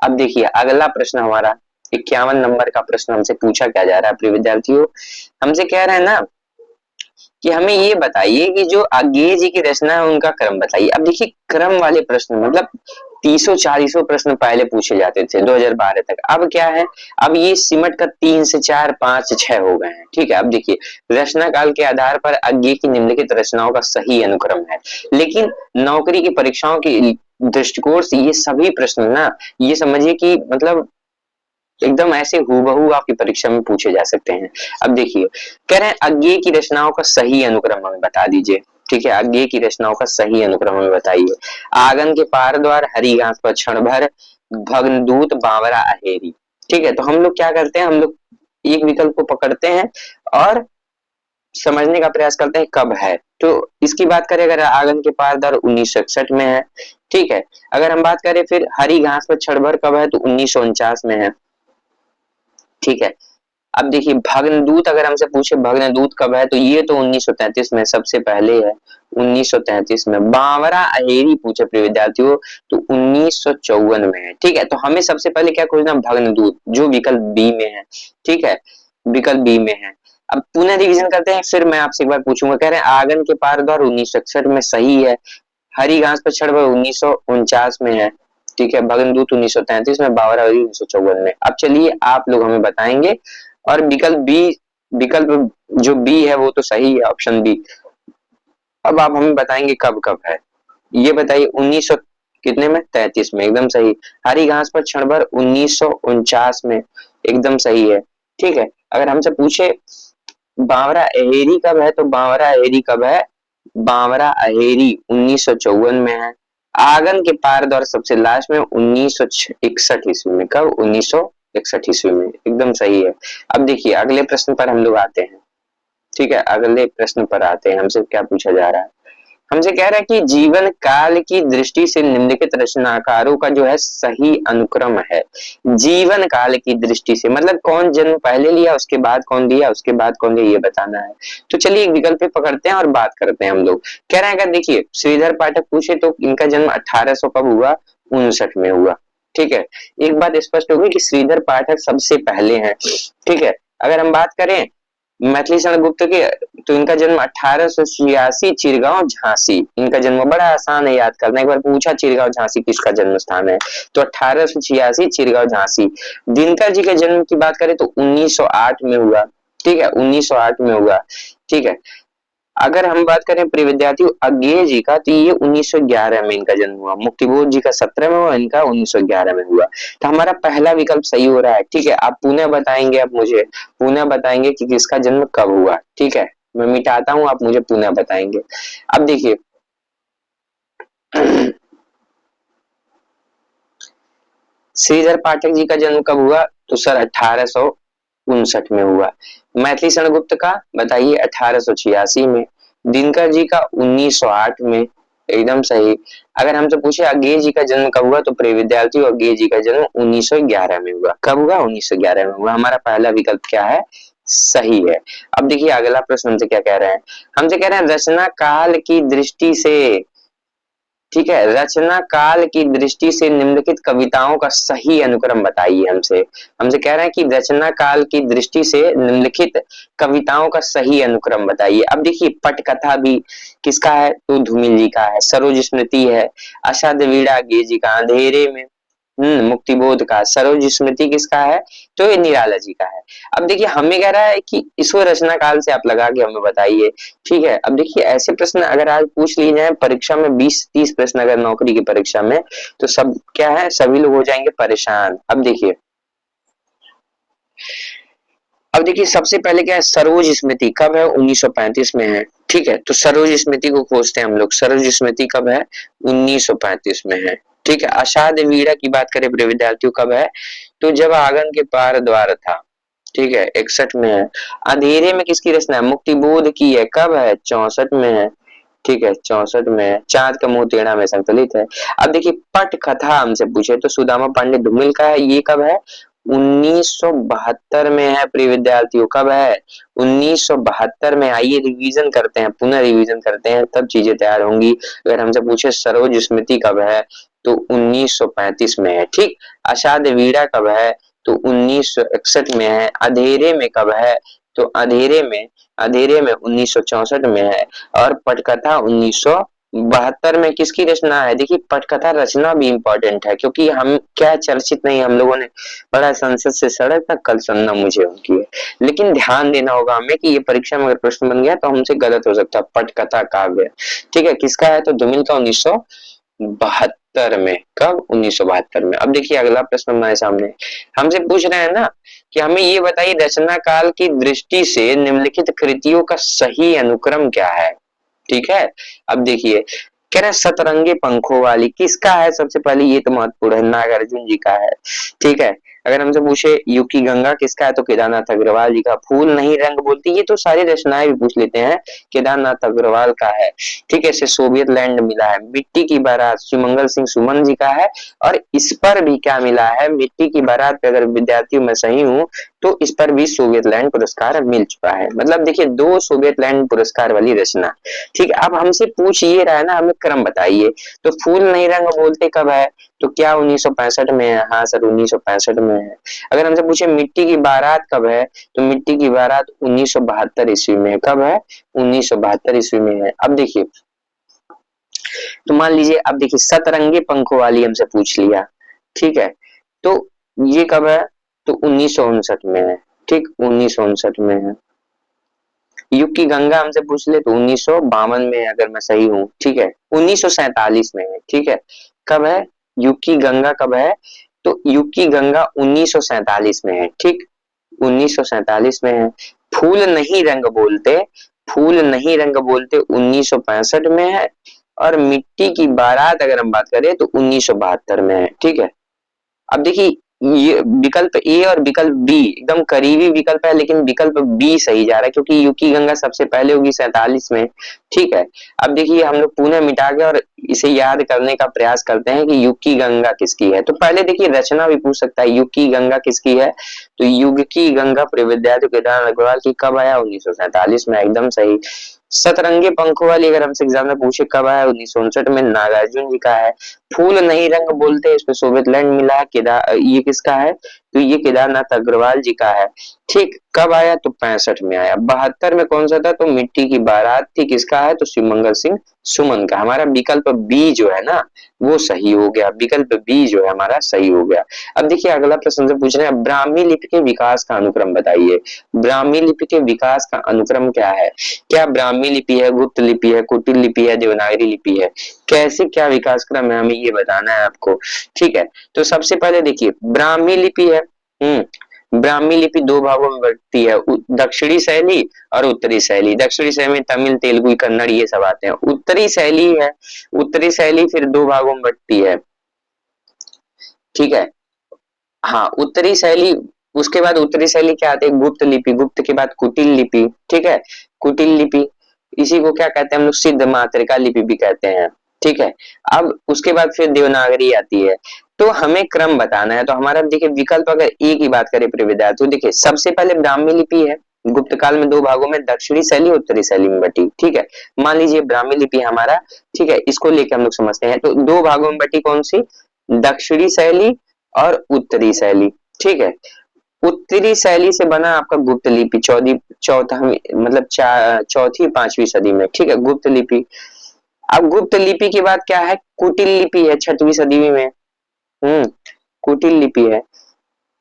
अब देखिए अगला प्रश्न हमारा 51 नंबर का प्रश्न हमसे पूछा क्या जा रहा है प्रिय विद्यार्थियों? हमसे कह रहे हैं ना कि हमें ये बताइए कि जो आज्ञेय जी की रचना है उनका क्रम बताइए। अब देखिए क्रम वाले प्रश्न मतलब 30-40 प्रश्न पहले पूछे जाते थे 2012 तक। अब क्या है? अब ये सिमट कर 3 से 4, 5 से 6 हो गए हैं, ठीक है। अब देखिए, रचना काल के आधार पर आज्ञेय की निम्नलिखित रचनाओं का सही अनुक्रम है। लेकिन नौकरी की परीक्षाओं की दृष्टिकोण से ये सभी प्रश्न ना, ये समझिए कि मतलब एकदम ऐसे हूबहू आपकी परीक्षा में पूछे जा सकते हैं। अब देखिए, कह रहे हैं अज्ञेय की रचनाओं का सही अनुक्रम हमें बता दीजिए, ठीक है। अज्ञेय की रचनाओं का सही अनुक्रम हमें बताइए। आंगन के पार द्वार, हरी घास पर क्षण भर, भग्नदूत, बावरा, अहेरी, ठीक है। तो हम लोग क्या करते हैं? हम लोग एक विकल्प को पकड़ते हैं और समझने का प्रयास करते हैं कब है। तो इसकी बात करें, अगर आंगन के पार द्वार 1961 में है, ठीक है। अगर हम बात करें फिर हरी घास पर क्षण भर कब है? तो 1949 में है, ठीक है। अब देखिए भग्नदूत अगर हमसे पूछे भग्नदूत कब है, तो ये तो 1933 में सबसे पहले है, 1933 में। बावरा अहेरी पूछे प्रिय विद्यार्थियों, तो 1954 में है, ठीक है। तो हमें सबसे पहले क्या खोजना? भग्नदूत, जो विकल्प बी में है, ठीक है, विकल्प बी में है। अब पुनः रिवीजन करते हैं, फिर मैं आपसे एक बार पूछूंगा। कह रहे हैं आंगन के पार द्वार 1961 में, सही है। हरी घास पर क्षण भर 1949 में है, ठीक है। भग्नदूत 1933 में, बावरा 1954 में। अब चलिए आप लोग हमें बताएंगे, और विकल्प बी, विकल्प जो बी है वो तो सही है, ऑप्शन बी। अब आप हमें बताएंगे कब कब है, ये बताइए। 1900 कितने में? 33 में, एकदम सही। हरी घास पर क्षण भर 1949 में, एकदम सही है, ठीक है। अगर हमसे पूछे बावरा अहेरी कब है, तो बावरा अहेरी कब है? बावरा अहेरी 1954 में है। आंगन के पार द्वार सबसे लास्ट में 1961 ईस्वी में। कब? 1961 ईस्वी में, एकदम सही है। अब देखिए अगले प्रश्न पर हम लोग आते हैं, ठीक है। अगले प्रश्न पर आते हैं, हमसे क्या पूछा जा रहा है? हमसे कह रहा है कि जीवन काल की दृष्टि से निम्नलिखित रचनाकारों का जो है सही अनुक्रम है। जीवन काल की दृष्टि से मतलब कौन जन्म पहले लिया, उसके बाद कौन दिया, उसके बाद कौन दिया, ये बताना है। तो चलिए एक विकल्प पे पकड़ते हैं और बात करते हैं हम लोग। कह रहे हैं अगर देखिए श्रीधर पाठक पूछे तो इनका जन्म 1800 कब हुआ? 59 में हुआ, ठीक है। एक बात स्पष्ट होगी कि श्रीधर पाठक सबसे पहले हैं, ठीक है। अगर हम बात करें मैथिली शरण गुप्त के, तो इनका जन्म 1886, चिरगांव झांसी। इनका जन्म बड़ा आसान है याद करना, एक बार पूछा चिरगांव झांसी किसका जन्म स्थान है, तो 1886 चिरगांव झांसी। दिनकर जी के जन्म की बात करें तो 1908 में हुआ, ठीक है, 1908 में हुआ, ठीक है। अगर हम बात करें प्रिय विद्यार्थियों अज्ञेय जी का, तो ये 1911 में इनका जन्म हुआ। मुक्तिबोध जी का 17 में हुआ, इनका 1911 में हुआ। तो हमारा पहला विकल्प सही हो रहा है, ठीक है। आप पुनः बताएंगे, आप मुझे पुनः बताएंगे कि किसका जन्म कब हुआ, ठीक है। मैं मिटाता हूं, आप मुझे पुनः बताएंगे। अब देखिए श्रीधर पाठक जी का जन्म कब हुआ, तो सर 1859 में हुआ। मैथिली शरण गुप्त का बताइए 1886 में। दिनकर जी का 1908 में, एकदम सही। अगर हमसे पूछे अज्ञेय जी का जन्म कब हुआ, तो प्रिय विद्यार्थियों अज्ञेय जी का जन्म 1911 में हुआ। कब हुआ? 1911 में हुआ। हमारा पहला विकल्प क्या है? सही है। अब देखिए अगला प्रश्न हमसे क्या कह रहे हैं। हमसे कह रहे हैं रचना काल की दृष्टि से, ठीक है, रचना काल की दृष्टि से निम्नलिखित कविताओं का सही अनुक्रम बताइए। हमसे हमसे कह रहे हैं कि रचना काल की दृष्टि से निम्नलिखित कविताओं का सही अनुक्रम बताइए। अब देखिए पटकथा भी किसका है? तो धूमिल जी का है। सरोज स्मृति है अषाढ़ वीणा गे जी का। अंधेरे में मुक्तिबोध का। सरोज स्मृति किसका है? तो ये निराला जी का है। अब देखिए हमें कह रहा है कि इसको रचना काल से आप लगा के हमें बताइए। ठीक है, अब देखिए ऐसे प्रश्न अगर आज पूछ लिए जाए परीक्षा में 20-30 प्रश्न अगर नौकरी की परीक्षा में, तो सब क्या है, सभी लोग हो जाएंगे परेशान। अब देखिए सबसे पहले क्या है, सरोज स्मृति कब है? 1935 में है। ठीक है, तो सरोज स्मृति को खोजते हैं हम लोग। सरोज स्मृति कब है? 1935 में है। ठीक है, अषाढ़ वीणा की बात करें प्रिय विद्यार्थियों कब है? तो जब आंगन के पार द्वार था। ठीक है, 61 में है। अंधेरे में किसकी रचना है? मुक्तिबोध की है। कब है? 64 में है। ठीक है, 64 में है। चांद का मुंह टेढ़ा में संकलित है। अब देखिए पट कथा हमसे पूछे तो सुदामा पांडे धूमिल का है। ये कब है? 1972 में है प्रिय विद्यार्थियों। कब है? 1972 में। आइए रिवीजन करते हैं, पुनः रिवीजन करते हैं, तब चीजें तैयार होंगी। अगर हमसे पूछे सरोज स्मृति कब है, तो 1935 में है। ठीक। अषाढ़ वीणा कब है? तो 1961 में है। अंधेरे में कब है? तो अंधेरे में 1964 में है। और पटकथा 1972 में। किसकी रचना है? देखिए पटकथा रचना भी इम्पोर्टेंट है, क्योंकि हम क्या चर्चित नहीं, हम लोगों ने पढ़ा संसद से सड़क तक कल सुनना मुझे उनकी है। लेकिन ध्यान देना होगा हमें कि ये परीक्षा में अगर प्रश्न बन गया तो हमसे गलत हो सकता है। पटकथा काव्य, ठीक है, किसका है? तो धूमिल का 1972 में। कब? 1972 में। अब देखिए अगला प्रश्न हमारे सामने हमसे पूछ रहे हैं ना कि हमें ये बताइए रचना काल की दृष्टि से निम्नलिखित कृतियों का सही अनुक्रम क्या है। ठीक है, अब देखिए कह रहे हैं सतरंगे पंखों वाली किसका है? सबसे पहले ये तो महत्वपूर्ण है, नागार्जुन जी का है। ठीक है, अगर हमसे पूछे युकी गंगा किसका है, तो केदारनाथ अग्रवाल जी का। फूल नहीं रंग बोलती, ये तो सारी रचनाएं भी पूछ लेते हैं, केदारनाथ अग्रवाल का है। ठीक है, इसे सोवियत लैंड मिला है। मिट्टी की बारात सुमंगल सिंह सुमन जी का है। और इस पर भी क्या मिला है? मिट्टी की बारात पे अगर विद्यार्थियों में सही हूं तो इस पर भी सोवियत लैंड पुरस्कार मिल चुका है। मतलब देखिए 2 सोवियत लैंड पुरस्कार वाली रचना। ठीक है, अब हमसे पूछ ये रहा है ना, हमें क्रम बताइए। तो फूल नहीं रंग बोलते कब है? तो क्या 1965 में है? हाँ सर 1965 में है। अगर हमसे पूछे मिट्टी की बारात कब है, तो मिट्टी की बारात 1972 ईस्वी में। कब है? 1972 ईस्वी में है। अब देखिए तो मान लीजिए, अब देखिए सतरंगे पंखों वाली हमसे पूछ लिया। ठीक है, तो ये कब है? तो 1959 में है। ठीक, 1959 में है। युग की गंगा हमसे पूछ ले तो 1952 में, अगर मैं सही हूँ। ठीक है, 1947 में है। ठीक है, कब है युग की गंगा? कब है? तो युग की गंगा 1947 में है। ठीक, 1947 में है। फूल नहीं रंग बोलते, फूल नहीं रंग बोलते 1965 में है। और मिट्टी की बारात अगर हम बात करें तो 1972 में है। ठीक है, अब देखिए ये विकल्प ए और विकल्प बी एकदम करीबी विकल्प है, लेकिन विकल्प बी सही जा रहा है, क्योंकि युग की गंगा सबसे पहले होगी 47 में। ठीक है, अब देखिए हम लोग पुनः मिटा के और इसे याद करने का प्रयास करते हैं कि युग की गंगा किसकी है। तो पहले देखिए रचना भी पूछ सकता है, युग की गंगा किसकी है? तो युग की गंगा प्रिय विद्यार्थी केदार अग्रवाल की। कब आया? 1947 में, एकदम सही। सतरंगे पंखों वाली अगर हमसे एग्जाम में पूछे कब आया? 1959 में, नागार्जुन जी का है। फूल नहीं रंग बोलते, इसमें सोवियत लैंड मिला है। केदार ये किसका है? तो ये केदारनाथ अग्रवाल जी का है। ठीक, कब आया? तो 65 में आया। 72 में कौन सा था? तो मिट्टी की बारात थी। किसका है? तो शिवमंगल सिंह सुमन का। हमारा विकल्प बी जो है ना वो सही हो गया। विकल्प बी जो है हमारा सही हो गया। अब देखिए अगला प्रश्न से पूछ रहे हैं ब्राह्मी लिपि के विकास का अनुक्रम बताइए। ब्राह्मी लिपि के विकास का अनुक्रम क्या है? क्या ब्राह्मी लिपि है, गुप्त लिपि है, कुटिल लिपि है, देवनागरी लिपि है? कैसे क्या विकास क्रम है हमें ये बताना है आपको। ठीक है, तो सबसे पहले देखिए ब्राह्मी लिपि है। ब्राह्मी लिपि 2 भागों में बंटती है, दक्षिणी शैली और उत्तरी शैली। दक्षिणी शैली में तमिल तेलुगु कन्नड़ ये सब आते हैं। उत्तरी शैली है, उत्तरी शैली फिर 2 भागों में बंटती है। ठीक है, हाँ उत्तरी शैली, उसके बाद उत्तरी शैली क्या आती है? गुप्त लिपि, गुप्त के बाद कुटिल लिपि। ठीक है, कुटिल लिपि इसी को क्या कहते हैं हम लोग? सिद्ध मातृका लिपि भी कहते हैं। ठीक है। अब उसके बाद फिर देवनागरी आती है, तो हमें क्रम बताना है। तो हमारा देखिए विकल्प अगर ए की बात करें प्रिय विद्यार्थियों, देखिए सबसे पहले ब्राह्मी लिपि है, गुप्त काल में दो भागों में दक्षिणी शैली उत्तरी शैली में बटी, ठीक है। मान लीजिए ब्राह्मी लिपि हमारा, ठीक है, इसको लेकर हम लोग समझते हैं। तो दो भागों में बटी, कौन सी, दक्षिणी शैली और उत्तरी शैली, ठीक है। उत्तरी शैली से बना आपका गुप्त लिपि चौथा मतलब चौथी पांचवी सदी में, ठीक है, गुप्त लिपि। अब गुप्त लिपि के बाद क्या है, कुटिल लिपि है छठवीं सदी में। कुटिल लिपि है,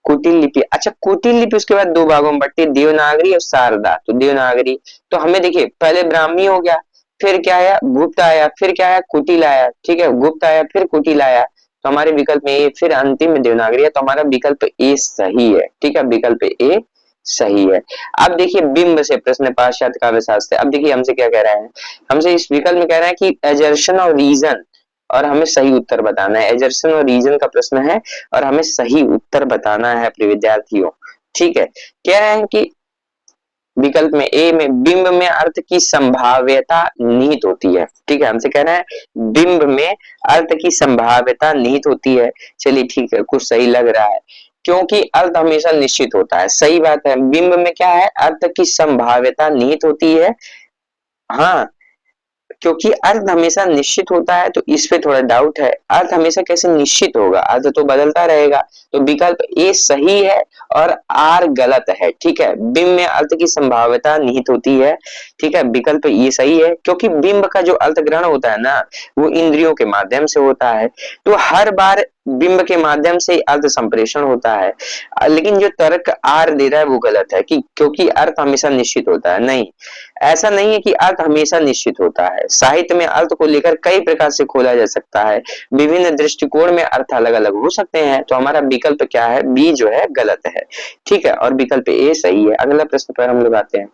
कुटिल लिपि। अच्छा, कुटिल लिपि उसके बाद दो भागों में बंटती है, देवनागरी और शारदा। तो देवनागरी, तो हमें देखिए पहले ब्राह्मी हो गया, फिर क्या आया, गुप्त आया, फिर क्या आया, कुटिल आया, ठीक है, गुप्त आया फिर कुटिल आया। तो हमारे विकल्प में ए, फिर अंतिम में देवनागरी है। तो हमारा विकल्प ए सही है, ठीक है, विकल्प ए सही है। अब देखिए बिंब से प्रश्न, पाश्चात्य काव्य शास्त्र। अब देखिए हमसे क्या कह रहा है, हमसे इस विकल्प में कह रहा है कि एजर्शन और रीजन, और हमें सही उत्तर बताना है। एजर्सन और रीजन का प्रश्न है और हमें सही उत्तर बताना है अपने विद्यार्थियों, ठीक है। कह रहे हैं कि विकल्प में ए में बिंब में अर्थ की संभाव्यता निहित होती है, ठीक है, हमसे कह रहे हैं बिंब में अर्थ की संभाव्यता निहित होती है। चलिए ठीक है, कुछ सही लग रहा है, क्योंकि अर्थ हमेशा निश्चित होता है, सही बात है। बिंब में क्या है, अर्थ की संभाव्यता निहित होती है, हाँ, क्योंकि अर्थ हमेशा निश्चित होता है। तो इस पे थोड़ा डाउट है, अर्थ हमेशा कैसे निश्चित होगा, अर्थ तो बदलता रहेगा। तो विकल्प ए सही है और आर गलत है, ठीक है। बिंब में अर्थ की संभाव्यता निहित होती है, ठीक है, विकल्प ये सही है, क्योंकि बिंब का जो अर्थ ग्रहण होता है ना, वो इंद्रियों के माध्यम से होता है। तो हर बार बिंब के माध्यम से अर्थ संप्रेषण होता है। लेकिन जो तर्क आर दे रहा है वो गलत है, कि क्योंकि अर्थ हमेशा निश्चित होता है, नहीं, ऐसा नहीं है कि अर्थ हमेशा निश्चित होता है। साहित्य में अर्थ को लेकर कई प्रकार से खोला जा सकता है, विभिन्न दृष्टिकोण में अर्थ अलग अलग हो सकते हैं। तो हमारा विकल्प क्या है, बी जो है गलत है, ठीक है, और विकल्प ए सही है। अगला प्रश्न पर हम लोग आते हैं।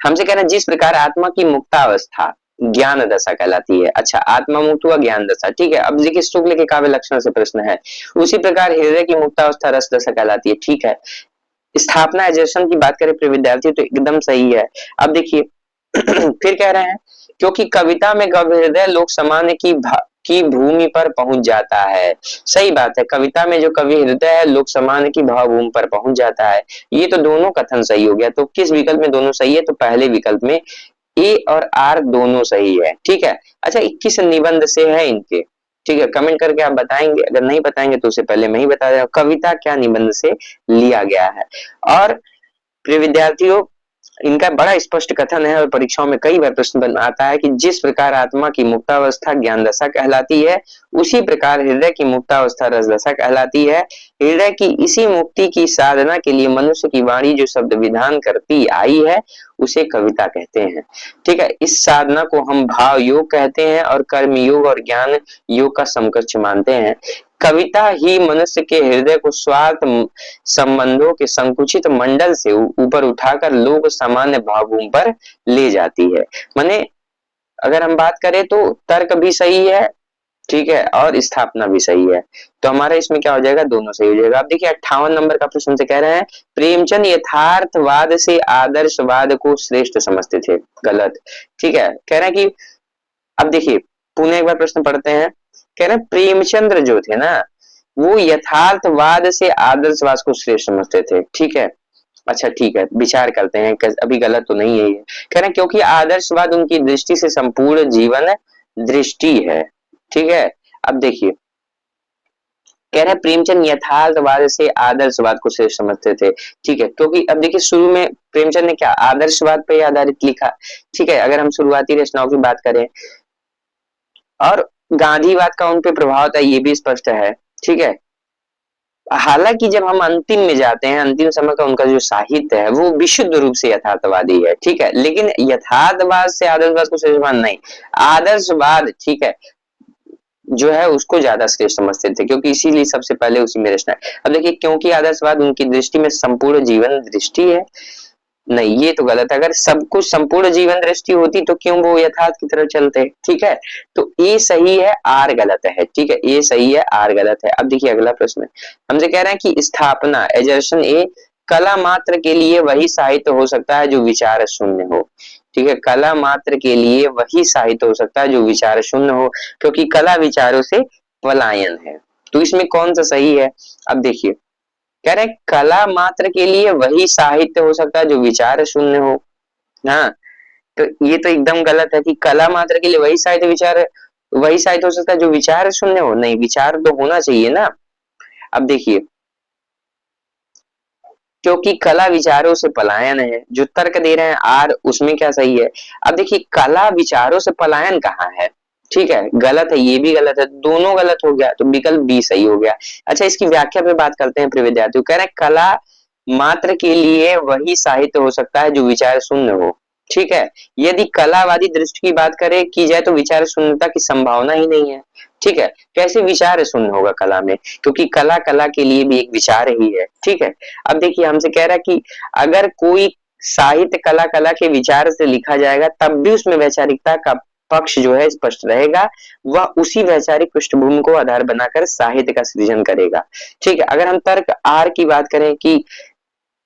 हमसे कह रहे हैं जिस प्रकार आत्मा की मुक्तावस्था ज्ञान दशा कहलाती है। अच्छा, आत्मा मुक्त हुआ, ज्ञान दशा, ठीक है। अब देखिए शुक्ल के काव्य लक्षण से प्रश्न है, उसी प्रकार हृदय की मुक्तावस्था रस दशा कहलाती है, ठीक है। स्थापना एजर्सन की बात करें प्रिय विद्यार्थी तो एकदम सही है। अब देखिए फिर कह रहे हैं क्योंकि कविता में गभीर लोक सामान्य की भूमि पर पहुंच जाता है। सही बात है, कविता में जो कवि हृदय है लोक सामान्य की भावभूमि पर पहुंच जाता है। ये तो दोनों कथन सही हो गया। तो किस विकल्प में दोनों सही है, तो पहले विकल्प में ए और आर दोनों सही है, ठीक है। अच्छा, 21 निबंध से है इनके, ठीक है, कमेंट करके आप बताएंगे, अगर नहीं बताएंगे तो उसे पहले मैं ही बता दूं कविता क्या निबंध से लिया गया है। और प्रिय विद्यार्थियों, इनका बड़ा स्पष्ट कथन है और परीक्षाओं में कई बार प्रश्न बन आता है कि जिस प्रकार आत्मा की मुक्तावस्था ज्ञान दशा कहलाती है, उसी प्रकार हृदय की मुक्तावस्था रस दशा कहलाती है। हृदय की इसी मुक्ति की साधना के लिए मनुष्य की वाणी जो शब्द विधान करती आई है, उसे कविता कहते हैं, ठीक है। इस साधना को हम भाव योग कहते हैं और कर्म योग और ज्ञान योग का समकक्ष मानते हैं। कविता ही मनुष्य के हृदय को स्वार्थ संबंधों के संकुचित मंडल से ऊपर उठाकर लोक सामान्य भावभूमि पर ले जाती है। माने अगर हम बात करें तो तर्क भी सही है, ठीक है, और स्थापना भी सही है। तो हमारा इसमें क्या हो जाएगा, दोनों सही हो जाएगा। अब देखिए 58 नंबर का प्रश्न से कह रहे हैं प्रेमचंद यथार्थवाद से आदर्शवाद को श्रेष्ठ समझते थे। गलत, ठीक है। कह रहे हैं कि अब देखिए पुनः एक बार प्रश्न पढ़ते हैं। कह रहे हैं प्रेमचंद्र जो थे ना, वो यथार्थवाद से आदर्शवाद को श्रेष्ठ समझते थे, ठीक है। अच्छा ठीक है, विचार करते हैं, अभी गलत तो नहीं है ये। कह रहे हैं क्योंकि आदर्शवाद उनकी दृष्टि से संपूर्ण जीवन दृष्टि है, ठीक है। अब देखिए कह रहे हैं प्रेमचंद यथार्थवाद से आदर्शवाद को श्रेष्ठ समझते थे, ठीक है, क्योंकि अब देखिए शुरू में प्रेमचंद ने क्या आदर्शवाद पर आधारित लिखा, ठीक है। अगर हम शुरुआती रचनाओं की बात करें, और गांधीवाद का उन पे प्रभाव था ये भी स्पष्ट है, ठीक है। हालांकि जब हम अंतिम में जाते हैं, अंतिम समय का उनका जो साहित्य है वो विशुद्ध रूप से यथार्थवादी है, ठीक है। लेकिन यथार्थवाद से आदर्शवाद को श्रेष्ठ मान नहीं, आदर्शवाद, ठीक है, जो है उसको ज्यादा श्रेष्ठ समझते थे, क्योंकि इसीलिए सबसे पहले उसी में रचना है। अब देखिए क्योंकि आदर्शवाद उनकी दृष्टि में संपूर्ण जीवन दृष्टि है, नहीं ये तो गलत है। अगर सब कुछ संपूर्ण जीवन दृष्टि होती तो क्यों वो यथार्थ की तरफ चलते, ठीक है। तो ए सही है, आर गलत है, ठीक है, ए सही है, आर गलत है। अब देखिए अगला प्रश्न हमसे कह रहे हैं कि स्थापना एजर्सन ए कला मात्र के लिए वही साहित्य हो सकता है जो विचार शून्य हो। ठीक है, कला मात्र के लिए वही साहित्य हो सकता है जो विचार शून्य हो, क्योंकि कला विचारों से पलायन है। तो इसमें कौन सा सही है? अब देखिए, कह रहे हैं कला मात्र के लिए वही साहित्य हो सकता है जो विचार शून्य हो। हाँ, तो ये तो एकदम गलत है कि कला मात्र के लिए वही साहित्य हो सकता है जो विचार शून्य हो। नहीं, विचार तो होना चाहिए ना। अब देखिए, क्योंकि कला विचारों से पलायन है, जो तर्क दे रहे हैं आर, उसमें क्या सही है? अब देखिए, कला विचारों से पलायन कहाँ है? ठीक है, गलत है, ये भी गलत है, दोनों गलत हो गया, तो विकल्प बी सही हो गया। अच्छा, इसकी व्याख्या पे बात करते हैं प्रिय विद्यार्थियों। कह रहे हैं कला मात्र के लिए वही साहित्य हो सकता है जो विचार शून्य हो। ठीक है, यदि कलावादी दृष्टि की बात करें की जाए तो विचार शून्यता की संभावना ही नहीं है। ठीक है, कैसे विचार शून्य होगा कला में? क्योंकि कला कला के लिए भी एक विचार ही है। ठीक है, अब देखिए, हमसे कह रहा है कि अगर कोई साहित्य कला कला के विचार से लिखा जाएगा तब भी उसमें वैचारिकता का पक्ष जो है स्पष्ट रहेगा। वह उसी वैचारिक पृष्ठभूमि को आधार बनाकर साहित्य का सृजन करेगा। ठीक है, अगर हम तर्क आर की बात करें कि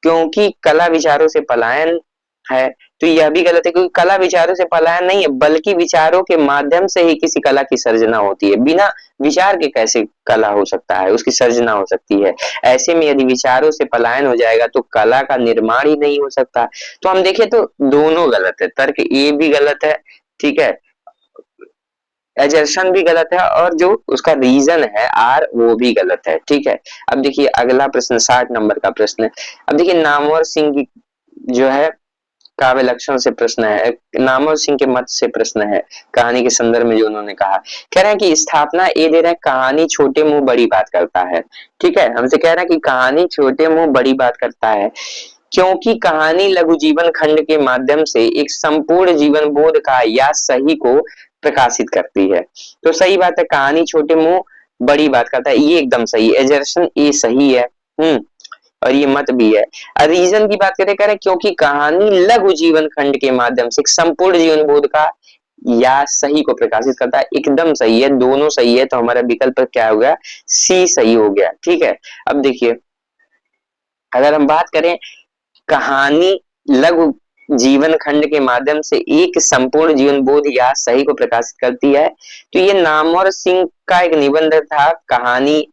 क्योंकि कला विचारों से पलायन है, तो यह भी गलत है, क्योंकि कला विचारों से पलायन नहीं है, बल्कि विचारों के माध्यम से ही किसी कला की सर्जना होती है। बिना विचार के कैसे कला हो सकता है, उसकी सर्जना हो सकती है? ऐसे में यदि विचारों से पलायन हो जाएगा तो कला का निर्माण ही नहीं हो सकता। तो हम देखें तो दोनों गलत है, तर्क ए भी गलत है, ठीक है, एजर्शन भी गलत है, और जो उसका रीजन है आर, वो भी गलत है। ठीक है, अब देखिए अगला प्रश्न 60 नंबर का प्रश्न है। अब देखिए, नामवर सिंह की जो है काव्य लक्षण से प्रश्न है, नामवर सिंह के मत से प्रश्न है, कहानी के संदर्भ में जो उन्होंने कहा। कह रहे हैं कि स्थापना ये दे रहे हैं, कहानी छोटे मुंह बड़ी बात करता है। ठीक है, हमसे कह रहे हैं कि कहानी छोटे मुंह बड़ी बात करता है क्योंकि कहानी लघु जीवन खंड के माध्यम से एक संपूर्ण जीवन बोध का या सही को प्रकाशित करती है। तो सही बात है, कहानी छोटे मुंह बड़ी बात करता है, ये एकदम सही है, एजर्शन ये सही है। और ये मत भी है। रीजन की बात करें, करें क्योंकि कहानी लघु जीवन खंड के माध्यम से एक संपूर्ण जीवन बोध का या सही को प्रकाशित करता है, एकदम सही है, दोनों सही है। तो हमारा विकल्प क्या हो गया? सी सही हो गया। ठीक है, अब देखिए, अगर हम बात करें कहानी लघु जीवन खंड के माध्यम से एक संपूर्ण जीवन बोध या सही को प्रकाशित करती है, तो ये नामवर सिंह का एक निबंध था, कहानी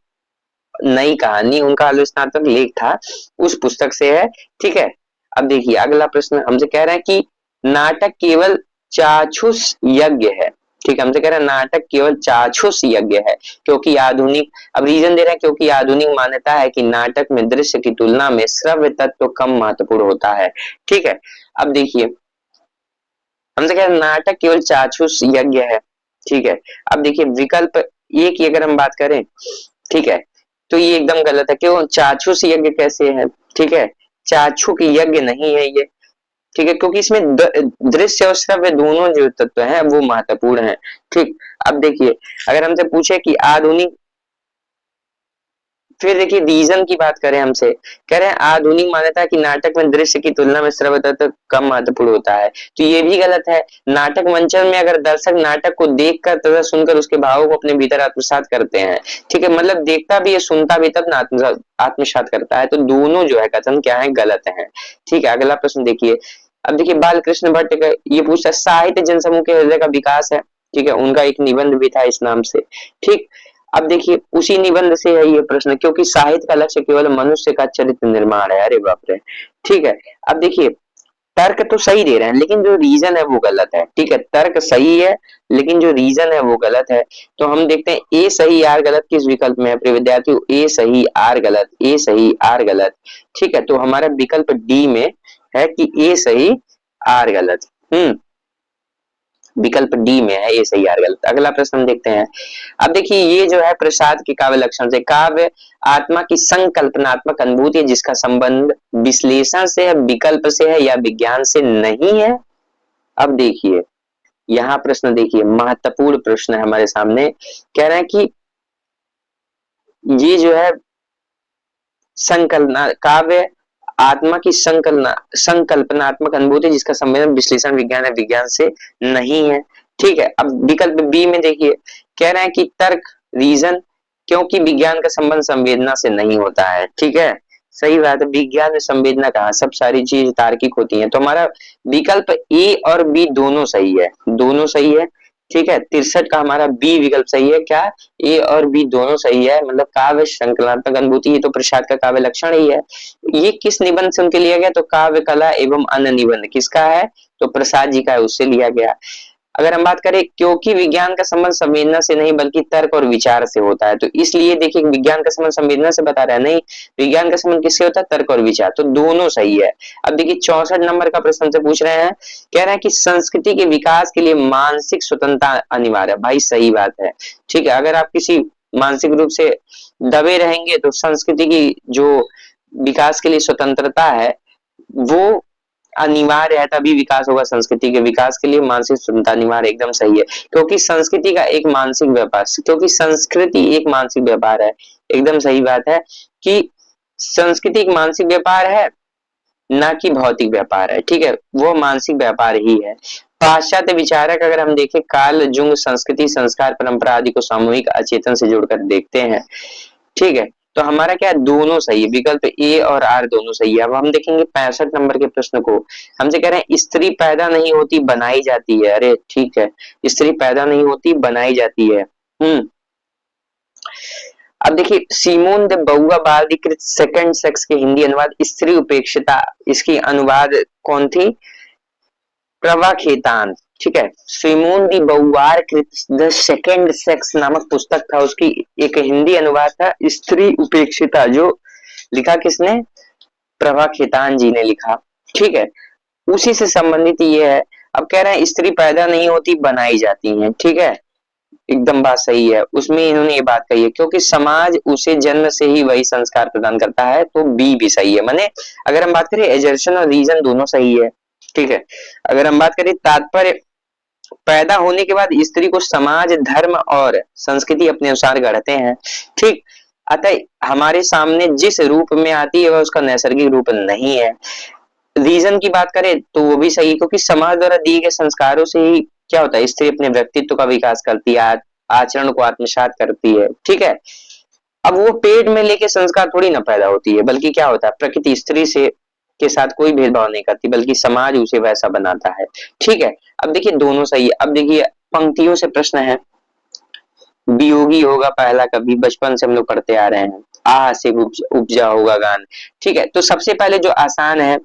नई कहानी, उनका आलोचनात्मक लेख था, उस पुस्तक से है। ठीक है, अब देखिए अगला प्रश्न हमसे कह रहे हैं कि नाटक केवल चाक्षुष यज्ञ है। ठीक है, हमसे कह रहे हैं नाटक केवल चाक्षुष यज्ञ है क्योंकि आधुनिक, अब रीजन दे रहे हैं क्योंकि आधुनिक मान्यता है कि नाटक में दृश्य की तुलना में श्रव्य तत्व कम महत्वपूर्ण होता है। ठीक है, अब देखिए, हमसे कह रहे हैं नाटक केवल चाक्षुष यज्ञ है। ठीक है, अब देखिए विकल्प एक की अगर हम बात करें, ठीक है, तो ये एकदम गलत है। क्यों? चाक्षुष यज्ञ कैसे है? ठीक है, चाक्षुक यज्ञ नहीं है ये। ठीक है, क्योंकि इसमें दृश्य और श्रव्य दोनों जो तत्व हैं वो महत्वपूर्ण है। ठीक, अब देखिए, अगर हमसे पूछे कि आधुनिक, फिर देखिए रीजन की बात करें, हमसे कह रहे हैं आधुनिक मान्यता की नाटक में दृश्य की तुलना में श्रव्य तत्व कम महत्वपूर्ण होता है, तो ये भी गलत है। नाटक मंचन में अगर दर्शक नाटक को देखकर तथा सुनकर उसके भावों को अपने भीतर आत्मसात करते हैं, ठीक है, मतलब देखता भी है सुनता भी तब ना आत्मसात करता है, तो दोनों जो है कथन क्या है? गलत है। ठीक है, अगला प्रश्न देखिए। अब देखिए बालकृष्ण भट्ट का ये पूछता है, साहित्य जनसमूह के हृदय का विकास है। ठीक है, उनका एक निबंध भी था इस नाम से। ठीक, अब देखिए उसी निबंध से है ये प्रश्न, क्योंकि साहित्य का लक्ष्य केवल मनुष्य का चरित्र निर्माण है। अरे बाप रे! ठीक है, अब देखिए तर्क तो सही दे रहे हैं लेकिन जो रीजन है वो गलत है। ठीक है, तर्क सही है लेकिन जो रीजन है वो गलत है। तो हम देखते हैं ए सही आर गलत किस विकल्प में है प्रिय विद्यार्थियों? ए सही आर गलत, ए सही आर गलत। ठीक है, तो हमारा विकल्प डी में है कि ए सही आर गलत। विकल्प डी में है, ये सही आर गलत। अगला प्रश्न हम देखते हैं। अब देखिए ये जो है प्रसाद के काव्य लक्षण से, काव्य आत्मा की संकल्पनात्मक अनुभूति है जिसका संबंध विश्लेषण से है, विकल्प से है या विज्ञान से नहीं है। अब देखिए यहाँ प्रश्न देखिए, महत्वपूर्ण प्रश्न है हमारे सामने। कह रहे हैं कि ये जो है संकल्पना, काव्य आत्मा की संकल्पनात्मक अनुभूति जिसका संबंध विश्लेषण विज्ञान है, विज्ञान से नहीं है। ठीक है, अब विकल्प बी में देखिए, कह रहे हैं कि तर्क रीजन, क्योंकि विज्ञान का संबंध संवेदना से नहीं होता है। ठीक है, सही बात है, विज्ञान में संवेदना कहाँ, सब सारी चीज तार्किक होती हैं। तो हमारा विकल्प ए और बी दोनों सही है, दोनों सही है। ठीक है, 63 का हमारा बी विकल्प सही है। क्या, ए और बी दोनों सही है, मतलब काव्य श्रृंखलात्मक अनुभूति, ये तो प्रसाद का काव्य लक्षण ही है। ये किस निबंध से उनके लिया गया, तो काव्य कला एवं अन्य निबंध किसका है, तो प्रसाद जी का है, उससे लिया गया। अगर हम बात करें, क्योंकि विज्ञान का संबंध संवेदना से नहीं बल्कि तर्क और विचार से होता है, तो इसलिए देखिए विज्ञान का संबंध संवेदना से बता रहा है, नहीं, विज्ञान का संबंध किससे होता है, तर्क और विचार, तो दोनों सही है। अब देखिए 64 नंबर का प्रश्न से पूछ रहे हैं, कह रहे हैं कि संस्कृति के विकास के लिए मानसिक स्वतंत्रता अनिवार्य है। भाई सही बात है, ठीक है, अगर आप किसी मानसिक रूप से दबे रहेंगे तो संस्कृति की जो विकास के लिए स्वतंत्रता है वो अनिवार्य है, तभी विकास होगा। संस्कृति के विकास के लिए मानसिक स्वतंत्रता अनिवार्य, एकदम सही है, क्योंकि संस्कृति का एक मानसिक व्यापार, क्योंकि संस्कृति एक मानसिक व्यापार है, एकदम सही बात है कि संस्कृति एक मानसिक व्यापार है, ना कि भौतिक व्यापार है। ठीक है, वो मानसिक व्यापार ही है। पाश्चात्य विचारक अगर हम देखें, कार्ल जुंग संस्कृति, संस्कार, परंपरा आदि को सामूहिक अचेतन से जोड़कर देखते हैं। ठीक है, तो हमारा क्या, दोनों सही है, विकल्प ए और आर दोनों सही है। अब हम देखेंगे 65 नंबर के प्रश्न को, हमसे कह रहे हैं स्त्री पैदा नहीं होती बनाई जाती है। अरे ठीक है, स्त्री पैदा नहीं होती बनाई जाती है। अब देखिए सीमोन de Beauvoir कृत सेकंड सेक्स के हिंदी अनुवाद स्त्री उपेक्षिता, इसकी अनुवाद कौन थी, प्रभा खेतान। ठीक है, सीमोन दी बहुवार कृत द सेकंड सेक्स नामक पुस्तक था, उसकी एक हिंदी अनुवाद था स्त्री उपेक्षिता, जो लिखा किसने, प्रभा खेतान जी ने लिखा। ठीक है, उसी से संबंधित ये है। अब कह रहे हैं स्त्री पैदा नहीं होती बनाई जाती है। ठीक है, एकदम बात सही है, उसमें इन्होंने ये बात कही है, क्योंकि समाज उसे जन्म से ही वही संस्कार प्रदान करता है, तो बी भी सही है। माने अगर हम बात करें एजर्शन और रीजन दोनों सही है। ठीक है, अगर हम बात करें तात्पर्य, पैदा होने के बाद स्त्री को समाज, धर्म और संस्कृति अपने अनुसार गढ़ते हैं। ठीक, अतः हमारे सामने जिस रूप में आती है वह उसका नैसर्गिक रूप नहीं है। रीजन की बात करें तो वो भी सही है, क्योंकि समाज द्वारा दिए गए संस्कारों से ही क्या होता है, स्त्री अपने व्यक्तित्व का विकास करती है, आचरण को आत्मसात करती है। ठीक है, अब वो पेट में लेके संस्कार थोड़ी ना पैदा होती है, बल्कि क्या होता है, प्रकृति स्त्री से के साथ कोई भेदभाव नहीं करती, बल्कि समाज उसे वैसा बनाता है। ठीक है, अब देखिए दोनों सही है। अब देखिए पंक्तियों से प्रश्न है, वियोगी होगा पहला कभी, बचपन से हम लोग पढ़ते आ रहे हैं, आह से उपजा होगा गान। ठीक है, तो सबसे पहले जो आसान है,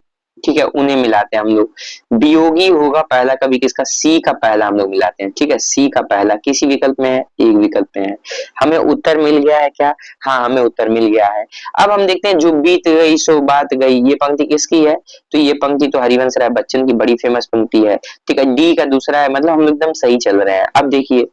ठीक है, उन्हें मिलाते हैं हम लोग। वियोगी होगा पहला कभी किसका, सी का पहला हम लोग मिलाते हैं। ठीक है, सी का पहला किसी विकल्प में है, एक विकल्प में है। हमें उत्तर मिल गया है क्या, हाँ हमें उत्तर मिल गया है। अब हम देखते हैं, जो बीत गई सो बात गई, ये पंक्ति किसकी है, तो ये पंक्ति तो हरिवंश राय बच्चन की बड़ी फेमस पंक्ति है। ठीक है, डी का दूसरा है, मतलब हम लोग एकदम सही चल रहे हैं। अब देखिए,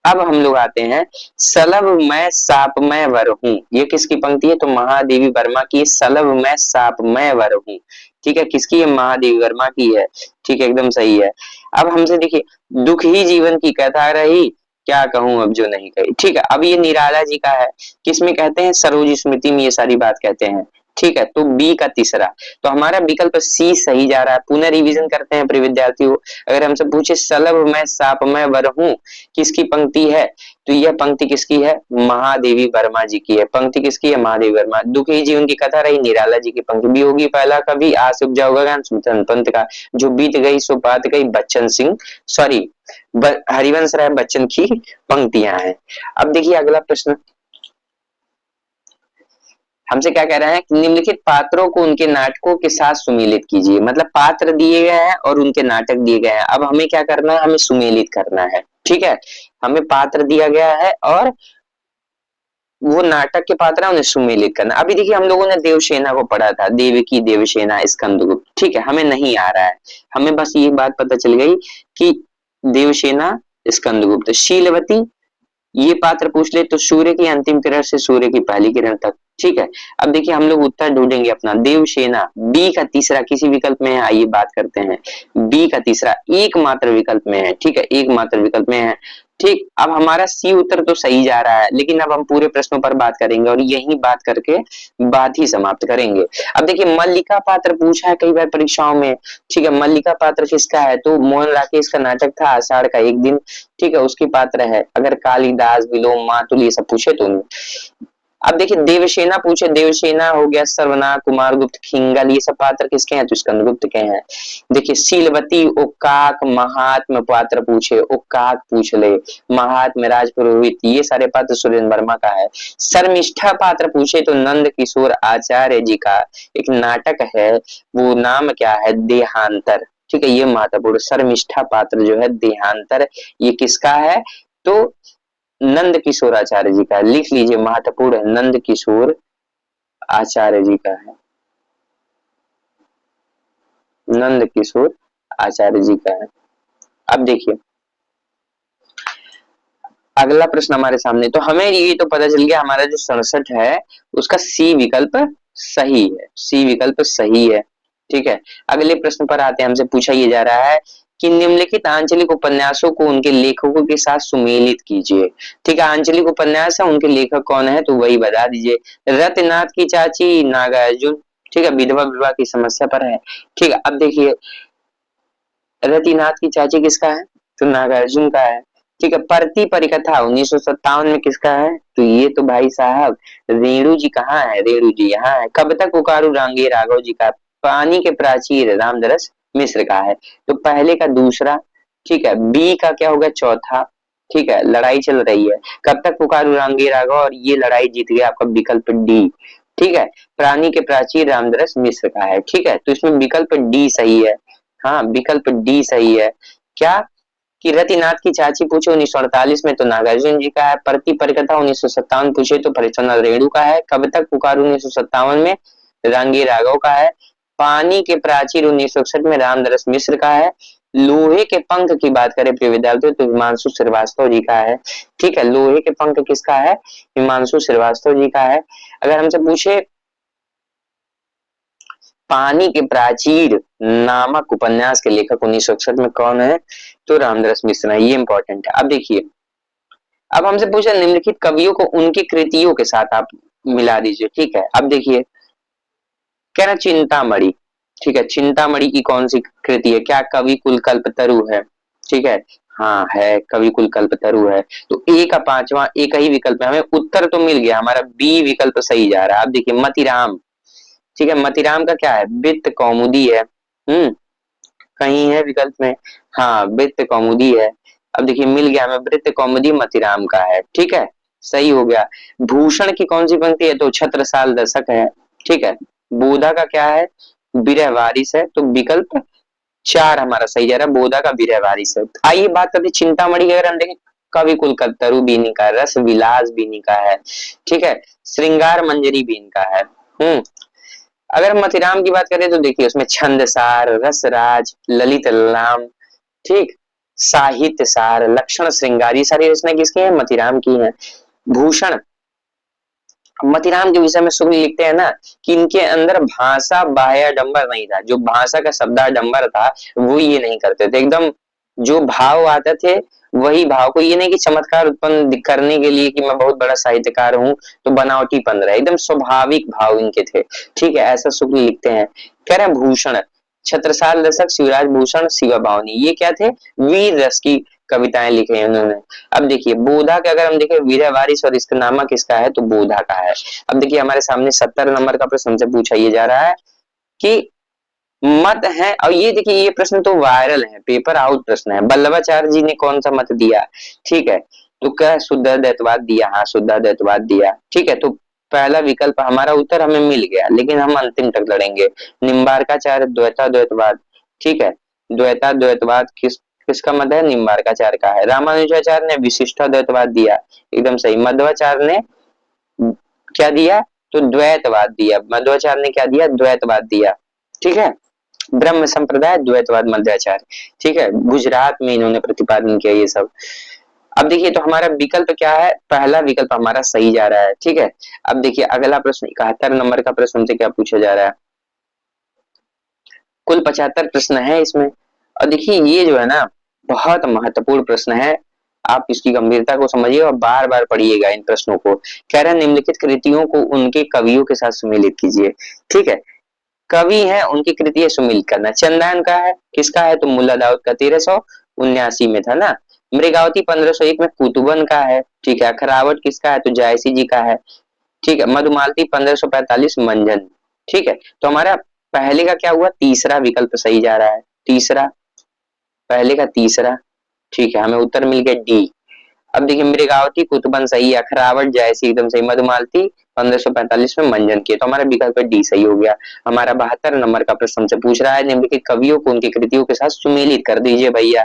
अब हम लोग आते हैं, सलभ मैं साप मैं वर हूं, ये किसकी पंक्ति है, तो महादेवी वर्मा की, सलभ मैं साप मैं वर हूं। ठीक है, किसकी है, महादेवी वर्मा की है। ठीक है, एकदम सही है। अब हमसे देखिए, दुख ही जीवन की कथा रही, क्या कहूं अब जो नहीं कही। ठीक है, अब ये निराला जी का है, किसमें कहते हैं, सरोज स्मृति में ये सारी बात कहते हैं। ठीक है, तो बी का तीसरा, तो हमारा विकल्प सी सही जा रहा है। पुनः रिवीजन करते हैं प्रिय विद्यार्थियों, अगर हमसे पूछे सलभ मैं साप मैं वर हूं किसकी पंक्ति है, तो यह पंक्ति किसकी है, महादेवी वर्मा जी की है। पंक्ति किसकी है, महादेवी वर्मा। दुख ही जीवन की कथा रही, निराला जी की पंक्ति। वियोगी पहला कभी, आस उपजा होगा गान, सुल्तान पंत का। जो बीत गई सो बात गई, बच्चन सिंह सॉरी हरिवंश राय बच्चन की पंक्तियां हैं। अब देखिए अगला प्रश्न, हमसे क्या कह रहे हैं, निम्नलिखित पात्रों को उनके नाटकों के साथ सुमेलित कीजिए। मतलब पात्र दिए गए हैं और उनके नाटक दिए गए हैं, अब हमें क्या करना है, हमें सुमेलित करना है। ठीक है, हमें पात्र दिया गया है और वो नाटक के पात्र है, उन्हें सुमेलित करना। अभी देखिए हम लोगों ने देवसेना को पढ़ा था, देवकी, देवसेना, स्कंदगुप्त। ठीक है, हमें नहीं आ रहा है, हमें बस ये बात पता चल गई कि देवसेना, स्कंदगुप्त, शीलवती, ये पात्र पूछ ले तो सूर्य की अंतिम किरण से सूर्य की पहली किरण तक। ठीक है, अब देखिए हम लोग उत्तर ढूंढेंगे अपना, देवसेना, बी का तीसरा किसी विकल्प में है, आइए बात करते हैं। बी का तीसरा एकमात्र विकल्प में है। ठीक है, एकमात्र विकल्प में है। ठीक, अब हमारा सी उत्तर तो सही जा रहा है, लेकिन अब हम पूरे प्रश्नों पर बात करेंगे और यही बात करके बात ही समाप्त करेंगे। अब देखिए मल्लिका पात्र पूछा है कई बार परीक्षाओं में। ठीक है, मल्लिका पात्र किसका है, तो मोहन राकेश का नाटक था आषाढ़ का एक दिन। ठीक है, उसकी पात्र है। अगर कालिदास, विलोम, मातुल ये सब पूछे तो अब देखिए देवसेना पूछे, देवसेना हो गया, सर्वनाग, कुमारगुप्त, खिंगल, ये सब पात्र किसके हैं? तो स्कंदगुप्त के हैं। देखिए शीलवती, उक्काक, महात्म पात्र पूछे, उक्काक पूछ ले, महात्म, राजपुरोहित, ये सारे पात्र सुरेंद्र वर्मा का है। शर्मिष्ठा पात्र पूछे तो नंद किशोर आचार्य जी का एक नाटक है, वो नाम क्या है? देहांतर। ठीक है, ये महत्वपूर्ण शर्मिष्ठा पात्र जो है देहांतर, ये किसका है? तो नंद किशोर आचार्य जी का है। लिख लीजिए, महत्वपूर्ण है, नंद किशोर आचार्य जी का है, नंद किशोर आचार्य जी का है। अब देखिए अगला प्रश्न हमारे सामने, तो हमें ये तो पता चल गया हमारा जो 67 है उसका सी विकल्प सही है, सी विकल्प सही है। ठीक है, अगले प्रश्न पर आते हैं। हमसे पूछा ये जा रहा है कि निम्नलिखित आंचलिक उपन्यासों को उनके लेखकों के साथ सुमेलित कीजिए। ठीक है, आंचलिक उपन्यास है, उनके लेखक कौन है? तो वही बता दीजिए। रत्नाथ की चाची, नागार्जुन। ठीक है, विधवा विवाह की समस्या पर है। ठीक है, अब देखिए रतिनाथ की चाची किसका है? तो नागार्जुन का है। ठीक है, परती परिकथा 1957 में किसका है? तो ये तो भाई साहब रेणु जी कहाँ है? रेणु जी यहाँ है। कब तक पुकारू रांगे राघव जी का? पानी के प्राचीर रामदरस मिश्र का है। तो पहले का दूसरा। ठीक है, बी का क्या होगा? चौथा। ठीक है, लड़ाई चल रही है, कब तक पुकारू रांगे राघव, और ये लड़ाई जीत गया आपका विकल्प डी। ठीक है, प्राणी के प्राचीर रामदरस मिश्र का है। ठीक है, तो इसमें विकल्प डी सही है। हाँ, विकल्प डी सही है। क्या? कि रतिनाथ की चाची पूछे 1948 में तो नागार्जुन जी का है। परती परिकथा 1957 पूछे तो परिचन्न रेणु का है। कब तक पुकारू 1957 में रांगे राघव का है। पानी के प्राचीर 1961 में रामदरस मिश्र का है। लोहे के पंख की बात करें प्रिय विद्यार्थियों तो हिमांशु श्रीवास्तव जी का है। ठीक है, लोहे के पंख किसका है? हिमांशु श्रीवास्तव जी का है। अगर हमसे पूछे पानी के प्राचीर नामक उपन्यास के लेखक 1961 में कौन है? तो रामदरस मिश्र है। ये इंपॉर्टेंट है। अब देखिए, अब हमसे पूछा निम्नलिखित कवियों को उनकी कृतियों के साथ आप मिला दीजिए। ठीक है, अब देखिए कह रहा चिंतामणि। ठीक है, चिंतामणि की कौन सी कृति है? क्या कवि कुल कल्पतरु है? ठीक है, हाँ है, कवि कुल कल्पतरु है। तो ए का पांचवा एक ही विकल्प है, हमें उत्तर तो मिल गया, हमारा बी विकल्प सही जा रहा है। अब देखिए मतिराम। ठीक है, मतिराम का क्या है? वित्त कौमुदी है। कहीं है विकल्प में? हाँ, वृत्त कौमुदी है। अब देखिए मिल गया हमें, वृत्त कौमुदी मतिराम का है। ठीक है, सही हो गया। भूषण की कौन सी पंक्ति है? तो छत्रसाल दशक है। ठीक है, बोधा का क्या है? विरह वारिस है। तो विकल्प चार हमारा सही जा रहा है, बोधा का विरह वारिस है। आइए बात करते चिंतामणि की, अगर हम देखें कवि कुलकर्तरु भी इन्हीं का, रस विलास भी इन्हीं का है। ठीक है, श्रृंगार मंजरी भी इनका है। अगर मथिराम की बात करें तो देखिए उसमें छंदसार, रसराज, ललित लाम, ठीक, साहित्य सार, लक्षण श्रृंगार, ये सारी रचना किसकी है? मथिराम की है। भूषण, मथिराम के विषय में शुक्ल लिखते हैं ना कि इनके अंदर भाषा बाह्याडंबर नहीं था, जो भाषा का शब्दाडंबर था वो ये नहीं करते थे। एकदम जो भाव आते थे वही भाव को, ये नहीं कि चमत्कार उत्पन्न करने के लिए कि मैं बहुत बड़ा साहित्यकार हूँ तो बनावटीपन रहा, एकदम स्वाभाविक भाव इनके थे। ठीक है, ऐसा शुक्ल लिखते हैं। कह रहे हैं भूषण, छत्रसाल दशक, शिवराज भूषण, शिवा बावनी, ये क्या थे? वीर रस की कविताएं लिखे हैं उन्होंने। अब देखिए बोधा का अगर हम देखें वीर वारिस और इसका नामा किसका है? तो बोधा का है। अब देखिए हमारे सामने 70 नंबर का प्रश्न हमसे पूछा ये जा रहा है कि मत है, और ये देखिए ये प्रश्न तो वायरल है, पेपर आउट प्रश्न है। वल्लभाचार्य जी ने कौन सा मत दिया? ठीक है, तो क्या शुद्ध द्वैतवाद दिया? हाँ, शुद्ध द्वैतवाद दिया। ठीक है, तो पहला विकल्प हमारा उत्तर हमें मिल गया, लेकिन हम अंतिम तक लड़ेंगे। निम्बार्काचार्य द्वैता द्वैतवाद। ठीक है, द्वैता द्वैतवाद किसका मत है? निम्बार्काचार्य का है। रामानुजाचार्य ने विशिष्टा द्वैतवाद दिया, एकदम सही। मध्वाचार्य ने क्या दिया? तो द्वैतवाद दिया। मध्वाचार्य ने क्या दिया? द्वैतवाद दिया। ठीक है, ब्रह्म संप्रदाय द्वैतवाद मध्वाचार्य। ठीक है, गुजरात में इन्होंने प्रतिपादन किया ये सब। अब देखिए तो हमारा विकल्प क्या है? पहला विकल्प हमारा सही जा रहा है। ठीक है, अब देखिए अगला प्रश्न 71 नंबर का प्रश्न हमसे क्या पूछा जा रहा है? कुल 75 प्रश्न है इसमें, और देखिए ये जो है ना बहुत महत्वपूर्ण प्रश्न है, आप इसकी गंभीरता को समझिए और बार बार पढ़िएगा इन प्रश्नों को। कह रहे हैं निम्नलिखित कृतियों को उनके कवियों के साथ सुमेलित कीजिए। ठीक है, कवि है उनकी कृति सुमिलित करना। चंदन का है, किसका है? तो मुल्ला दाऊद का 1379 में था ना। मृगावती 1501 में कुतुबन का है। ठीक है, खरावट किसका है? तो जायसी जी का है। ठीक है, मधुमालती 1545 मंजन। ठीक है, तो हमारा पहले का क्या हुआ, तीसरा विकल्प सही जा रहा है, तीसरा, पहले का तीसरा। ठीक है, हमें उत्तर मिल गया डी। अब देखिए मृगावती कुतुबन सही है, अखरावट जैसी एकदम सही, मधुमालती 1545 में मंजन किए, तो हमारा विकल्प डी सही हो गया। हमारा 72 नंबर का प्रश्न हमसे पूछ रहा है निम्नलिखित कवियों को उनकी कृतियों के साथ सुमेलित कर दीजिए भैया।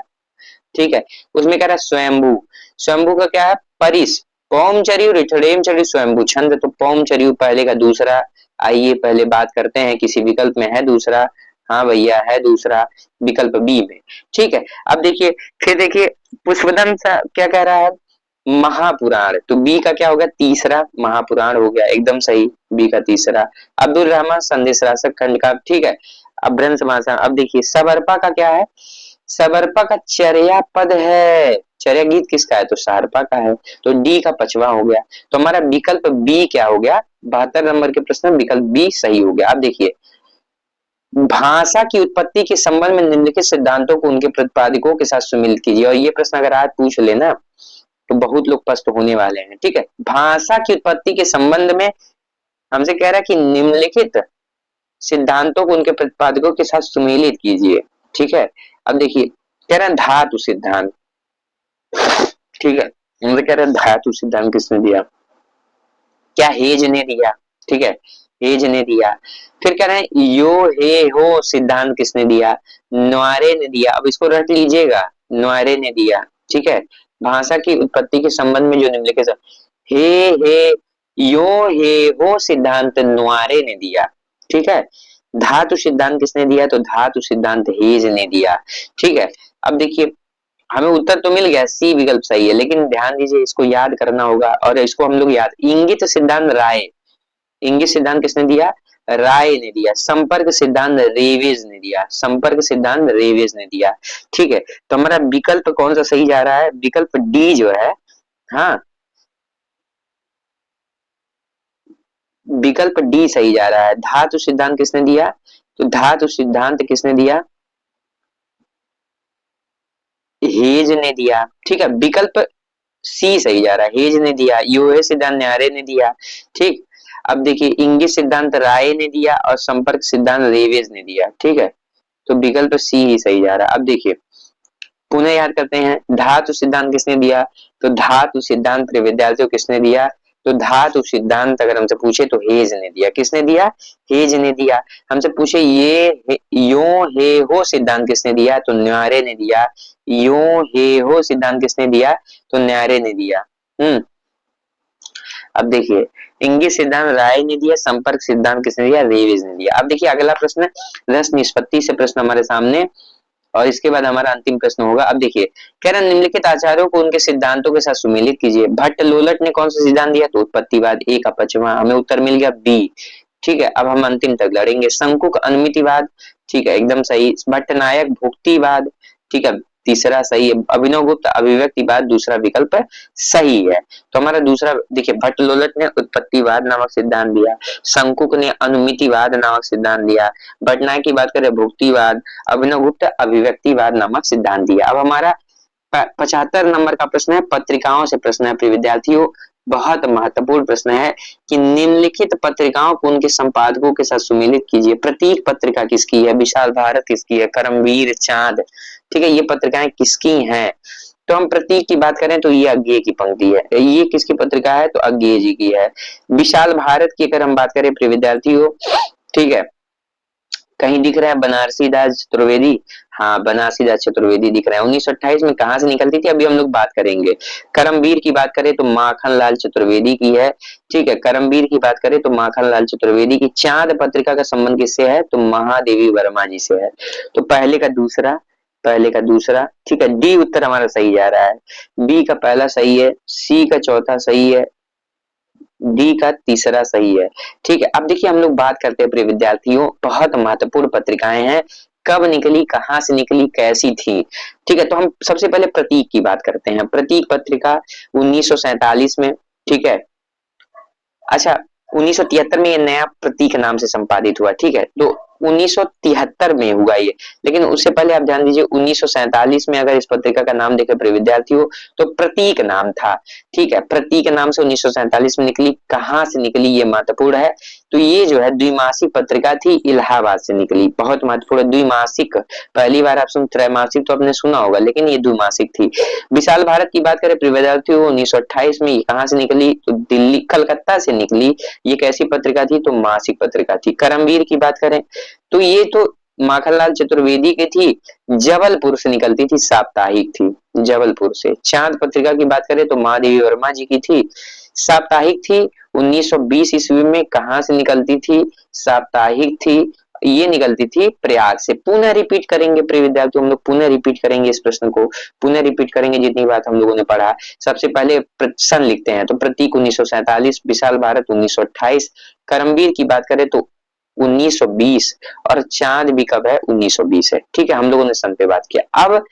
ठीक है, उसमें कह रहा है स्वयंभू, स्वयंभू का क्या है, परिस, पौमचर्यु ऋठडेमचर्यु स्वयंभू छंद, तो पौमचर्यु पहले का दूसरा। आइए पहले बात करते हैं किसी विकल्प में है दूसरा, हाँ भैया है दूसरा, विकल्प बी में। ठीक है, अब देखिए, फिर देखिए पुष्पदंत क्या कह रहा है, महापुराण, तो बी का क्या होगा, तीसरा महापुराण हो गया, एकदम सही, बी का तीसरा। अब्दुल रहमान संदेश रासक खंड का, ठीक है, अभ्रंश भाषा। अब देखिए सबरपा का क्या है, सबरपा का चर्या पद है, चर्या गीत किसका है, तो सारपा का है, तो डी का पचवा हो गया। तो हमारा विकल्प बी क्या हो गया, 72 नंबर के प्रश्न में विकल्प बी सही हो गया। अब देखिए भाषा की उत्पत्ति के संबंध में निम्नलिखित सिद्धांतों को उनके प्रतिपादकों के साथ सुमिलित कीजिए, और ये प्रश्न अगर आज पूछ लेना तो बहुत लोग पस्त होने वाले हैं। ठीक है, भाषा की उत्पत्ति के संबंध में हमसे कह रहा है कि निम्नलिखित सिद्धांतों को उनके प्रतिपादकों के साथ सुमेलित कीजिए। ठीक है, अब देखिए कह रहे हैं धातु सिद्धांत। ठीक है, हमसे कह रहे हैं धातु सिद्धांत किसने दिया, क्या हेज ने दिया, ठीक है, हेज ने दिया। फिर कह रहे हैं यो हे हो सिद्धांत किसने दिया, न्वारे ने दिया। अब इसको रट लीजिएगा, न्वारे ने दिया। ठीक है, भाषा की उत्पत्ति के संबंध में जो निम्नलिखित हे यो हे हो सिद्धांत न्वारे ने दिया। ठीक है, धातु सिद्धांत किसने दिया, तो धातु सिद्धांत हेज ने दिया। ठीक है, अब देखिए हमें उत्तर तो मिल गया, सी विकल्प सही है, लेकिन ध्यान दीजिए इसको याद करना होगा, और इसको हम लोग याद, इंगित सिद्धांत राय, इंगित सिद्धांत किसने दिया, राय ने दिया। संपर्क सिद्धांत रेवेज ने दिया, संपर्क सिद्धांत रेवेज ने दिया। ठीक है, तो हमारा विकल्प कौन सा सही जा रहा है, विकल्प डी जो है, हाँ विकल्प डी सही जा रहा है। धातु सिद्धांत किसने दिया, तो धातु सिद्धांत किसने दिया, हेज ने दिया। ठीक है, विकल्प सी सही जा रहा है, हेज ने दिया, यूहे सिद्धांत न्यारे ने दिया। ठीक, अब देखिए इंगित सिद्धांत राय ने दिया और संपर्क सिद्धांत रेवेज ने दिया। ठीक है, तो विकल्प सी ही सही जा रहा है। अब देखिए पुनः याद करते हैं, धातु सिद्धांत किसने दिया, तो धातु सिद्धांत विद्यार्थियों किसने दिया, तो धातु सिद्धांत अगर हमसे पूछे तो हेज ने दिया। किसने दिया, हेज ने दिया। हमसे पूछे ये यो हे हो सिद्धांत किसने दिया, तो न्यारे ने दिया। यो हे हो सिद्धांत किसने दिया, तो न्यारे ने दिया। अब देखिए इंगित सिद्धांत राय ने दिया, संपर्क सिद्धांत किसने दिया, रेवेज ने दिया। अब देखिए अगला प्रश्न रस निष्पत्ति से प्रश्न हमारे सामने, और इसके बाद हमारा अंतिम प्रश्न होगा। अब देखिए कह रहा निम्नलिखित आचार्यों को उनके सिद्धांतों के साथ सुमेलित कीजिए। भट्ट लोलट ने कौन सा सिद्धांत दिया, तो उत्पत्तिवाद, ए का पचवा, हमें उत्तर मिल गया बी। ठीक है, अब हम अंतिम तक लड़ेंगे। शंकुक अनुमितिवाद, ठीक है एकदम सही। भट्टनायक भुक्तिवाद, ठीक है तीसरा सही है। अभिनव गुप्त अभिव्यक्तिवाद दूसरा विकल्प सही है। तो हमारा दूसरा देखिए, भट्ट लोलट ने उत्पत्तिवाद नामक सिद्धांत दिया, शंकुक ने अनुमितिवाद नामक सिद्धांत दिया, भट्टनायक की बात करें भुक्तिवाद, अभिनव गुप्त अभिव्यक्तिवाद नामक सिद्धांत दिया। अब हमारा 75 नंबर का प्रश्न है, पत्रिकाओं से प्रश्न है प्रिय विद्यार्थियों, बहुत महत्वपूर्ण प्रश्न है कि निम्नलिखित पत्रिकाओं को उनके संपादकों के साथ सुमेलित कीजिए। प्रतीक पत्रिका किसकी है, विशाल भारत किसकी है, करमवीर, चांद, ठीक है ये पत्रिकाएं किसकी हैं। तो हम प्रतीक की बात करें तो ये अज्ञेय की पंक्ति है। ये किसकी पत्रिका है, तो अज्ञेय जी की है। विशाल भारत की अगर हम बात करें प्रिय विद्यार्थियों, ठीक है कहीं दिख रहा है बनारसी दास चतुर्वेदी, हाँ बनारसी दास चतुर्वेदी दिख रहा है। 1928 में कहां से निकलती थी अभी हम लोग बात करेंगे। करमवीर की बात करें तो माखन लाल चतुर्वेदी की है। ठीक है, करमवीर की बात करें तो माखन लाल चतुर्वेदी की। चांद पत्रिका का संबंध किससे है, तो महादेवी वर्मा जी से है। तो पहले का दूसरा, पहले का दूसरा, ठीक है डी उत्तर हमारा सही जा रहा है। बी का पहला सही है, सी का चौथा सही है, डी का तीसरा सही है। ठीक है, अब देखिए हम लोग बात करते हैं प्रिय विद्यार्थियों, बहुत महत्वपूर्ण पत्रिकाएं हैं, कब निकली, कहां से निकली, कैसी थी। ठीक है, तो हम सबसे पहले प्रतीक की बात करते हैं। प्रतीक पत्रिका 1947 में, ठीक है अच्छा 1973 में ये नया प्रतीक नाम से संपादित हुआ। ठीक है, तो 1973 में हुआ ये, लेकिन उससे पहले आप ध्यान दीजिए 1947 में अगर इस पत्रिका का नाम देखे प्रिय विद्यार्थियों तो प्रतीक नाम था। ठीक है, प्रतीक नाम से 1947 में निकली। कहां से निकली ये महत्वपूर्ण है। तो ये जो है द्विमासिक पत्रिका थी, इलाहाबाद से निकली। बहुत महत्वपूर्ण, द्विमासिक। पहली बार आप सुन, त्रैमासिक तो आपने सुना होगा, लेकिन ये द्विमासिक थी। विशाल भारत की बात करें प्रिय विद्यार्थियों 1928 में, कहां से निकली तो दिल्ली कलकत्ता से निकली। ये कैसी पत्रिका थी तो मासिक पत्रिका थी। करमवीर की बात करें तो ये तो माखनलाल चतुर्वेदी की थी, जबलपुर से निकलती थी, साप्ताहिक थी, जबलपुर से। चांद पत्रिका की बात करें तो महादेवी वर्मा जी की थी, साप्ताहिक थी। 1920 ईस्वी में कहां से निकलती थी, साप्ताहिक थी, ये निकलती थी प्रयाग से। पुनः रिपीट करेंगे प्रिय विद्यार्थियों, हम लोग पुनः रिपीट करेंगे इस प्रश्न को, पुनः रिपीट करेंगे जितनी बात हम लोगों ने पढ़ा। सबसे पहले सन लिखते हैं, तो प्रतीक 1947, विशाल भारत 1928, करमवीर की बात करें तो 1920 और चांद भी कब है 1920 है। ठीक है, हम लोगों ने सन पे बात किया। अब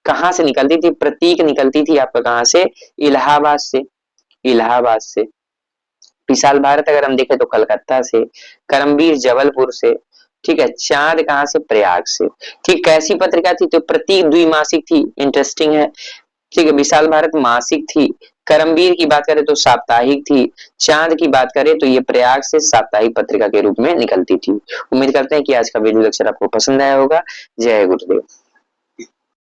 कहां से निकलती थी, प्रतीक निकलती थी आपका कहां से, इलाहाबाद से, इलाहाबाद से। विशाल भारत अगर हम देखें तो कलकत्ता से, करमवीर जबलपुर से। ठीक है, चांद कहां से, प्रयाग से। ठीक, कैसी पत्रिका थी तो प्रतीक द्विमासिक थी, इंटरेस्टिंग है। ठीक है, विशाल भारत मासिक थी, करमवीर की बात करें तो साप्ताहिक थी, चांद की बात करें तो ये प्रयाग से साप्ताहिक पत्रिका के रूप में निकलती थी। उम्मीद करते हैं कि आज का वीडियो लेक्चर आपको पसंद आया होगा। जय गुरुदेव।